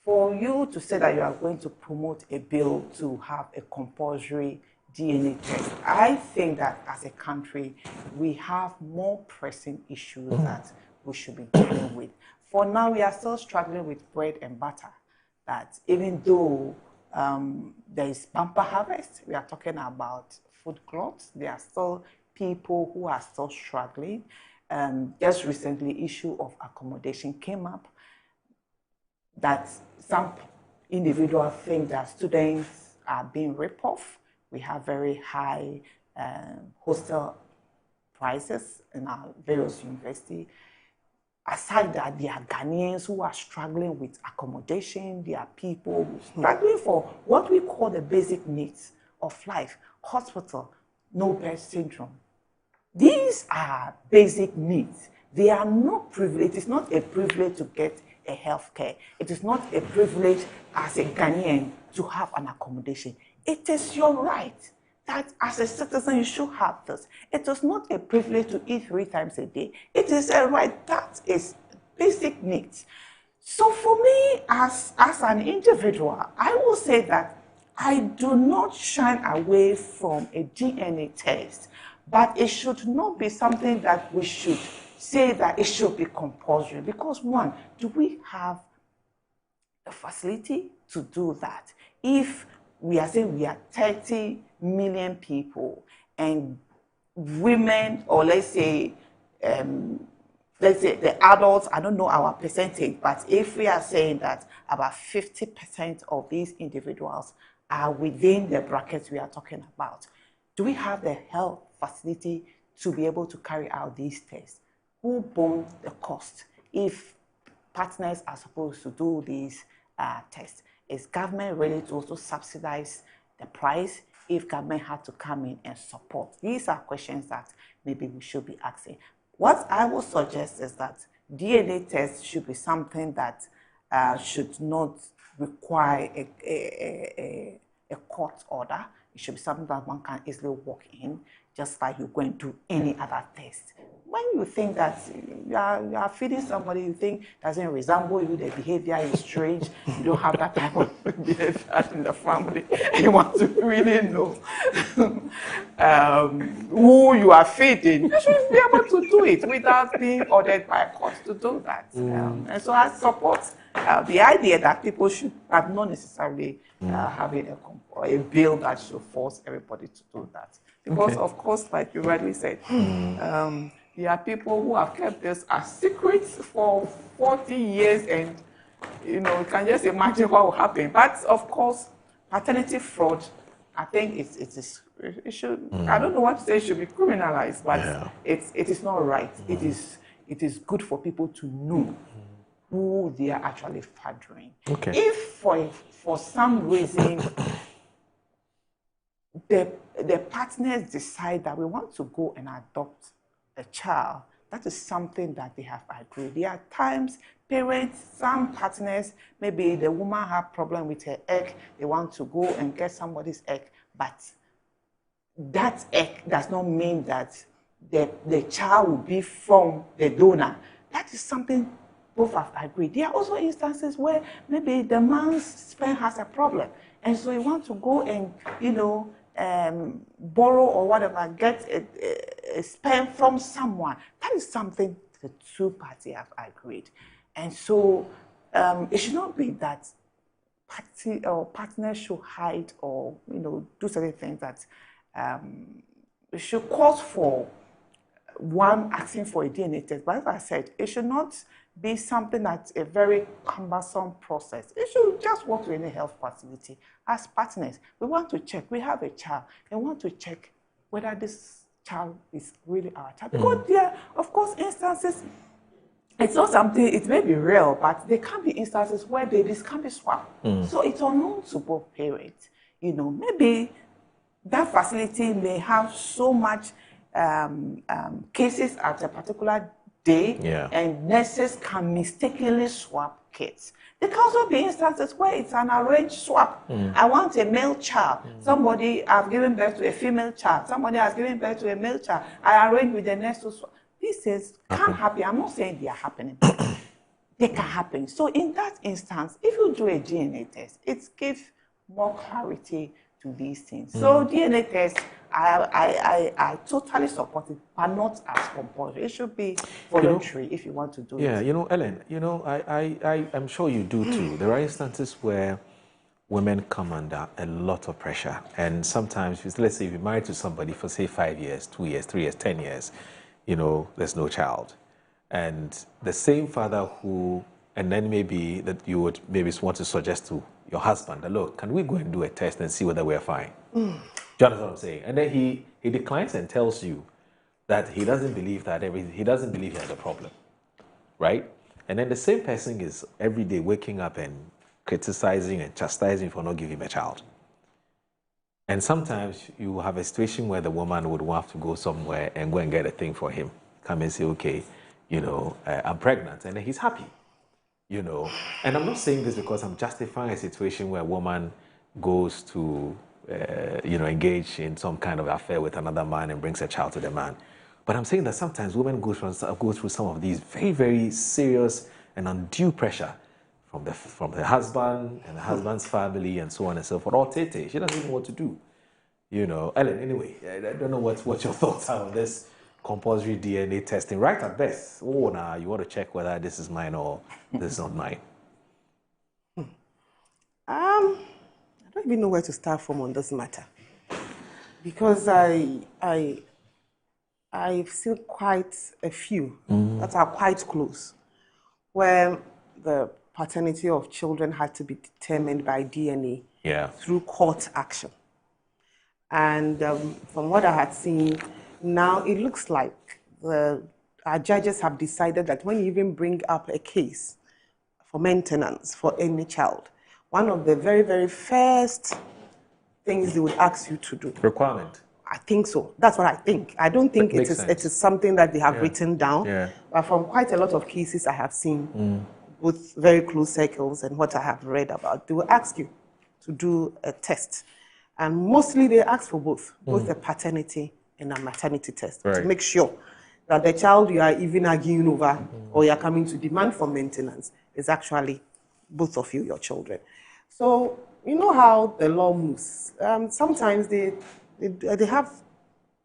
For you to say that you are going to promote a bill to have a compulsory DNA test, I think that as a country, we have more pressing issues that we should be dealing with. For now, we are still struggling with bread and butter. That even though there is bumper harvest, we are talking about food gluts, there are still people who are still struggling. Just recently, issue of accommodation came up, that some individuals think that students are being ripped off. We have very high hostel prices in our various universities. aside that, there are Ghanaians who are struggling with accommodation. There are people struggling for what we call the basic needs of life. Hospital, no bed syndrome. These are basic needs. They are not privilege. It is not a privilege to get a health care. It is not a privilege as a Ghanaian to have an accommodation. It is your right that as a citizen you should have this. It is not a privilege to eat 3 times a day. It is a right. That is basic needs. So for me, as an individual, I will say that I do not shine away from a DNA test, but it should not be something that we should say that it should be compulsory. Because one, do we have the facility to do that? If we are saying we are 30 million people and women, or let's say the adults, I don't know our percentage, but if we are saying that about 50% of these individuals are within the brackets we are talking about, do we have the health facility to be able to carry out these tests? Who borne the cost if partners are supposed to do these tests? Is government ready to also subsidize the price if government had to come in and support? These are questions that maybe we should be asking. What I would suggest is that DNA tests should be something that should not require a court order. It should be something that one can easily walk in, just like you go and do any other test. When you think that you are feeding somebody you think doesn't resemble you, the behavior is strange, you don't have that type of behavior in the family, you want to really know who you are feeding, you should be able to do it without being ordered by a court to do that. And so I support the idea that people should, but not necessarily having a bill that should force everybody to do that. Because, of course, like you rightly said, there are people who have kept this a secret for 40 years, and you can just imagine what will happen. But of course, paternity fraud, I think it should. I don't know what to say. It should be criminalized, but it is not right. It is good for people to know who they are actually fathering. If for some reason the partners decide that we want to go and adopt a child, that is something that they have agreed. There are times parents, some partners, maybe the woman have problem with her egg, they want to go and get somebody's egg, but that egg does not mean that the child will be from the donor. That is something both have agreed. There are also instances where maybe the man's sperm has a problem, and so he wants to go and borrow or whatever, get a sperm from someone. That is something the two parties have agreed. And so it should not be that party or partners should hide or do certain things that it should cause for one asking for a DNA test. But as I said, it should not be something that's a very cumbersome process. It should just work in a health facility. As partners, we want to check. We have a child and want to check whether this child is really our child. Because there are, of course, instances, it's not something, it may be real, but there can be instances where babies can be swapped. So it's unknown to both parents. Maybe that facility may have so much cases at a particular day, and nurses can mistakenly swap kids. There can also be instances where it's an arranged swap. I want a male child. Somebody has given birth to a female child. Somebody has given birth to a male child. I arrange with the nurse to swap. These things can happen. I'm not saying they are happening, but they can happen. So in that instance, if you do a DNA test, it gives more clarity to these things. So DNA test, I totally support it, but not as compulsory. It should be voluntary if you want to do it. Yeah, Ellen, I'm sure you do too. There are instances where women come under a lot of pressure, and sometimes, let's say, if you're married to somebody for say 5 years, 2 years, 3 years, 10 years, there's no child, and the same father and then maybe that you would maybe want to suggest to your husband that, look, can we go and do a test and see whether we're fine? Do you understand what I'm saying? And then he declines and tells you that he doesn't believe he has a problem. right? And then the same person is every day waking up and criticizing and chastising for not giving him a child. And sometimes you have a situation where the woman would want to go somewhere and go and get a thing for him. Come and say, okay, I'm pregnant. And then he's happy, And I'm not saying this because I'm justifying a situation where a woman goes to, engage in some kind of affair with another man and brings a child to the man. But I'm saying that sometimes women go through some of these very, very serious and undue pressure from the husband and the husband's family and so on and so forth. Or Tete, she doesn't even know what to do. Ellen, anyway, I don't know what your thoughts are on this compulsory DNA testing. Right at best, you want to check whether this is mine or this is not mine. I don't even know where to start from on this matter. Because I've seen quite a few that are quite close, where the paternity of children had to be determined by DNA through court action. And from what I had seen, now it looks like our judges have decided that when you even bring up a case for maintenance for any child, one of the very, very first things they would ask you to do. Requirement. I think so. That's what I think. I don't think it is something that they have written down. Yeah. But from quite a lot of cases I have seen, both very close circles and what I have read about, they will ask you to do a test. And mostly they ask for both the paternity and a maternity test to make sure that the child you are even arguing over or you are coming to demand for maintenance is actually both of you, your children. So you know how the law moves. Sometimes they have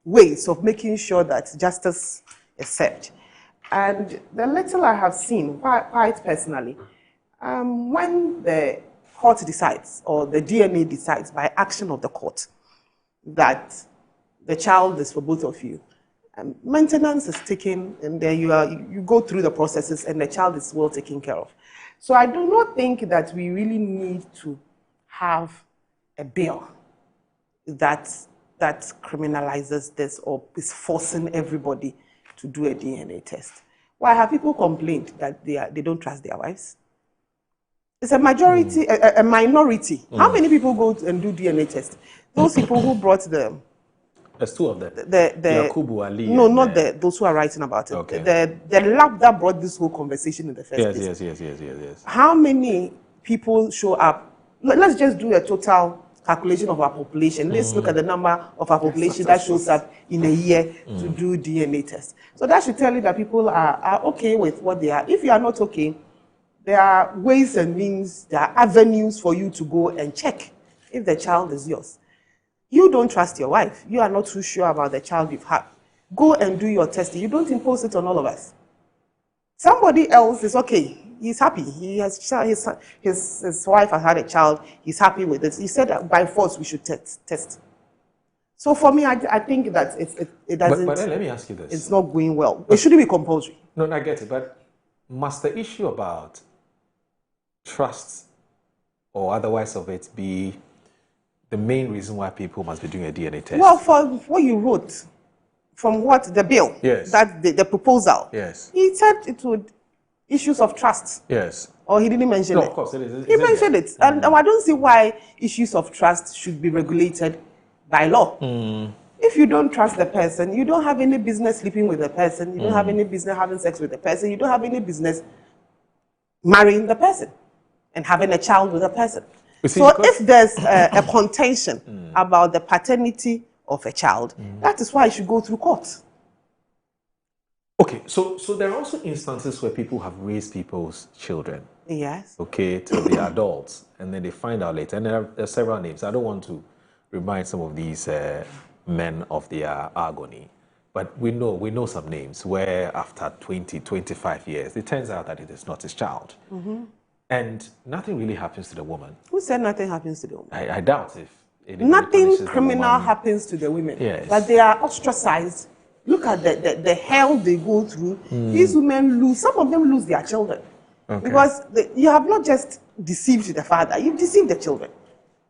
ways of making sure that justice is served. And the little I have seen, quite personally, when the court decides or the DNA decides by action of the court that the child is for both of you, maintenance is taken, and then you go through the processes and the child is well taken care of. So I do not think that we really need to have a bill that criminalizes this or is forcing everybody to do a DNA test. Why have people complained that they don't trust their wives? It's a majority, a minority. How many people go and do DNA test? Those people who brought the... There's two of them. Yakubu Ali. No, not those who are writing about it. Okay. The lab that brought this whole conversation in the first place. Yes. How many people show up? Let's just do a total calculation of our population. Let's look at the number of our population that shows up in a year to do DNA tests. So that should tell you that people are okay with what they are. If you are not okay, there are ways and means, there are avenues for you to go and check if the child is yours. You don't trust your wife. You are not too sure about the child you've had. Go and do your testing. You don't impose it on all of us. Somebody else is okay. He's happy. He has his wife has had a child. He's happy with it. He said that by force we should test. So for me, I think that it doesn't. But then let me ask you this. It's not going well. It shouldn't be compulsory. No, I get it. But must the issue about trust or otherwise of it be the main reason why people must be doing a DNA test? Well, for what you wrote, from what the bill, that the proposal, he said it would issues of trust. Yes. Or he didn't mention it. No, of course it is. He mentioned it. And I don't see why issues of trust should be regulated by law. If you don't trust the person, you don't have any business sleeping with the person, you don't have any business having sex with the person, you don't have any business marrying the person and having a child with the person. So if there's a contention about the paternity of a child, that is why it should go through court. Okay, so there are also instances where people have raised people's children. Yes. Okay, till they are adults, and then they find out later. And there are several names. I don't want to remind some of these men of their agony, but we know some names where after 20, 25 years, it turns out that it is not his child. And nothing really happens to the woman. Who said nothing happens to the woman? I doubt if nothing criminal happens to the women. Yes. But they are ostracized. Look at the hell they go through. These women some of them lose their children. Okay. Because you have not just deceived the father, you've deceived the children.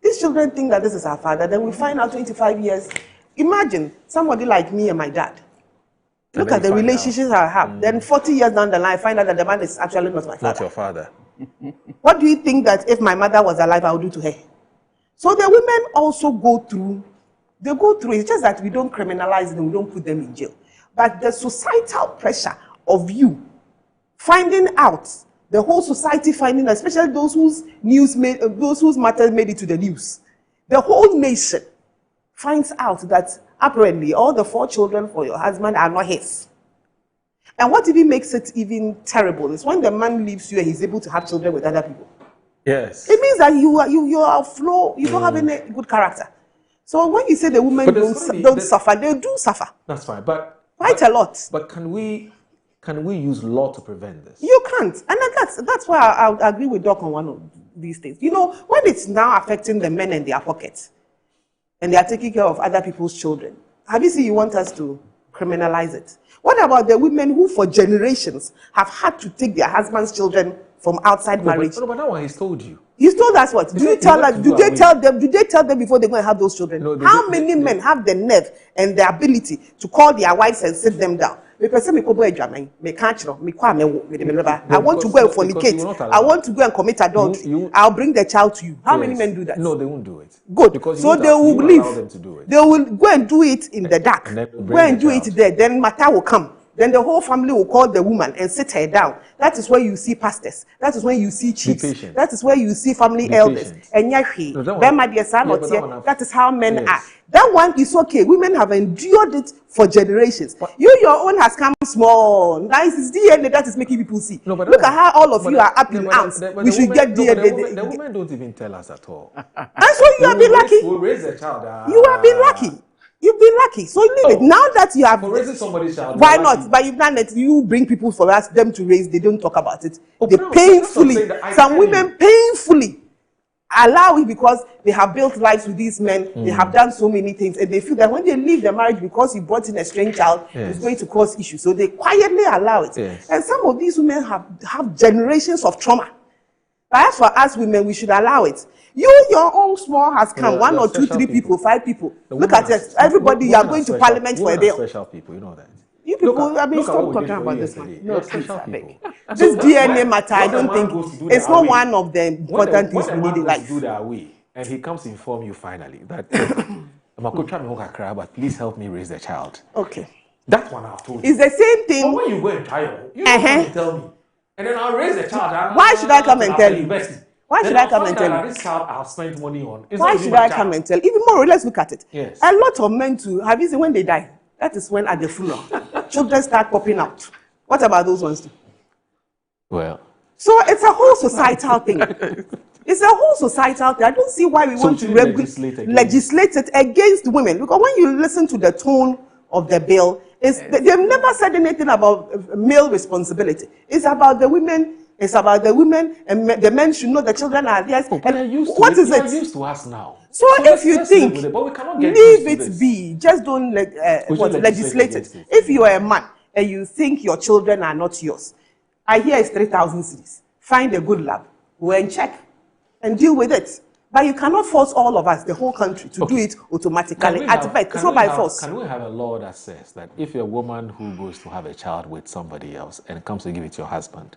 These children think that this is our father, then we find out 25 years. Imagine somebody like me and my dad. Look at the relationships I have. Then 40 years down the line, I find out that the man is actually not my father. Not your father. What do you think that if my mother was alive, I would do to her? So the women also go through. They go through. It's just that we don't criminalize them. We don't put them in jail. But the societal pressure of you finding out, the whole society finding, especially those whose matters made it to the news, the whole nation finds out that apparently all the 4 children for your husband are not his. And what even makes it even terrible is when the man leaves you and he's able to have children with other people. Yes. It means that you are flow, you don't have any good character. So when you say the women don't suffer, they do suffer. That's fine, but quite a lot. But can we use law to prevent this? You can't, and that's why I agree with Doc on one of these things. You know, when it's now affecting the men in their pockets, and they are taking care of other people's children, have you seen you want us to criminalize it? What about the women who for generations have had to take their husband's children from outside marriage? But that one he's told you. He's told us what? Do they tell them before they go and have those children? No, how many men have the nerve and the ability to call their wives and sit them down? Because I want to go and fornicate. I want to go and commit adultery. I'll bring the child to you. How many men do that? No, they won't do it. Good. Because so they will leave. They will go and do it in the dark. Go and do it there. Then matter will come. Then the whole family will call the woman and sit her down. That is where you see pastors. That is where you see chiefs. That is where you see family elders. And that is how men are. That one is okay. Women have endured it for generations. Your own has come small. Nice is DNA that is making people see. Look at how all of you are up in arms. We should get DNA. The women don't even tell us at all. And so you have been lucky. We'll raise a child. You have been lucky. You've been lucky. So leave it. Now that you have... For raising somebody's child. Why not? But you've done it. You bring people for us, them to raise. They don't talk about it. They painfully, some women painfully allow it because they have built lives with these men. They have done so many things. And they feel that when they leave the marriage because you brought in a strange child, it's going to cause issues. So they quietly allow it. And some of these women have generations of trauma. But as for us women, we should allow it. Your own small has come, 1 or 2, 3 people, 5 people. Look at it. Everybody, you are going to parliament for a bill. Special people, you know that. You people, I mean, stop talking about this one. No, special people. This DNA matter, I don't think, it's not one of the important things we need in life. Do that way, and he comes to inform you finally that I'm going to try to cry, but please help me raise the child. Okay. That's one I've told you. It's the same thing. But when you go and try it, you don't tell me. And then I'll raise the child. Why should I come and tell you? Why should I come and tell you? This child I've spent money on. Why should I come and tell you? Even more, let's look at it. Yes. A lot of men too, have you seen when they die? That is when at the funeral, children start popping out. What about those ones too? Well. So it's a whole societal thing. It's a whole societal thing. I don't see why we want to legislate it against women. Because when you listen to the tone of the bill, they've never said anything about male responsibility. It's about the women. It's about the women, and the men should know the children are theirs. What is it? Used to us now. So if you think, leave it be. Just don't legislate it. If you are a man and you think your children are not yours, I hear it's 3,000 cedis. Find a good lab, go and check, and deal with it. But you cannot force all of us, the whole country, to do it automatically. It's not by force. Can we have a law that says that if you're a woman who goes to have a child with somebody else and comes to give it to your husband,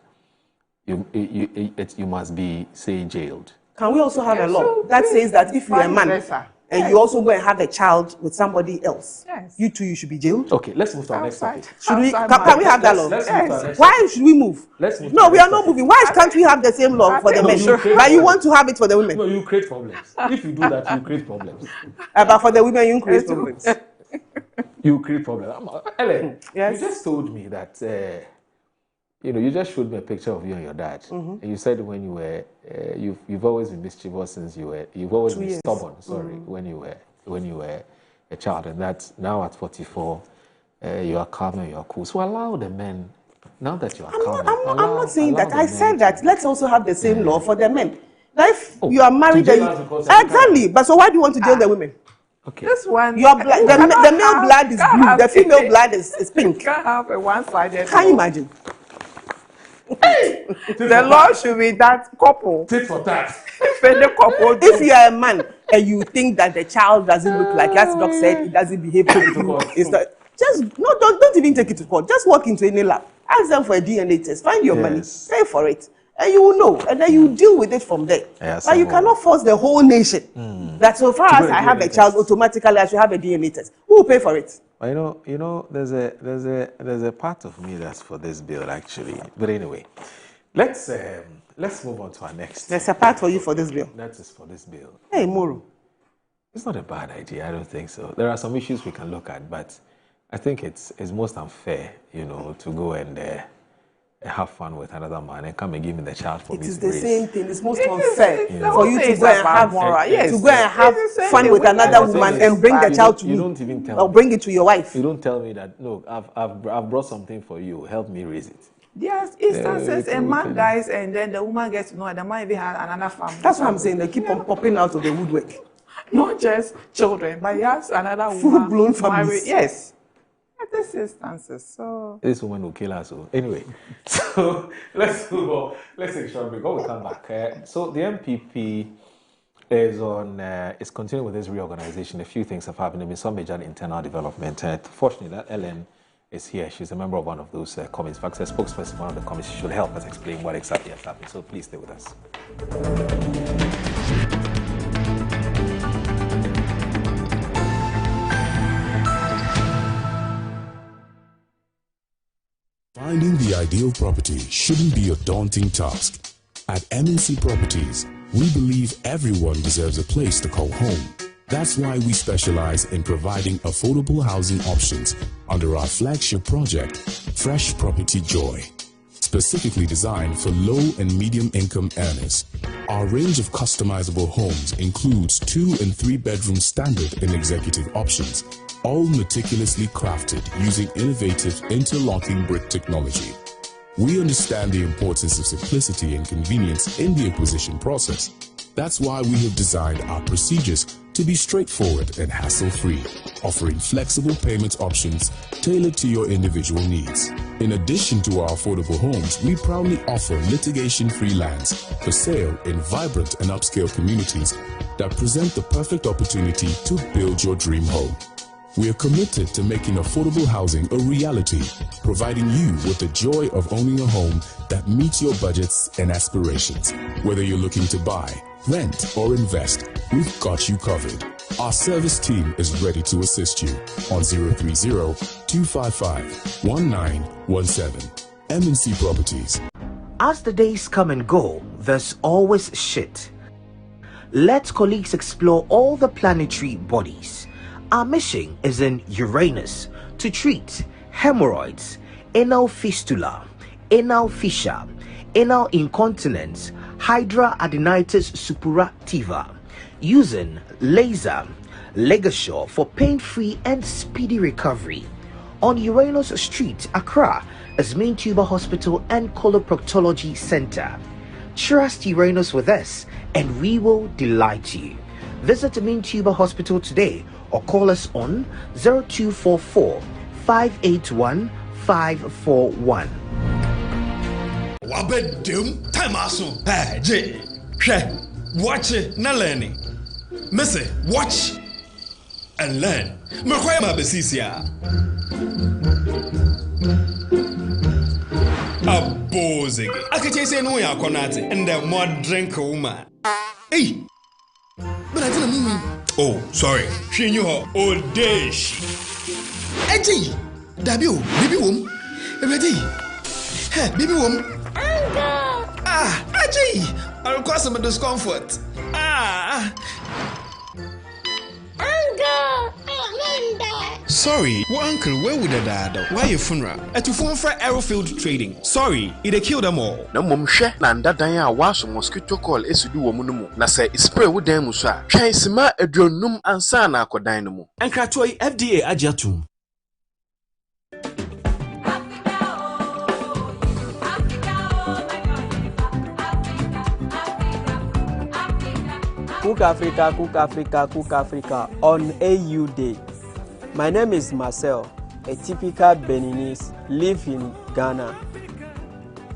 you must be, say, jailed? Can we also have a law that says that if you're a man and you also go and have a child with somebody else, you too, you should be jailed? Okay, let's move to our next topic. Can we have that law? Yes. Why should we move? No, we are not moving. Why can't we have the same law for the men? But you want to have it for the women? No, you create problems. If you do that, you create problems. But for the women, you create problems. You create problems. Ellen, you just told me that... you just showed me a picture of you and your dad. And you said when you were, you've always been mischievous since you've always been stubborn. Sorry, when you were a child, and that now at 44, you are calm and you are cool. So allow the men. Now that you are calm, I'm not saying that. I said that. Let's also have the same law for the men. If you are married, exactly. But so why do you want to jail the women? Okay. This one, your blood, the male blood is blue. The female blood is pink. You can't have a one-sided. Can you imagine? The law should be that couple. Tit for tat. If you are a man and you think that the child doesn't look like, as the doc said, it doesn't behave to you, Don't even take it to court. Just walk into any lab, ask them for a DNA test, find your money, pay for it, and you will know, and then you deal with it from there. But you cannot force the whole nation that so far as I have a child, automatically I should have a DNA test. Who will pay for it? You know, there's a part of me that's for this bill actually. But anyway, let's move on to our next. There's a part for you for this bill. That is for this bill. Hey, Moro. It's not a bad idea. I don't think so. There are some issues we can look at, but I think it's most unfair, you know, to go and have fun with another man and come and give me the child for me to raise. It is the same thing. It's most unfair for you to go and have fun with another woman and bring the child to me. You don't even tell me. Or bring it to your wife. You don't tell me that, look, I've brought something for you. Help me raise it. Yes, instances a man dies and then the woman gets to know that the man even has another family. That's what I'm saying. They keep on popping out of the woodwork. Not just children, but he has another woman. Full-blown families. Yes. These instances. So this woman will kill us. So anyway, so let's move on. Let's take a short break. When we come back, so the MPP is continuing with this reorganization. A few things have happened. There been some major internal development. Fortunately, that Ellen is here. She's a member of one of those committees. In fact, a spokesperson of one of the committees. She should help us explain what exactly has happened. So please stay with us. Finding the ideal property shouldn't be a daunting task. At MNC Properties, we believe everyone deserves a place to call home. That's why we specialize in providing affordable housing options under our flagship project, Fresh Property Joy. Specifically designed for low and medium income earners. Our range of customizable homes includes 2 and 3 bedroom standard and executive options, all meticulously crafted using innovative interlocking brick technology. We understand the importance of simplicity and convenience in the acquisition process. That's why we have designed our procedures to be straightforward and hassle-free, offering flexible payment options tailored to your individual needs. In addition to our affordable homes, we proudly offer litigation-free lands for sale in vibrant and upscale communities that present the perfect opportunity to build your dream home. We are committed to making affordable housing a reality, providing you with the joy of owning a home that meets your budgets and aspirations. Whether you're looking to buy, rent, or invest, we've got you covered. Our service team is ready to assist you on 030-255-1917. MNC Properties. As the days come and go, there's always shit. Let colleagues explore all the planetary bodies. Our mission is in Uranus to treat hemorrhoids, anal fistula, anal fissure, anal incontinence, hydradenitis suppurativa, using laser ligature for pain-free and speedy recovery. On Uranus Street, Accra, is Main Tuber Hospital and Coloproctology Center. Trust Uranus with us and we will delight you. Visit Main Tuber Hospital today or call us on 0244 581 541. Wabedum tamaso J watch it na learning. Missy, watch and learn. Mekwaya mabesisia. Abozege. Akache say no ya konate and the more drink woman. Hey. But I tell me. Oh, sorry. She knew her old days. Eji. Dabio, baby wom. Ready. Hey, baby wom. Ah, Aji! I'll cause some discomfort. Ah! Uncle! Sorry, well, Uncle, where would I die? Why your funeral? At your phone for Aerofield Trading. Sorry, it killed them all. No, Mum, share, and that Diana was mosquito call is to do a monument. Na say, spray with them, sir. Chaisima, a dronum, and sana, codynamo. And Kratoi FDA Ajatum. Cook Africa, Cook Africa, Cook Africa on AU Day. My name is Marcel, a typical Beninese, live in Ghana.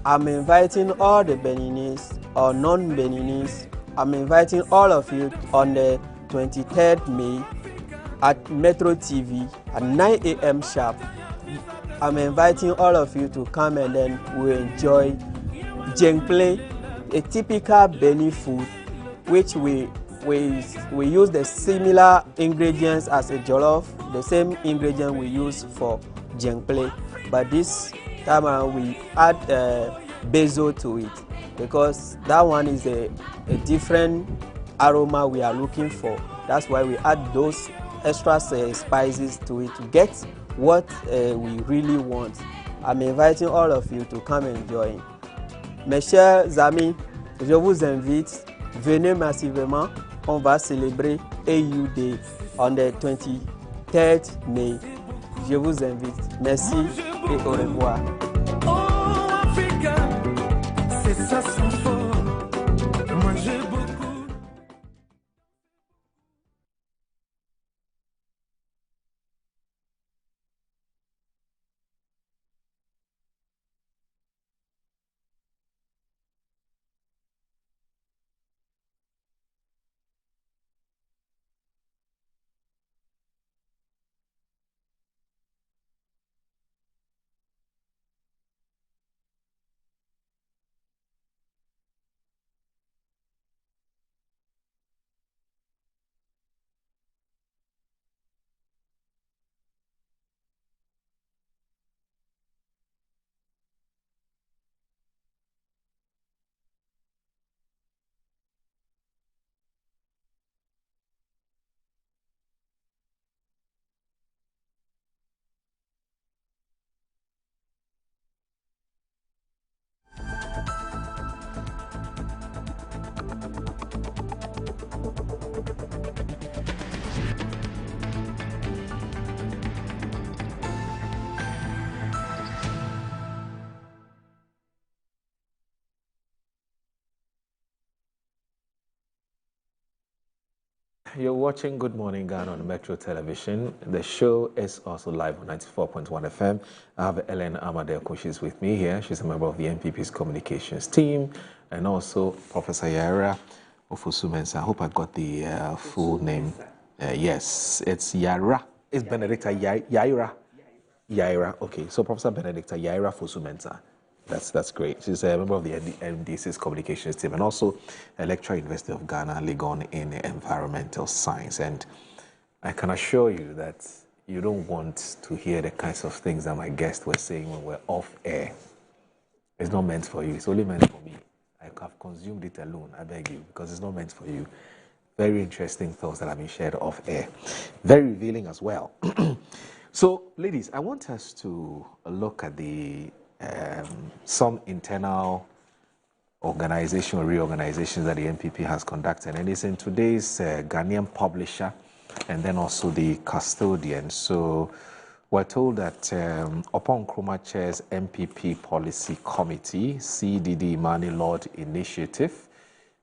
I'm inviting all the Beninese or non-Beninese, I'm inviting all of you on the 23rd May at Metro TV at 9 a.m. sharp. I'm inviting all of you to come and then we enjoy jengple, a typical Benin food, which we use the similar ingredients as a jollof, the same ingredient we use for jengple, but this time around we add basil to it because that one is a different aroma we are looking for. That's why we add those extra spices to it to get what we really want. I'm inviting all of you to come and join. Mes chers amis, je vous invite, venez massivement. On va célébrer AU Day on the 23rd May. Je vous invite. Merci et au revoir. You're watching Good Morning Ghana on Metro Television. The show is also live on 94.1 FM. I have Ellen Amadeko. She's with me here. She's a member of the NPP's communications team. And also Professor Yaira Ofosu-Mensah. I hope I got the full name. Yes, it's Yaira. It's Benedicta Yaira. Yaira. Okay, so Professor Benedicta Yaira Ofosu-Mensah. That's great. She's a member of the NDC's communications team and also a lecturer at University of Ghana, Legon, in environmental science. And I can assure you that you don't want to hear the kinds of things that my guests were saying when we're off air. It's not meant for you. It's only meant for me. I have consumed it alone, I beg you, because it's not meant for you. Very interesting thoughts that have been shared off air. Very revealing as well. So, ladies, I want us to look at the some internal organization or reorganizations that the NPP has conducted, and it's in today's Ghanaian publisher and then also the custodian. So we're told that upon Nkrumah Chair's MPP Policy Committee, CDD Money Lord Initiative,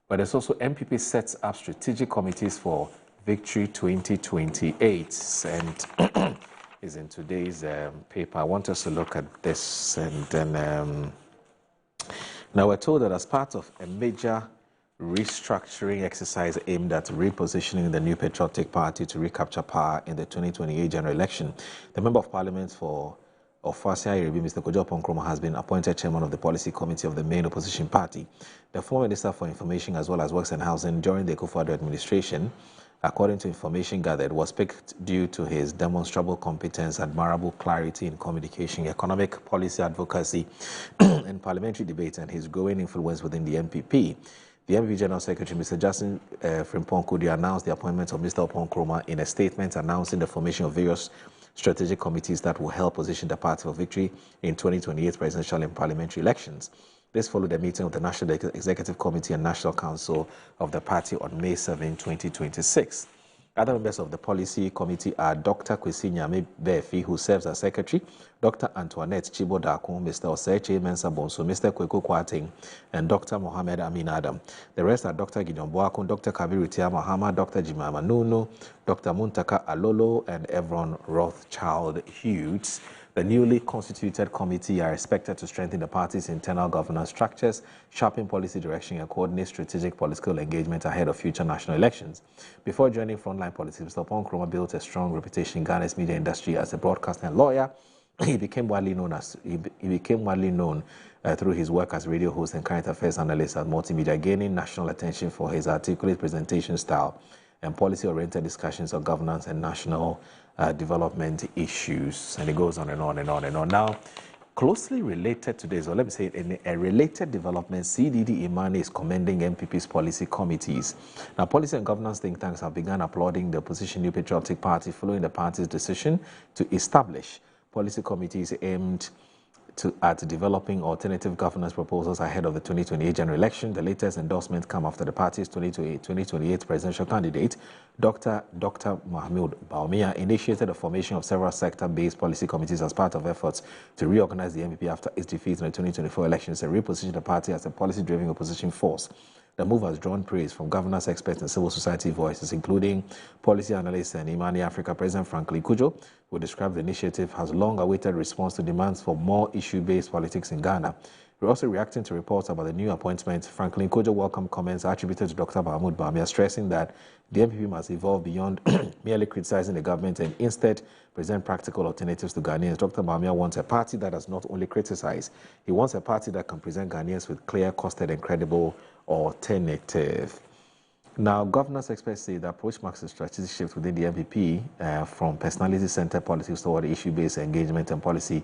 but there's also MPP sets up strategic committees for Victory 2028, and is in today's paper. I want us to look at this, and then now we're told that as part of a major restructuring exercise aimed at repositioning the New Patriotic Party to recapture power in the 2028 general election, the Member of Parliament for Ofasia Iribi, Mr. Kojo Nkrumah, has been appointed chairman of the policy committee of the main opposition party. The former Minister for Information as well as Works and Housing during the Akufo-Addo administration, according to information gathered, was picked due to his demonstrable competence, admirable clarity in communication, economic policy advocacy, and parliamentary debate, and his growing influence within the NPP. The NPP General Secretary, Mr. Justin Frimpong Kudi, announced the appointment of Mr. Nkrumah in a statement announcing the formation of various strategic committees that will help position the party for victory in 2028 presidential and parliamentary elections. This followed a meeting of the National Executive Committee and National Council of the party on May 7, 2026. Other members of the policy committee are Dr. Kwesi Nyame Befi, who serves as secretary, Dr. Antoinette Chibodakun, Mr. Oseche Mensah Bonso, Mr. Kweku Kwating, and Dr. Mohamed Amin Adam. The rest are Dr. Gideon Boakun, Dr. Kabiru Tia Mahama, Dr. Jimama Nunu, Dr. Muntaka Alolo, and Evron Rothschild Hughes. The newly constituted committee are expected to strengthen the party's internal governance structures, sharpen policy direction, and coordinate strategic political engagement ahead of future national elections. Before joining frontline politics, Mr. Nkrumah built a strong reputation in Ghana's media industry as a broadcaster and lawyer. He became widely known through his work as radio host and current affairs analyst at multimedia, gaining national attention for his articulate presentation style and policy-oriented discussions on governance and national development issues. And it goes on and on and on and on. Now, closely related to this, or let me say, in a related development, CDD Imani is commending MPP's policy committees. Now, policy and governance think tanks have begun applauding the opposition New Patriotic Party following the party's decision to establish policy committees aimed at developing alternative governance proposals ahead of the 2028 general election. The latest endorsement come after the party's 2028 presidential candidate, Dr. Mahmoud Bawumia, initiated the formation of several sector-based policy committees as part of efforts to reorganize the MPP after its defeat in the 2024 elections and reposition the party as a policy-driven opposition force. The move has drawn praise from governance experts and civil society voices, including policy analyst and Imani Africa President Franklin Kujo, who described the initiative as long-awaited response to demands for more issue-based politics in Ghana. We're also reacting to reports about the new appointment. Franklin Kujo welcomed comments attributed to Dr. Mahmoud Bawumia, stressing that the MPP must evolve beyond merely criticizing the government and instead present practical alternatives to Ghanaians. Dr. Bawumia wants a party that does not only criticize, he wants a party that can present Ghanaians with clear, costed, and credible alternative. Now, governance experts say the approach marks a strategic shift within the MPP from personality-centered politics toward issue-based engagement and policy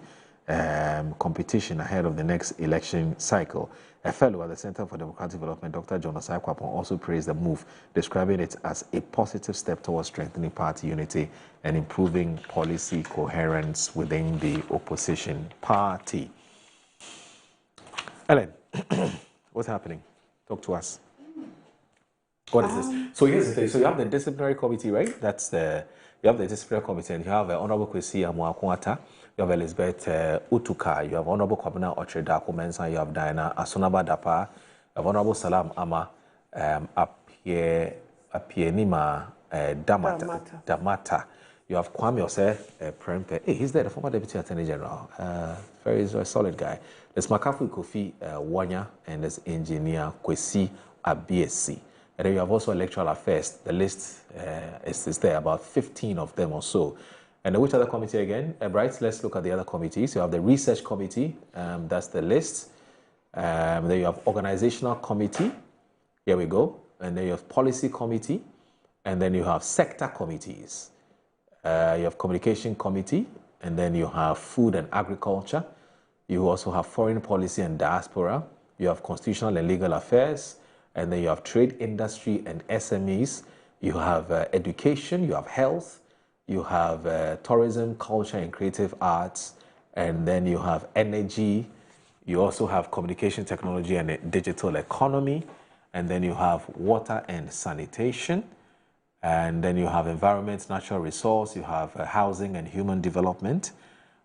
competition ahead of the next election cycle. A fellow at the Center for Democratic Development, Dr. John Osai Kwapon, also praised the move, describing it as a positive step towards strengthening party unity and improving policy coherence within the opposition party. Ellen, what's happening? Talk to us. What is this? So here's the thing. So you have the disciplinary committee, right? You have the disciplinary committee, and you have Honorable Kwesi Amoakwata, you have Elizabeth Utuka, you have Honorable Kwabena Ochredako Mensah, you have Diana Asonaba Dapa, you have Honorable Salam Ama Apienima Damata. You have Kwame Ose Prempe. Hey, he's there, the former Deputy Attorney General. Very solid guy. There's Makafu Kofi Wanya, and there's Engineer Kwesi Abiesi. And then you have also electoral affairs. The list is there, about 15 of them or so. And which other committee again? Bright, let's look at the other committees. You have the research committee, that's the list. Then you have organizational committee. Here we go. And then you have policy committee. And then you have sector committees. You have communication committee. And then you have food and agriculture. You also have foreign policy and diaspora. You have constitutional and legal affairs. And then you have trade, industry, and SMEs. You have education, you have health, you have tourism, culture, and creative arts. And then you have energy. You also have communication technology and digital economy. And then you have water and sanitation. And then you have environment, natural resource. You have housing and human development.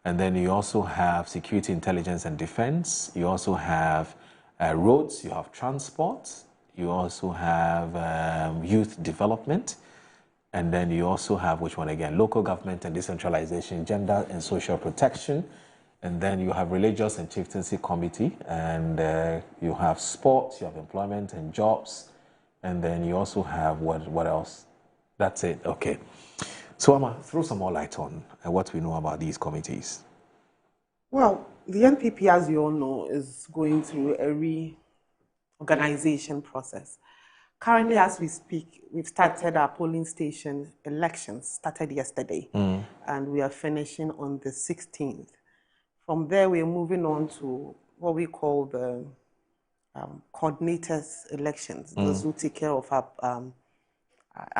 And then you also have security, intelligence, and defense. You also have roads. You have transport. You also have youth development. And then you also have, which one again? Local government and decentralization, gender and social protection. And then you have religious and chieftaincy committee. And you have sports, you have employment and jobs. And then you also have, what else? That's it, okay. So Amma, throw some more light on what we know about these committees. Well, the NPP, as you all know, is going through a reorganization process. Currently, as we speak, we've started our polling station elections, started yesterday, and we are finishing on the 16th. From there, we're moving on to what we call the coordinators elections, those who take care of our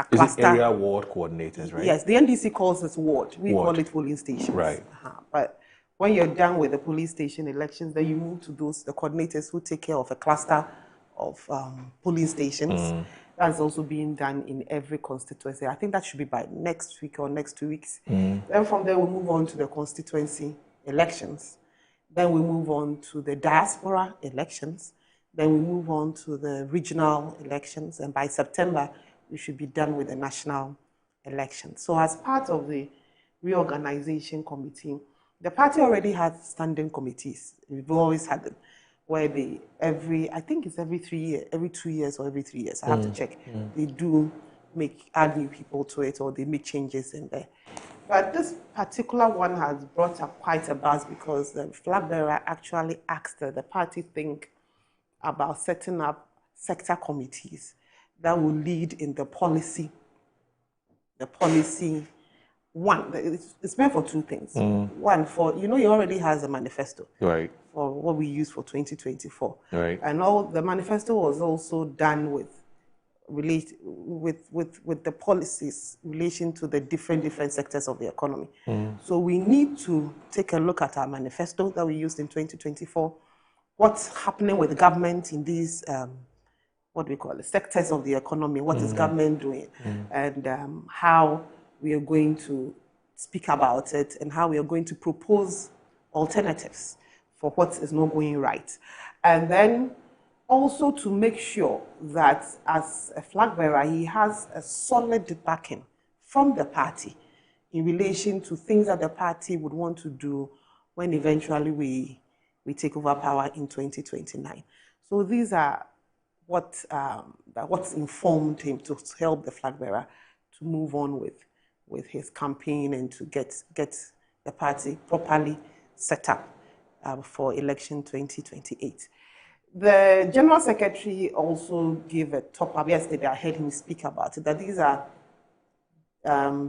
cluster. Is it area ward coordinators, right? Yes, the NDC calls it ward. We call it polling stations. Right. But when you're done with the police station elections, then you move to the coordinators who take care of a cluster of polling stations. That's also being done in every constituency. I think that should be by next week or next 2 weeks. Then from there, we move on to the constituency elections. Then we move on to the diaspora elections. Then we move on to the regional elections. And by September, we should be done with the national elections. So as part of the reorganization committee, The party already has standing committees. We've always had them, where I think it's every 3 years, every 2 years or every 3 years. I have to check. They do add new people to it, or they make changes in there. But this particular one has brought up quite a buzz because the flag bearer actually asked the party think about setting up sector committees that will lead in the policy. One, it's meant for two things. One, he already has a manifesto for what we use for 2024. And the manifesto was also done with the policies in relation to the different sectors of the economy. So we need to take a look at our manifesto that we used in 2024, what's happening with the government in these sectors of the economy, what is government doing, and how we are going to speak about it, and how we are going to propose alternatives for what is not going right. And then also to make sure that as a flag bearer, he has a solid backing from the party in relation to things that the party would want to do when eventually we take over power in 2029. So these are what's informed him to help the flag bearer to move on with his campaign and to get the party properly set up for election 2028. The General Secretary also gave a top-up yesterday. I heard him speak about it, that these are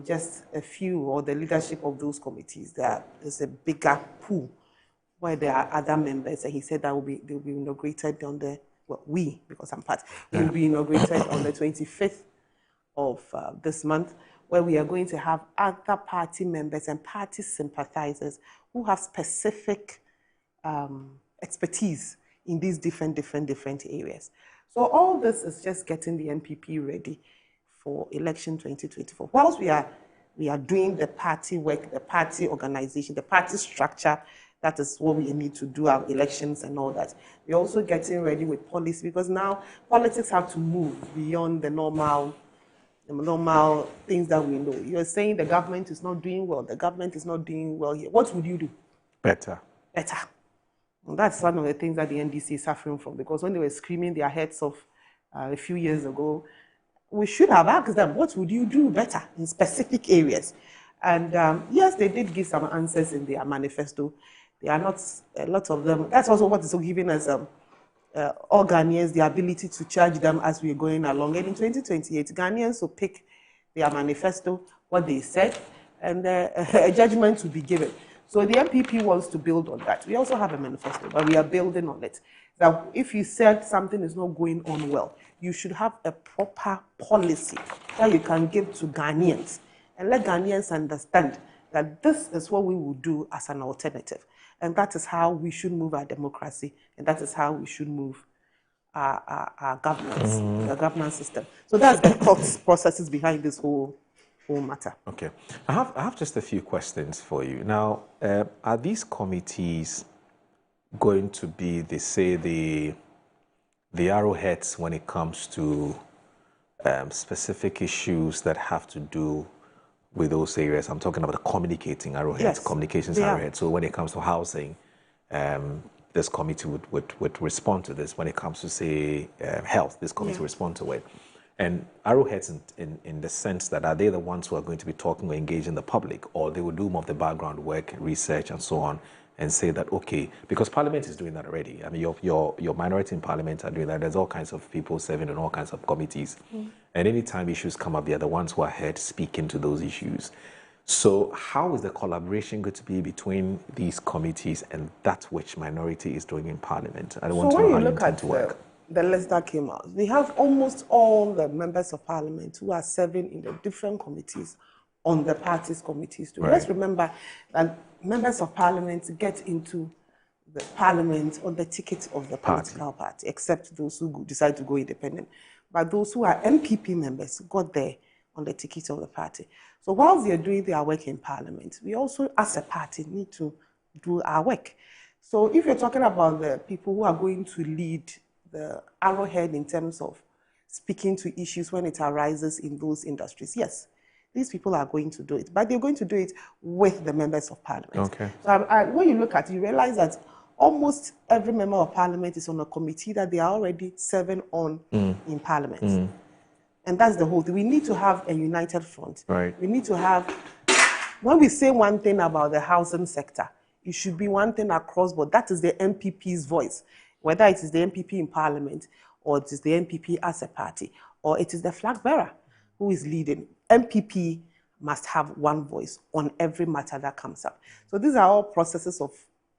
just a few, or the leadership of those committees. There's a bigger pool where there are other members, and he said that they'll be inaugurated on because I'm part, will be inaugurated on the 25th of this month, where we are going to have other party members and party sympathizers who have specific expertise in these different areas. So all this is just getting the NPP ready for election 2024. Whilst we are doing the party work, the party organization, the party structure, that is what we need to do our elections and all that. We're also getting ready with policy, because now politics have to move beyond the normal things that we know. You're saying the government is not doing well. The government is not doing well here. What would you do? Better. And that's one of the things that the NDC is suffering from, because when they were screaming their heads off a few years ago, we should have asked them, what would you do better in specific areas? And yes, they did give some answers in their manifesto. They are not, a lot of them, that's also what is giving us all Ghanaians the ability to charge them as we're going along. And in 2028, Ghanaians will pick their manifesto, what they said, and a judgment will be given. So the MPP wants to build on that. We also have a manifesto, but we are building on it. That if you said something is not going on well, you should have a proper policy that you can give to Ghanaians and let Ghanaians understand that this is what we will do as an alternative. And that is how we should move our democracy, and that is how we should move our governance, our governance system. So that's the thought processes behind this whole matter. Okay. I have just a few questions for you. Now, are these committees going to be, they say, the arrowheads when it comes to specific issues that have to do with those areas? I'm talking about the communicating arrowheads, yes, communications arrowheads. So when it comes to housing, this committee would respond to this. When it comes to, say, health, this committee will respond to it. And arrowheads in the sense that, are they the ones who are going to be talking or engaging the public, or they will do more of the background work, research, and so on, and say that, okay, because Parliament is doing that already. I mean, your minority in Parliament are doing that. There's all kinds of people serving in all kinds of committees. And anytime issues come up, they're the ones who are ahead speaking to those issues. So how is the collaboration going to be between these committees and that which minority is doing in Parliament? I want to know how you intend to work. The list that came out, we have almost all the members of Parliament who are serving in the different committees on the party's committees too. Right. Let's remember that members of Parliament get into the Parliament on the ticket of the political party, except those who decide to go independent. But those who are MPP members got there on the ticket of the party. So whilst they are doing their work in Parliament, we also, as a party, need to do our work. So if you're talking about the people who are going to lead the arrowhead in terms of speaking to issues when it arises in those industries, yes, These people are going to do it, but they're going to do it with the members of parliament. Okay. So when you look at it, you realize that almost every member of parliament is on a committee that they are already serving on in parliament. And that's the whole thing. We need to have a united front. Right. We need to have, when we say one thing about the housing sector, it should be one thing across board. That is the MPP's voice, whether it is the MPP in parliament, or it is the MPP as a party, or it is the flag bearer who is leading. MPP must have one voice on every matter that comes up. So these are all processes of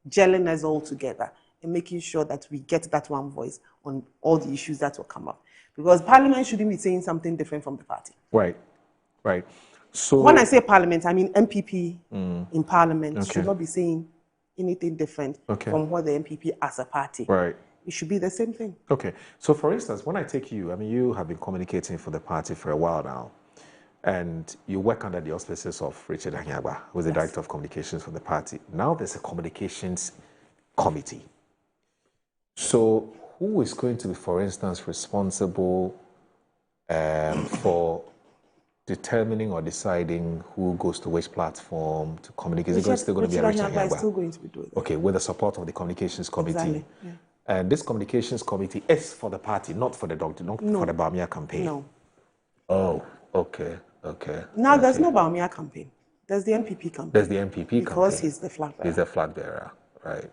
gelling us all together and making sure that we get that one voice on all the issues that will come up. Because parliament shouldn't be saying something different from the party. Right, right. So when I say parliament, I mean MPP in parliament should not be saying anything different from what the MPP as a party. Right. It should be the same thing. Okay. So for instance, when I take you, I mean, you have been communicating for the party for a while now, and you work under the auspices of Richard Anyagba, who is the Director of Communications for the party. Now there's a communications committee. So who is going to be, for instance, responsible for determining or deciding who goes to which platform to communicate? Is it still going to be Richard Anyagba? Is still going to be doing that. Okay, with the support of the communications committee. Exactly. Yeah. And this communications committee is for the party, not for the doctor, not for the Bawumia campaign. No. Oh, okay, okay. Now there's no Bawumia campaign. There's the MPP campaign. There's the MPP campaign. Because he's the flag bearer. He's the flag bearer. Right.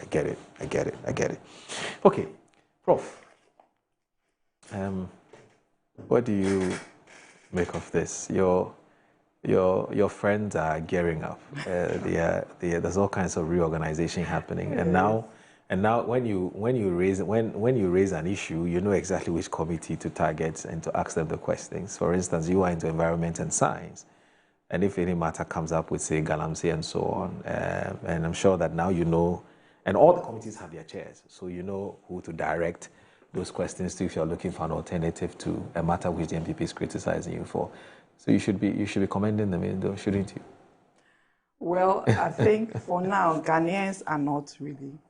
I get it. Okay, Prof. What do you make of this? Your friends are gearing up. There's all kinds of reorganization happening, and now when you raise an issue, you know exactly which committee to target and to ask them the questions. For instance, you are into environment and science, and if any matter comes up with, say, Galamsey and so on, and I'm sure that now you know, and all the committees have their chairs, so you know who to direct those questions to if you're looking for an alternative to a matter which the MPP is criticizing you for. So you should be commending them, though, shouldn't you? Well, I think for now, Ghanaians are not really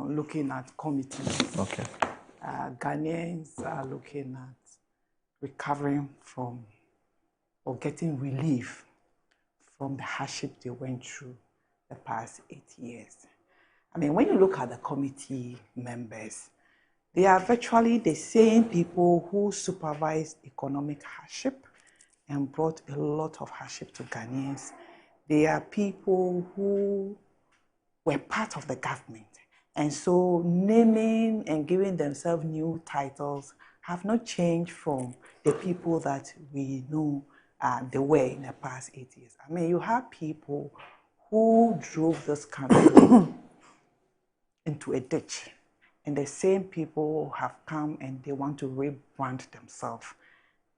looking at committees. Okay. Ghanaians are looking at recovering from or getting relief from the hardship they went through the past 8 years. I mean, when you look at the committee members, they are virtually the same people who supervised economic hardship and brought a lot of hardship to Ghanaians. They are people who were part of the government. And so naming and giving themselves new titles have not changed from the people that we know they were in the past 8 years. I mean, you have people who drove this country into a ditch. And the same people have come and they want to rebrand themselves.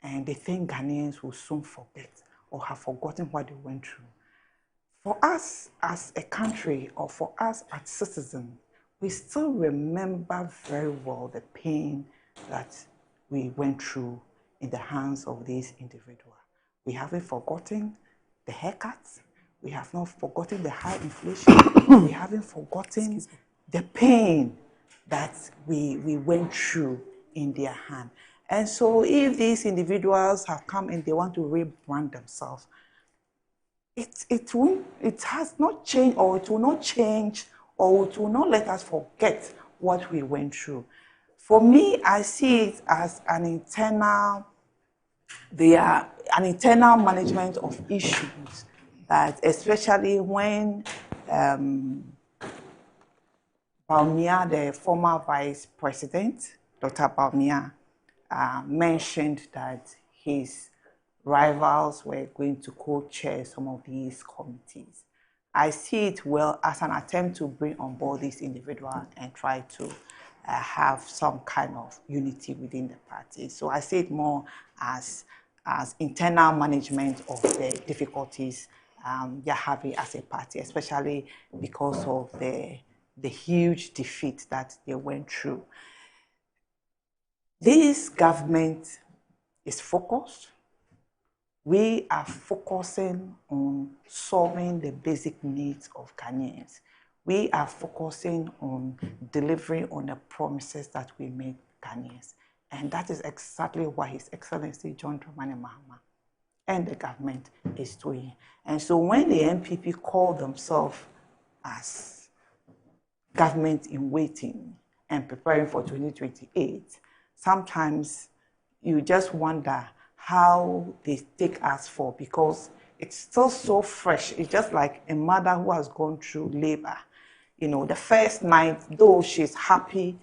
And they think Ghanaians will soon forget or have forgotten what they went through. For us as a country or for us as citizens, we still remember very well the pain that we went through in the hands of these individuals. We haven't forgotten the haircuts. We have not forgotten the high inflation. We haven't forgotten the pain that we went through in their hand. And so if these individuals have come and they want to rebrand themselves, it has not changed, or it will not change, or it will not let us forget what we went through. For me, I see it as an internal management of issues, that especially when Bawumia, the former vice president, Dr. Bawumia, mentioned that his rivals were going to co-chair some of these committees. I see it well as an attempt to bring on board this individual and try to have some kind of unity within the party. So I see it more as internal management of the difficulties they're having as a party, especially because of the huge defeat that they went through. This government is focused. We are focusing on solving the basic needs of Ghanaians. We are focusing on delivering on the promises that we made Ghanaians. And that is exactly what His Excellency John Dramani Mahama and the government is doing. And so when the NPP call themselves as government in waiting and preparing for 2028, sometimes you just wonder how they take us for, because it's still so fresh. It's just like a mother who has gone through labor. You know, the first night, though she's happy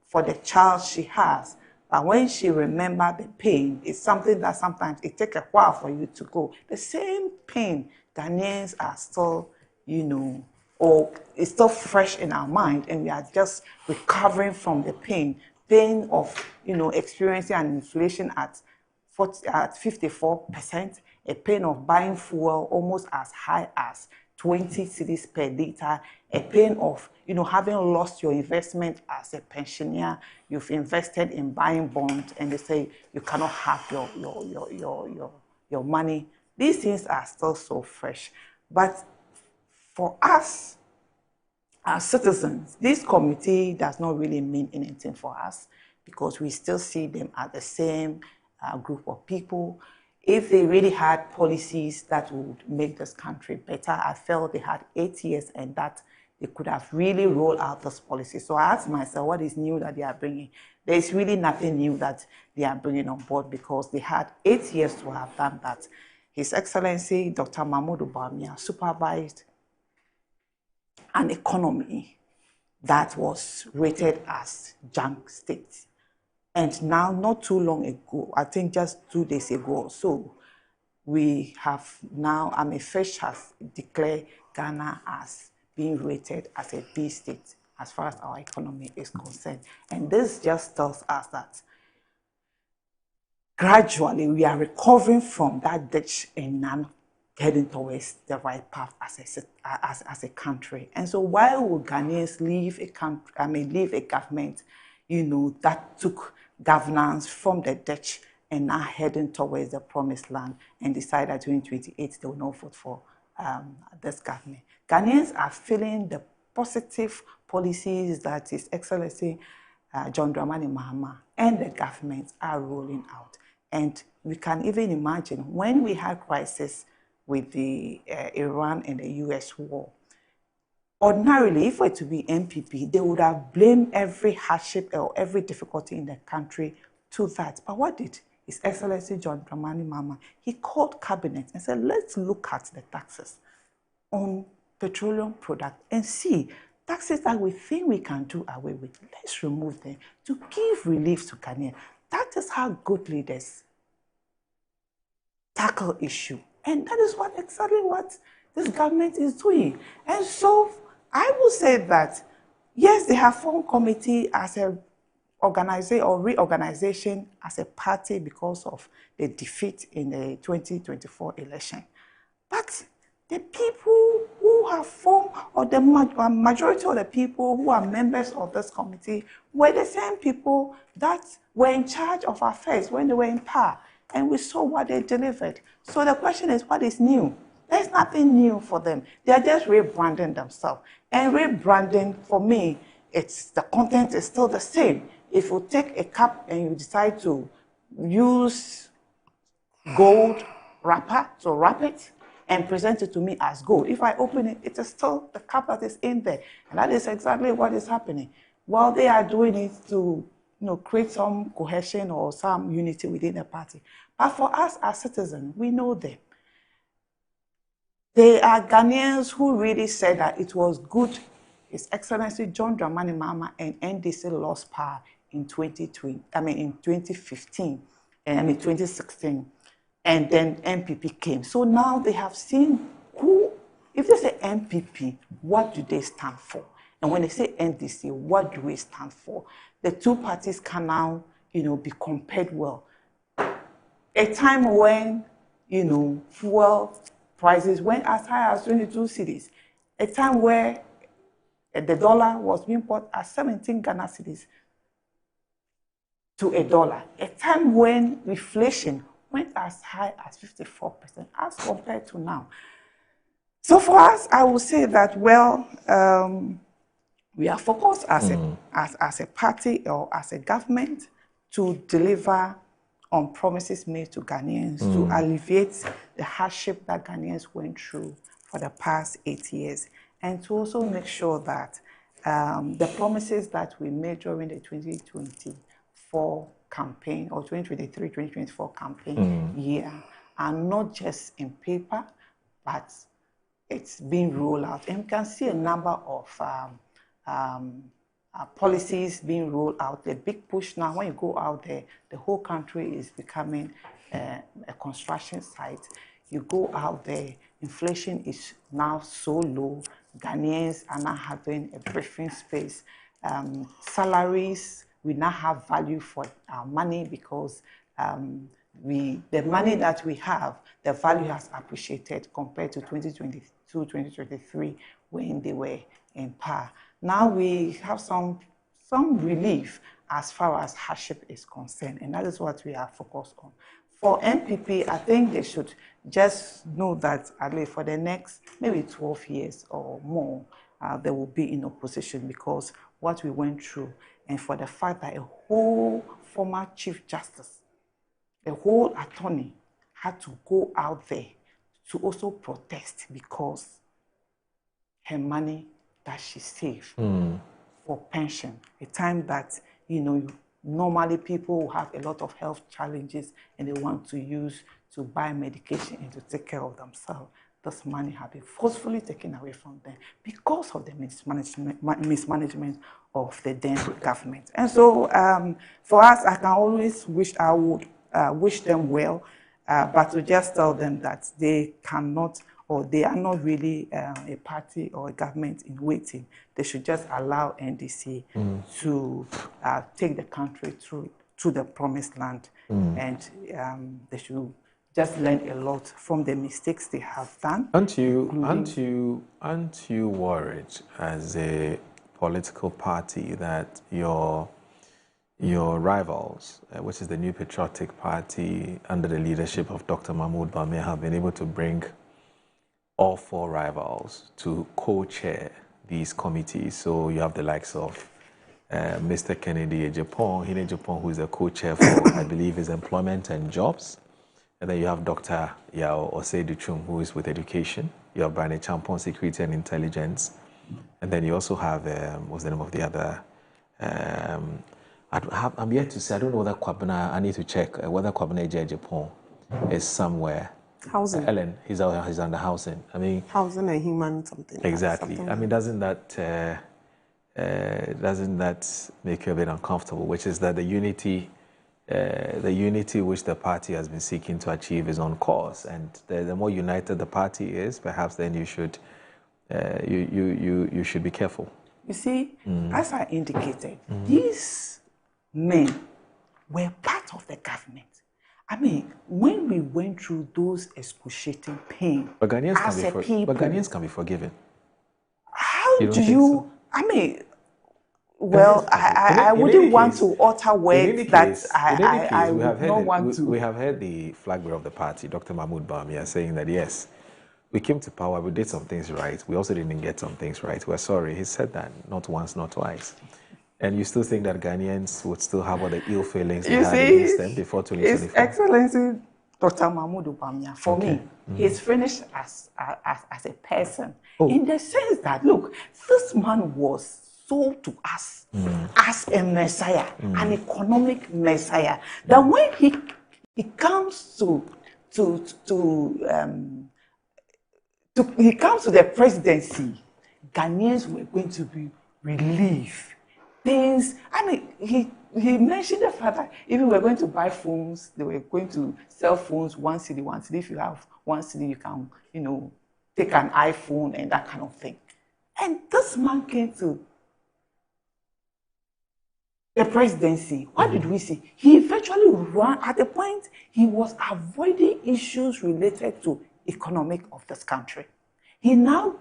for the child she has, but when she remembers the pain, it's something that sometimes it takes a while for you to go. The same pain Ghanaians are still, you know, or it's still fresh in our mind, and we are just recovering from the pain of, you know, experiencing an inflation at 54%, a pain of buying fuel almost as high as 20 cedis per liter, a pain of, you know, having lost your investment as a pensioner. You've invested in buying bonds, and they say you cannot have your money. These things are still so fresh. But for us, as citizens, this committee does not really mean anything for us, because we still see them as the same group of people. If they really had policies that would make this country better, I felt they had 8 years and that they could have really rolled out this policy. So I asked myself, what is new that they are bringing? There's really nothing new that they are bringing on board, because they had 8 years to have done that. His Excellency Dr. Mahmoud Bawumia supervised an economy that was rated as junk state. And now, not too long ago, I think just 2 days ago or so, we have now, Fish has declared Ghana as being rated as a B state as far as our economy is concerned. And this just tells us that gradually we are recovering from that ditch and now heading towards the right path as a country. And so why would Ghanaians leave a government, you know, that took governance from the ditch and now heading towards the promised land, and decide that 2028 they will not vote for this government? Ghanaians are feeling the positive policies that His Excellency John Dramani Mahama and the government are rolling out. And we can even imagine when we had crisis with the Iran and the US war, ordinarily, if it were to be NPP, they would have blamed every hardship or every difficulty in the country to that. But what did His Excellency John Dramani Mahama? He called cabinet and said, let's look at the taxes on petroleum products and see taxes that we think we can do away with. Let's remove them to give relief to Ghanaians. That is how good leaders tackle issue. And that is exactly what this government is doing. And so I will say that, yes, they have formed committee as a organization or reorganization as a party because of the defeat in the 2024 election. But the people who have formed, or the majority of the people who are members of this committee, were the same people that were in charge of affairs when they were in power. And we saw what they delivered. So the question is, what is new? There's nothing new for them. They are just rebranding themselves. And rebranding, for me, the content is still the same. If you take a cup and you decide to use gold wrapper to wrap it and present it to me as gold, if I open it, it is still the cup that is in there. And that is exactly what is happening. While they are doing it to create some cohesion or some unity within the party. But for us as citizens, we know them. They are Ghanaians who really said that it was good His Excellency John Dramani Mahama and NDC lost power in 2016, and then MPP came. So now they have seen if they say MPP, what do they stand for? And when they say NDC, what do we stand for? The two parties can now, be compared well. A time when, fuel prices went as high as 22 cedis. A time where the dollar was being bought at 17 Ghana cedis to $1. A time when inflation went as high as 54% as compared to now. So for us, I would say that, we are focused as a party or as a government to deliver on promises made to Ghanaians, to alleviate the hardship that Ghanaians went through for the past 8 years, and to also make sure that the promises that we made during the 2024 campaign or 2023-2024 campaign year are not just in paper, but it's being rolled out. And we can see a number of policies being rolled out. The big push now, when you go out there, the whole country is becoming a construction site. You go out there, inflation is now so low. Ghanaians are now having a breathing space. Salaries, we now have value for our money because the money that we have, the value has appreciated compared to 2022, 2023 when they were in power. Now we have some relief as far as hardship is concerned, and that is what we are focused on. For NPP, I think they should just know that at least for the next maybe 12 years or more, they will be in opposition because what we went through, and for the fact that a whole former Chief Justice, a whole attorney had to go out there to also protest because her money that she saved for pension, a time that, normally people have a lot of health challenges and they want to use to buy medication and to take care of themselves. This money has been forcefully taken away from them because of the mismanagement of the then government. And so for us, I can always wish them well, but to just tell them that they cannot, or they are not really a party or a government in waiting. They should just allow NDC to take the country through to the promised land, and they should just learn a lot from the mistakes they have done. Aren't you worried as a political party that your rivals, which is the New Patriotic Party under the leadership of Dr. Mahmoud Bawumia, have been able to bring all four rivals to co-chair these committees? So you have the likes of Mr. Kennedy Ejapong, who is the co-chair for, I believe, is employment and jobs. And then you have Dr. Yao Osei-Duchum, who is with education. You have Barney Champon, security and intelligence. And then you also have, what's the name of the other? I'm yet to say, I don't know whether Kwabena, I need to check whether Kwabena Ejapong is somewhere. Housing. Ellen, he's under housing. I mean, housing and human something. Exactly. Something I mean, doesn't that make you a bit uncomfortable? Which is that the unity which the party has been seeking to achieve is on course, and the more united the party is, perhaps then you should be careful. You see, as I indicated, these men were part of the government. I mean, when we went through those excruciating pain as a people... But Ghanaians can be forgiven. How do you... I mean, well, I wouldn't want to utter words that I would not want to... We have heard the flag bearer of the party, Dr. Mahmoud Bawumia, saying that, yes, we came to power, we did some things right. We also didn't get some things right. We're sorry. He said that not once, not twice. And you still think that Ghanaians would still have all the ill feelings they had against them before 2024? His Excellency Dr. Mahmoud Bawumia, for me, he's finished as a person in the sense that, look, this man was sold to us as a messiah, an economic messiah. That when he comes to the presidency, Ghanaians were going to be relieved. Things, I mean, he mentioned the fact that even we're going to buy phones, they were going to sell phones 1 cedi, 1 cedi. If you have 1 cedi, you can, take an iPhone and that kind of thing. And this man came to the presidency. What did we see? He virtually ran, at a point, he was avoiding issues related to economic of this country. He now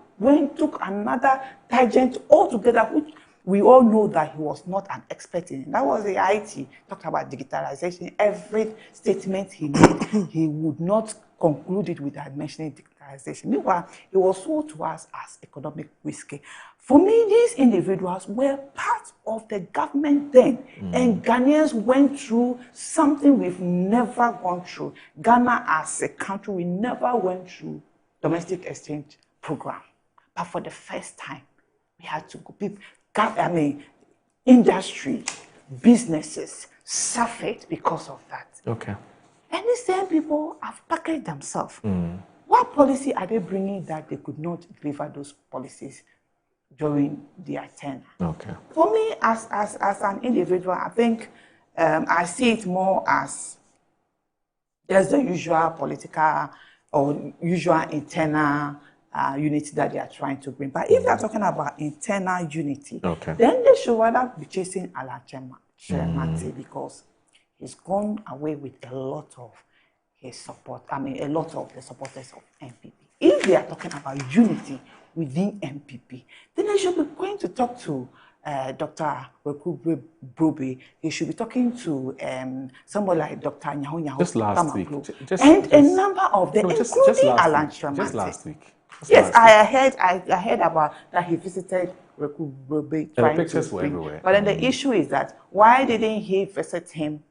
took another tangent altogether, which we all know that he was not an expert in. That was the IT. Talked about digitalization. Every statement he made, he would not conclude it without mentioning legalization. Meanwhile, it was sold to us as economic whiskey. For me, these individuals were part of the government then, and Ghanaians went through something we've never gone through. Ghana as a country, we never went through domestic exchange program. But for the first time, we had to go. Industry, businesses suffered because of that. Okay. And these same people have packaged themselves. What policy are they bringing that they could not deliver those policies during their tenure? Okay. For me, as an individual, I think I see it more as just the usual political or usual internal unity that they are trying to bring. But if they are talking about internal unity, then they should rather be chasing Alan Chemate because he's gone away with a lot of his support. A lot of the supporters of MPP. If they are talking about unity within MPP, then they should be going to talk to Dr. Reku Brobe. He should be talking to somebody like Dr. Nyaho Nyaho. Just last week. A number of them, including Alan Chemate. Just last week. Yes, I heard about that he visited Reku Brobe. The pictures were everywhere. But then the issue is that why didn't he visit him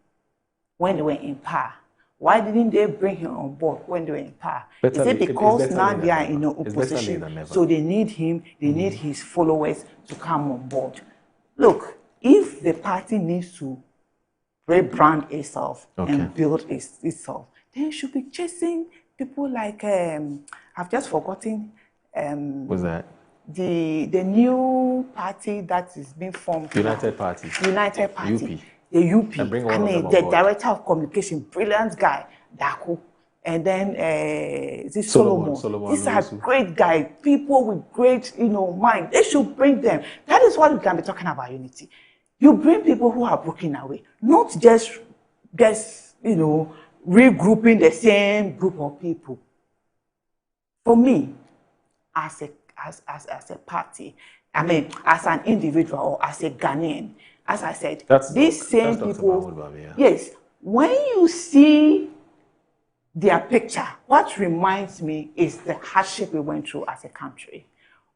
when they were in power? Why didn't they bring him on board when they were in power? Is it because now they are in opposition, so they need him, they need his followers to come on board? Look, if the party needs to rebrand itself and build itself, then it should be chasing people like, I've just forgotten. What's that? The new party that is being formed. United Party. United Party. UP. The UP. The board. director of communication, brilliant guy, Daku. And then this Solomon. These are great guys, people with great, mind. They should bring them. That is what we can be talking about unity. You bring people who are broken away, not just regrouping the same group of people. For me, as a party, as an individual or as a Ghanaian, as I said, these same people, yes, when you see their picture, what reminds me is the hardship we went through as a country.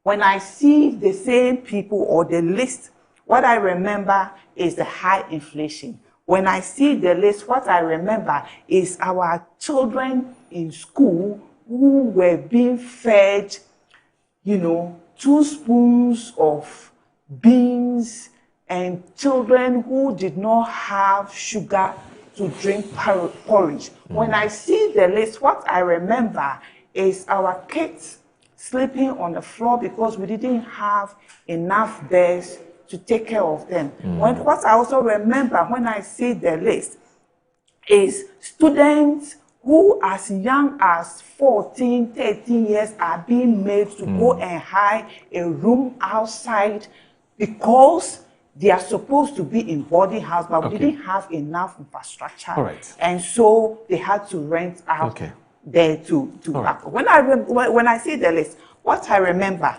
When I see the same people or the list, what I remember is the high inflation. When I see the list, what I remember is our children in school who were being fed, 2 spoons of beans, and children who did not have sugar to drink porridge. When I see the list, what I remember is our kids sleeping on the floor because we didn't have enough beds to take care of them. What I also remember when I see the list is students who as young as 14, 13 years are being made to go and hire a room outside because they are supposed to be in boarding house, but we didn't have enough infrastructure. All right. And so they had to rent out there to when I see the list, what I remember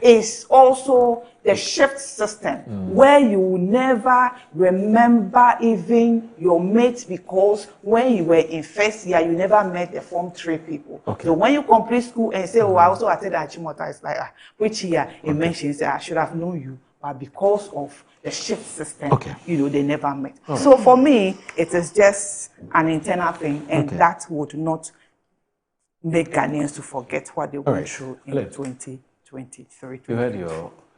is also the shift system where you will never remember even your mates because when you were in first year, you never met the Form 3 people. So when you complete school and say, I also attended Achimota, it's like, which year? It mentions that I should have known you. But because of the shift system, they never met. So for me, it is just an internal thing, and that would not make Ghanaians to forget what they went through in 2023. You heard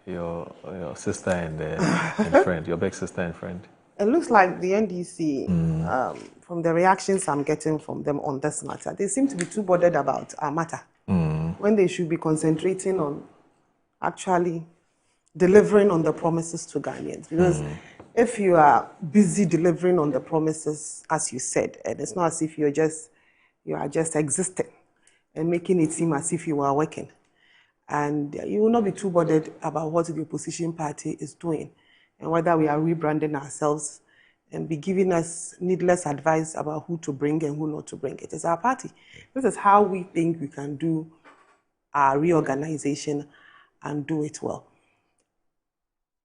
your sister and friend, your big sister and friend. It looks like the NDC, from the reactions I'm getting from them on this matter, they seem to be too bothered about our matter when they should be concentrating on actually delivering on the promises to Ghanaians. Because if you are busy delivering on the promises, as you said, and it's not as if you are just existing and making it seem as if you are working, and you will not be too bothered about what the opposition party is doing and whether we are rebranding ourselves and be giving us needless advice about who to bring and who not to bring. It is our party. This is how we think we can do our reorganization and do it well.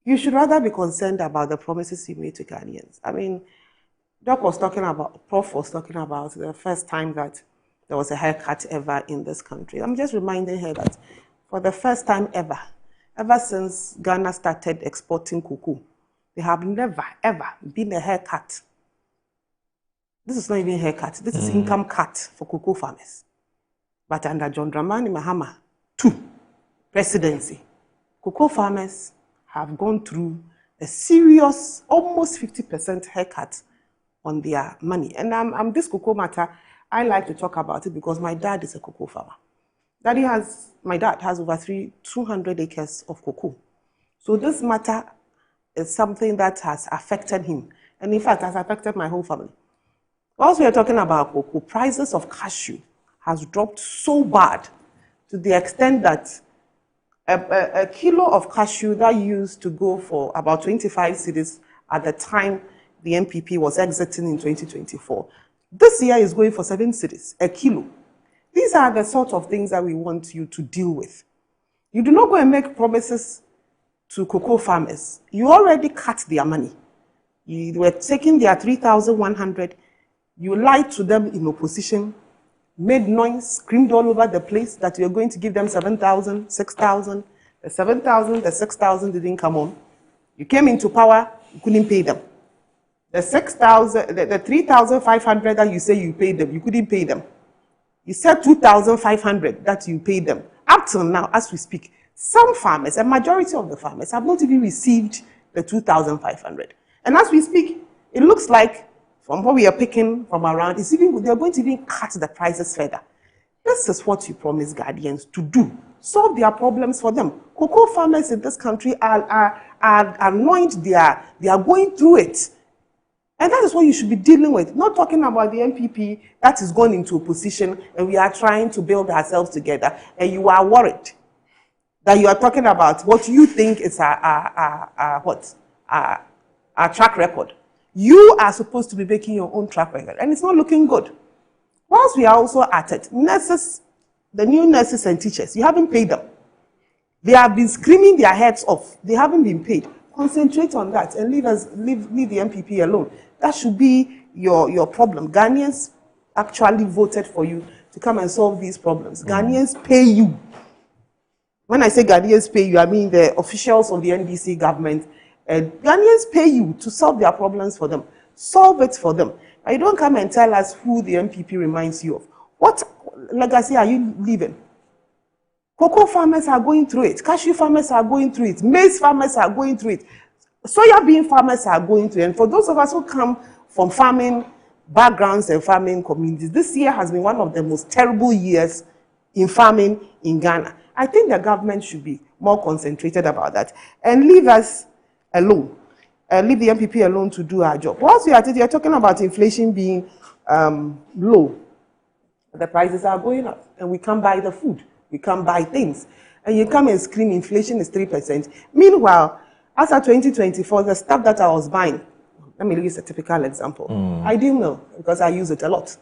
You should rather be concerned about the promises you made to Ghanaians. Prof was talking about the first time that there was a haircut ever in this country. I'm just reminding her that for the first time ever since Ghana started exporting cocoa, there have never, ever been a haircut. This is not even a haircut. This is income cut for cocoa farmers. But under John Dramani Mahama II presidency, cocoa farmers have gone through a serious, almost 50% haircut on their money. And this cocoa matter, I like to talk about it because my dad is a cocoa farmer. My dad has over 200 acres of cocoa. So this matter is something that has affected him. And in fact, has affected my whole family. Whilst we are talking about cocoa, prices of cashew has dropped so bad to the extent that a kilo of cashew that used to go for about 25 cedis at the time the MPP was exiting in 2024. This year is going for 7 cedis, a kilo. These are the sort of things that we want you to deal with. You do not go and make promises to cocoa farmers. You already cut their money. You were taking their 3,100. You lied to them in opposition, made noise, screamed all over the place that you're going to give them 7,000, 6,000. The 7,000, the 6,000 didn't come on. You came into power, you couldn't pay them. The 6,000, the 3,500 that you say you paid them, you couldn't pay them. You said 2,500 that you paid them. Up till now, as we speak, some farmers, a majority of the farmers, have not even received the 2,500. And as we speak, it looks like, from what we are picking from around, they're going to even cut the prices further. This is what you promise Ghanaians to do. Solve their problems for them. Cocoa farmers in this country are anointed. They are going through it. And that is what you should be dealing with. Not talking about the MPP that is gone into opposition and we are trying to build ourselves together. And you are worried that you are talking about what you think is our track record. You are supposed to be making your own track record. And it's not looking good. Whilst we are also at it, nurses, the new nurses and teachers, you haven't paid them. They have been screaming their heads off. They haven't been paid. Concentrate on that and leave the MPP alone. That should be your problem. Ghanaians actually voted for you to come and solve these problems. Ghanaians pay you. When I say Ghanaians pay you, I mean the officials of the NDC government. Ghanaians pay you to solve their problems for them. Solve it for them. But you don't come and tell us who the MPP reminds you of. What legacy are you leaving? Cocoa farmers are going through it. Cashew farmers are going through it. Maize farmers are going through it. Soya bean farmers are going through it. And for those of us who come from farming backgrounds and farming communities, this year has been one of the most terrible years in farming in Ghana. I think the government should be more concentrated about that and leave us alone. Leave the MPP alone to do our job. Whilst we are at it, you're talking about inflation being low. The prices are going up and we can't buy the food. We can't buy things. And you come and scream inflation is 3%. Meanwhile, as of 2024, the stuff that I was buying, let me use a typical example. I didn't know because I use it a lot.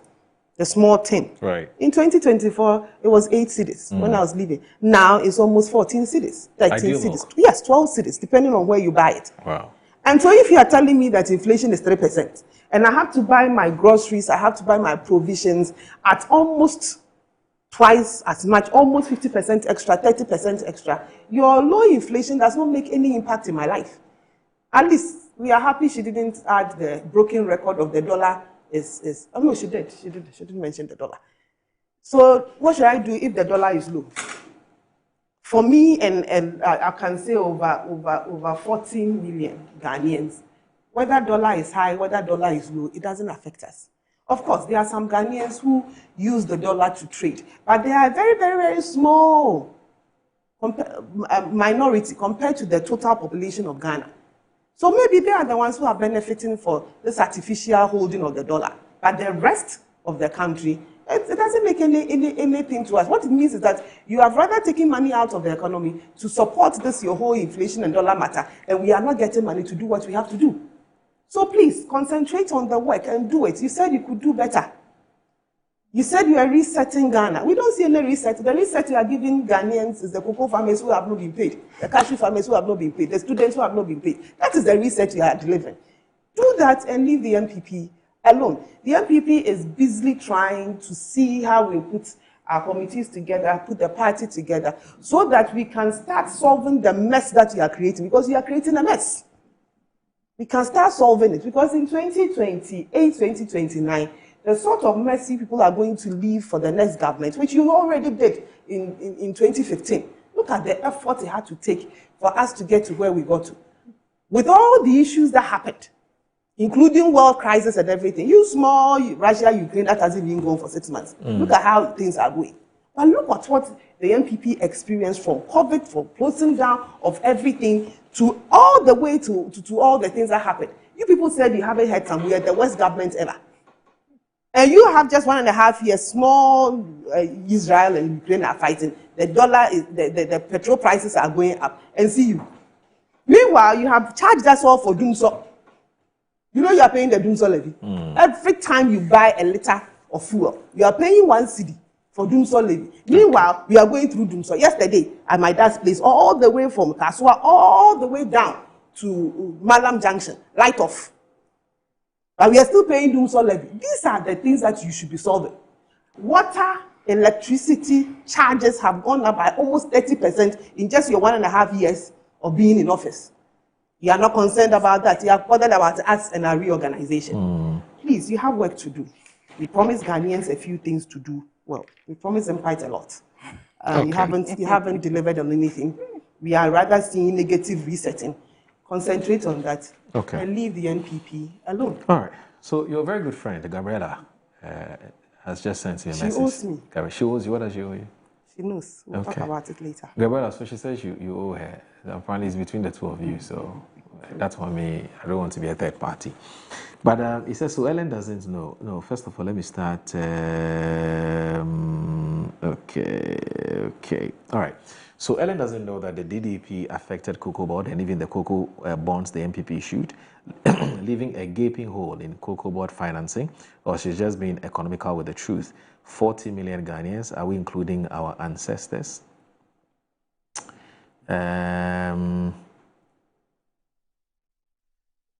The small tin. Right. In 2024, it was 8 cedis when I was leaving. Now it's almost 14 cedis, 13 cedis. Yes, 12 cedis, depending on where you buy it. Wow. And so if you are telling me that inflation is 3%, and I have to buy my groceries, I have to buy my provisions at almost twice as much, almost 50% extra, 30% extra, your low inflation does not make any impact in my life. At least we are happy she didn't add the broken record of the dollar oh no, she did. She didn't mention the dollar. So what should I do if the dollar is low? For me, and I can say over 14 million Ghanaians, whether dollar is high, whether dollar is low, it doesn't affect us. Of course, there are some Ghanaians who use the dollar to trade, but they are very, very, very small minority compared to the total population of Ghana. So maybe they are the ones who are benefiting for this artificial holding of the dollar. But the rest of the country, it doesn't make anything to us. What it means is that you have rather taken money out of the economy to support this, your whole inflation and dollar matter, and we are not getting money to do what we have to do. So please, concentrate on the work and do it. You said you could do better. You said you are resetting Ghana. We don't see any reset. The reset you are giving Ghanaians is the cocoa farmers who have not been paid, the cashew farmers who have not been paid, the students who have not been paid. That is the reset you are delivering. Do that and leave the MPP alone. The MPP is busily trying to see how we put our committees together, put the party together, so that we can start solving the mess that you are creating, because you are creating a mess. We can start solving it, because in 2028, 2029, the sort of messy people are going to leave for the next government, which you already did in 2015. Look at the effort it had to take for us to get to where we got to. With all the issues that happened, including world crisis and everything, you small Russia, Ukraine, that hasn't been going for 6 months. Look at how things are going. But look at what the MPP experienced from COVID, from closing down of everything, to all the way to all the things that happened. You people said you haven't heard from the worst government ever. And you have just 1.5 years, small Israel and Ukraine are fighting. The dollar, the petrol prices are going up. And see you. Meanwhile, you have charged us all for doing so. You know you are paying the Dumso levy. Every time you buy a liter of fuel, you are paying 1 cedi for Dumso levy. Meanwhile, we are going through Dumso. Yesterday, at my dad's place, all the way from Kasua, all the way down to Malam Junction, light off. But we are still paying Dumso levy. These are the things that you should be solving. Water, electricity charges have gone up by almost 30% in just your 1.5 years of being in office. You are not concerned about that. You are bothered about us and our reorganization. Please, you have work to do. We promised Ghanaians a few things to do. Well, we promised them quite a lot. You haven't delivered on anything. We are rather seeing negative resetting. Concentrate on that. And leave the NPP alone. All right. So your very good friend, Gabriela, has just sent you a message. She owes me. She owes you. What does she owe you? She knows. We'll talk about it later. Gabriela, so she says you owe her. Apparently it's between the two of you, so that's why I don't want to be a third party. But he says, so Ellen doesn't know. No, first of all, let me start. Okay. All right. So Ellen doesn't know that the DDP affected Cocoa Board and even the Cocoa bonds the MPP issued, leaving a gaping hole in Cocoa Board financing, or she's just being economical with the truth. 40 million Ghanaians, are we including our ancestors?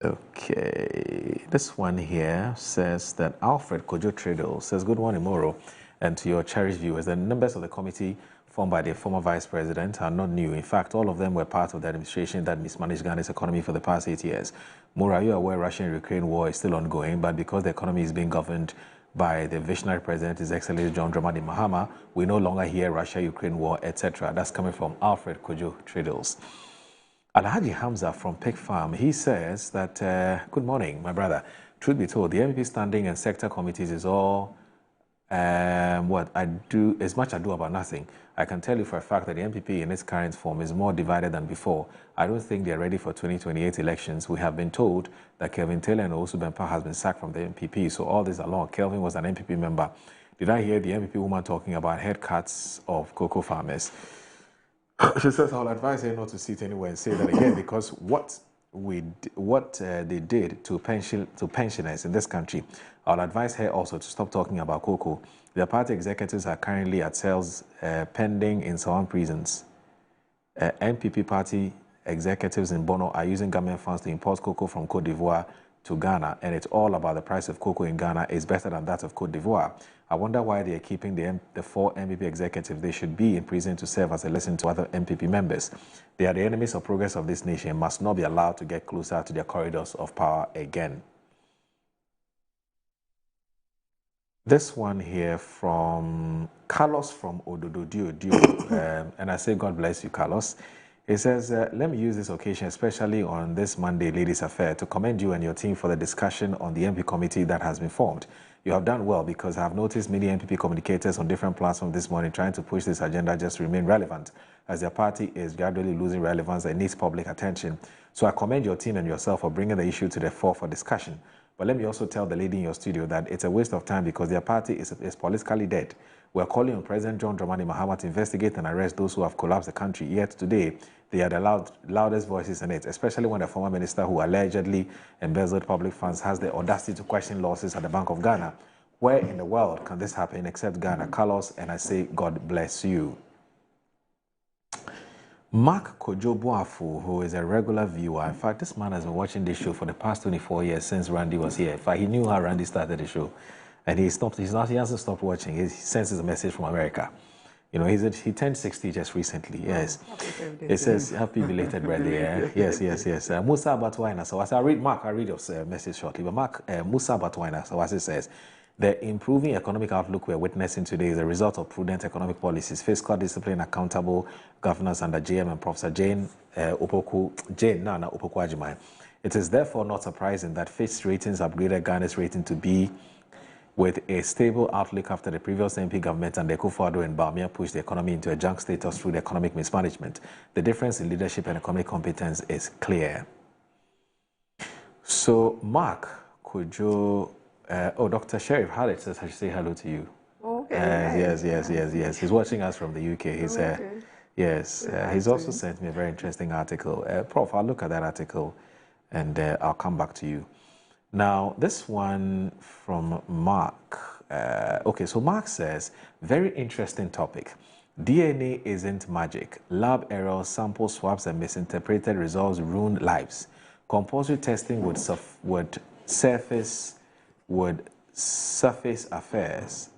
Okay, this one here says that Alfred Kojo Tredel says, good morning, Moro, and to your cherished viewers. The members of the committee formed by the former vice president are not new. In fact, all of them were part of the administration that mismanaged Ghana's economy for the past 8 years. Moro, are you aware Russia-Ukraine war is still ongoing, but because the economy is being governed by the visionary president, His Excellency John Dramani Mahama, we no longer hear Russia-Ukraine war, etc. That's coming from Alfred Kojo Tredels. Alhaji Hamza from Pig Farm, he says that, good morning, my brother. Truth be told, the MPP standing and sector committees is all what I do, as much ado about nothing. I can tell you for a fact that the MPP in its current form is more divided than before. I don't think they're ready for 2028 elections. We have been told that Kelvin Taylor and Osu Bempa has been sacked from the MPP. So all this along, Kelvin was an MPP member. Did I hear the MPP woman talking about head cuts of cocoa farmers? She says, I'll advise her not to sit anywhere and say that again, because what they did to pensioners in this country, I'll advise her also to stop talking about cocoa. The party executives are currently at cells pending in some prisons. NPP party executives in Bono are using government funds to import cocoa from Cote d'Ivoire to Ghana, and it's all about the price of cocoa in Ghana is better than that of Cote d'Ivoire. I wonder why they are keeping the 4 MPP executives. They should be in prison to serve as a lesson to other MPP members. They are the enemies of progress of this nation and must not be allowed to get closer to their corridors of power again. This one here from Carlos from Ododo, and I say God bless you, Carlos. He says, let me use this occasion, especially on this Monday Ladies Affair, to commend you and your team for the discussion on the MP committee that has been formed. You have done well, because I have noticed many MPP communicators on different platforms this morning trying to push this agenda just to remain relevant, as their party is gradually losing relevance and needs public attention. So I commend your team and yourself for bringing the issue to the fore for discussion. But let me also tell the lady in your studio that it's a waste of time, because their party is politically dead. We're calling on President John Dramani Mahama to investigate and arrest those who have collapsed the country. Yet today, they are the loudest voices in it, especially when the former minister who allegedly embezzled public funds has the audacity to question losses at the Bank of Ghana. Where in the world can this happen except Ghana? Carlos, and I say God bless you. Mark Kojobuafu, who is a regular viewer. In fact, this man has been watching this show for the past 24 years since Randy was here. In fact, he knew how Randy started the show. And he hasn't stopped watching. He sends us a message from America. You know, he turned 60 just recently. Yes. It says, happy belated birthday. Yeah? Yes. Musa Batwaina. So as I read your message shortly. But Musa Batwaina, so as it says, the improving economic outlook we're witnessing today is a result of prudent economic policies, fiscal discipline, accountable governance under JM and Professor Jane Nana Opoku Ajimai. It is therefore not surprising that Fitch Ratings upgraded Ghana's rating to B with a stable outlook after the previous MP government and the Akufo-Addo and Bawumia pushed the economy into a junk status through the economic mismanagement. The difference in leadership and economic competence is clear. So, Mark, could you... Dr. Sheriff Hallett says I should say hello to you. Okay. Yes. He's watching us from the UK. He's he's also sent me a very interesting article. Prof, I'll look at that article and I'll come back to you. Now, this one from Mark. So Mark says, very interesting topic. DNA isn't magic. Lab errors, sample swaps, and misinterpreted results ruin lives. Compulsory testing would surface affairs,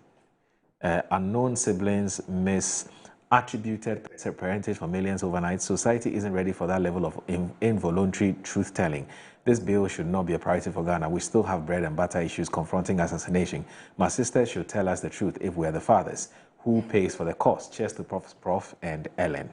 unknown siblings, misattributed parentage for millions overnight. Society isn't ready for that level of involuntary truth-telling. This bill should not be a priority for Ghana. We still have bread and butter issues confronting us as a nation. My sisters should tell us the truth if we're the fathers. Who pays for the cost? Cheers to Prof and Ellen.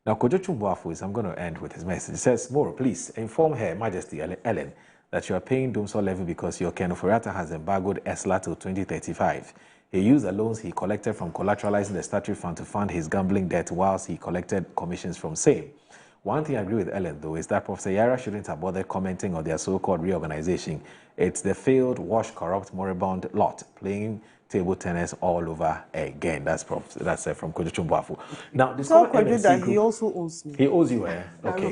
Now, Kojo Chumbuafu, I'm going to end with his message. It says, Moro, please inform Her Majesty Ellen that you are paying Dumsor levy because your Ken Oforiatta has embargoed ESLA till 2035. He used the loans he collected from collateralizing the statutory fund to fund his gambling debt whilst he collected commissions from same. One thing I agree with Ellen, though, is that Professor Yara shouldn't have bothered commenting on their so-called reorganization. It's the failed, washed, corrupt, moribund lot playing table tennis all over again. That's from Kojo Chumbuafu. Now, this that he also owes me. He owes you, eh? Okay.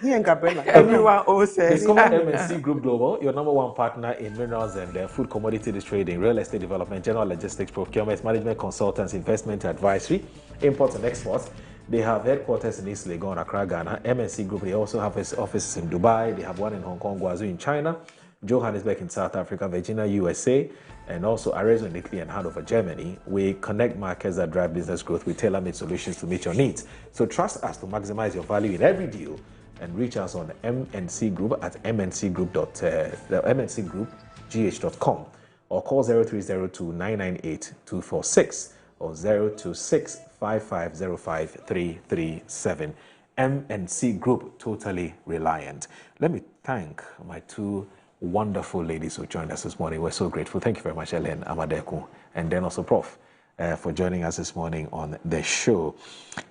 He and Gabriela. Everyone owes us. Discover MNC Group Global, your #1 partner in minerals and food commodity trading, real estate development, general logistics, procurement, management consultants, investment advisory, imports and exports. They have headquarters in East Legon, Accra, Ghana. MNC Group, they also have offices in Dubai. They have one in Hong Kong, Guangzhou in China, Johannesburg in South Africa, Virginia, USA, and also Arezzo in Italy and Hanover, Germany. We connect markets that drive business growth with tailor-made solutions to meet your needs. So trust us to maximize your value in every deal and reach us on MNC Group at mncgroupgh.com or call 0302-998-246 or 026-5505-337. MNC Group, totally reliant. Let me thank my two wonderful ladies who joined us this morning. We're so grateful. Thank you very much, Ellen Amadeku, and then also Prof for joining us this morning on the show.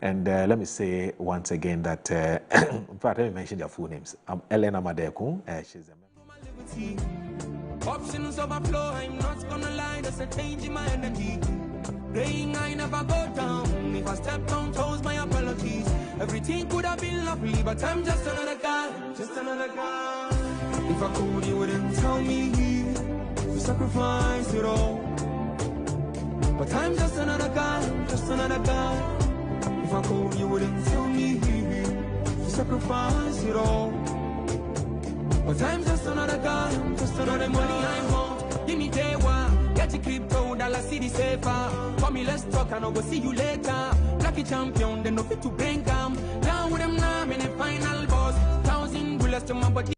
And let me say once again that, in fact, let me mention their full names. Ellen Amadeku, she's a member. Options overflow, I'm not gonna lie, there's a change in my energy. Praying I never go down. If I step on toes, my apologies. Everything could have been lovely, but I'm just another guy, just another guy. If I could, you wouldn't tell me to sacrifice it all. But I'm just another guy, just another guy. If I could, you wouldn't tell me to sacrifice it all. But I'm just another guy, just another money I want. Give me day one, get your crypto, dollar city safer. For me, let's talk and I'll go see you later. Lucky champion, they no fit to bring them. Down with them now, I'm in a final boss. 1,000 bullets to my body.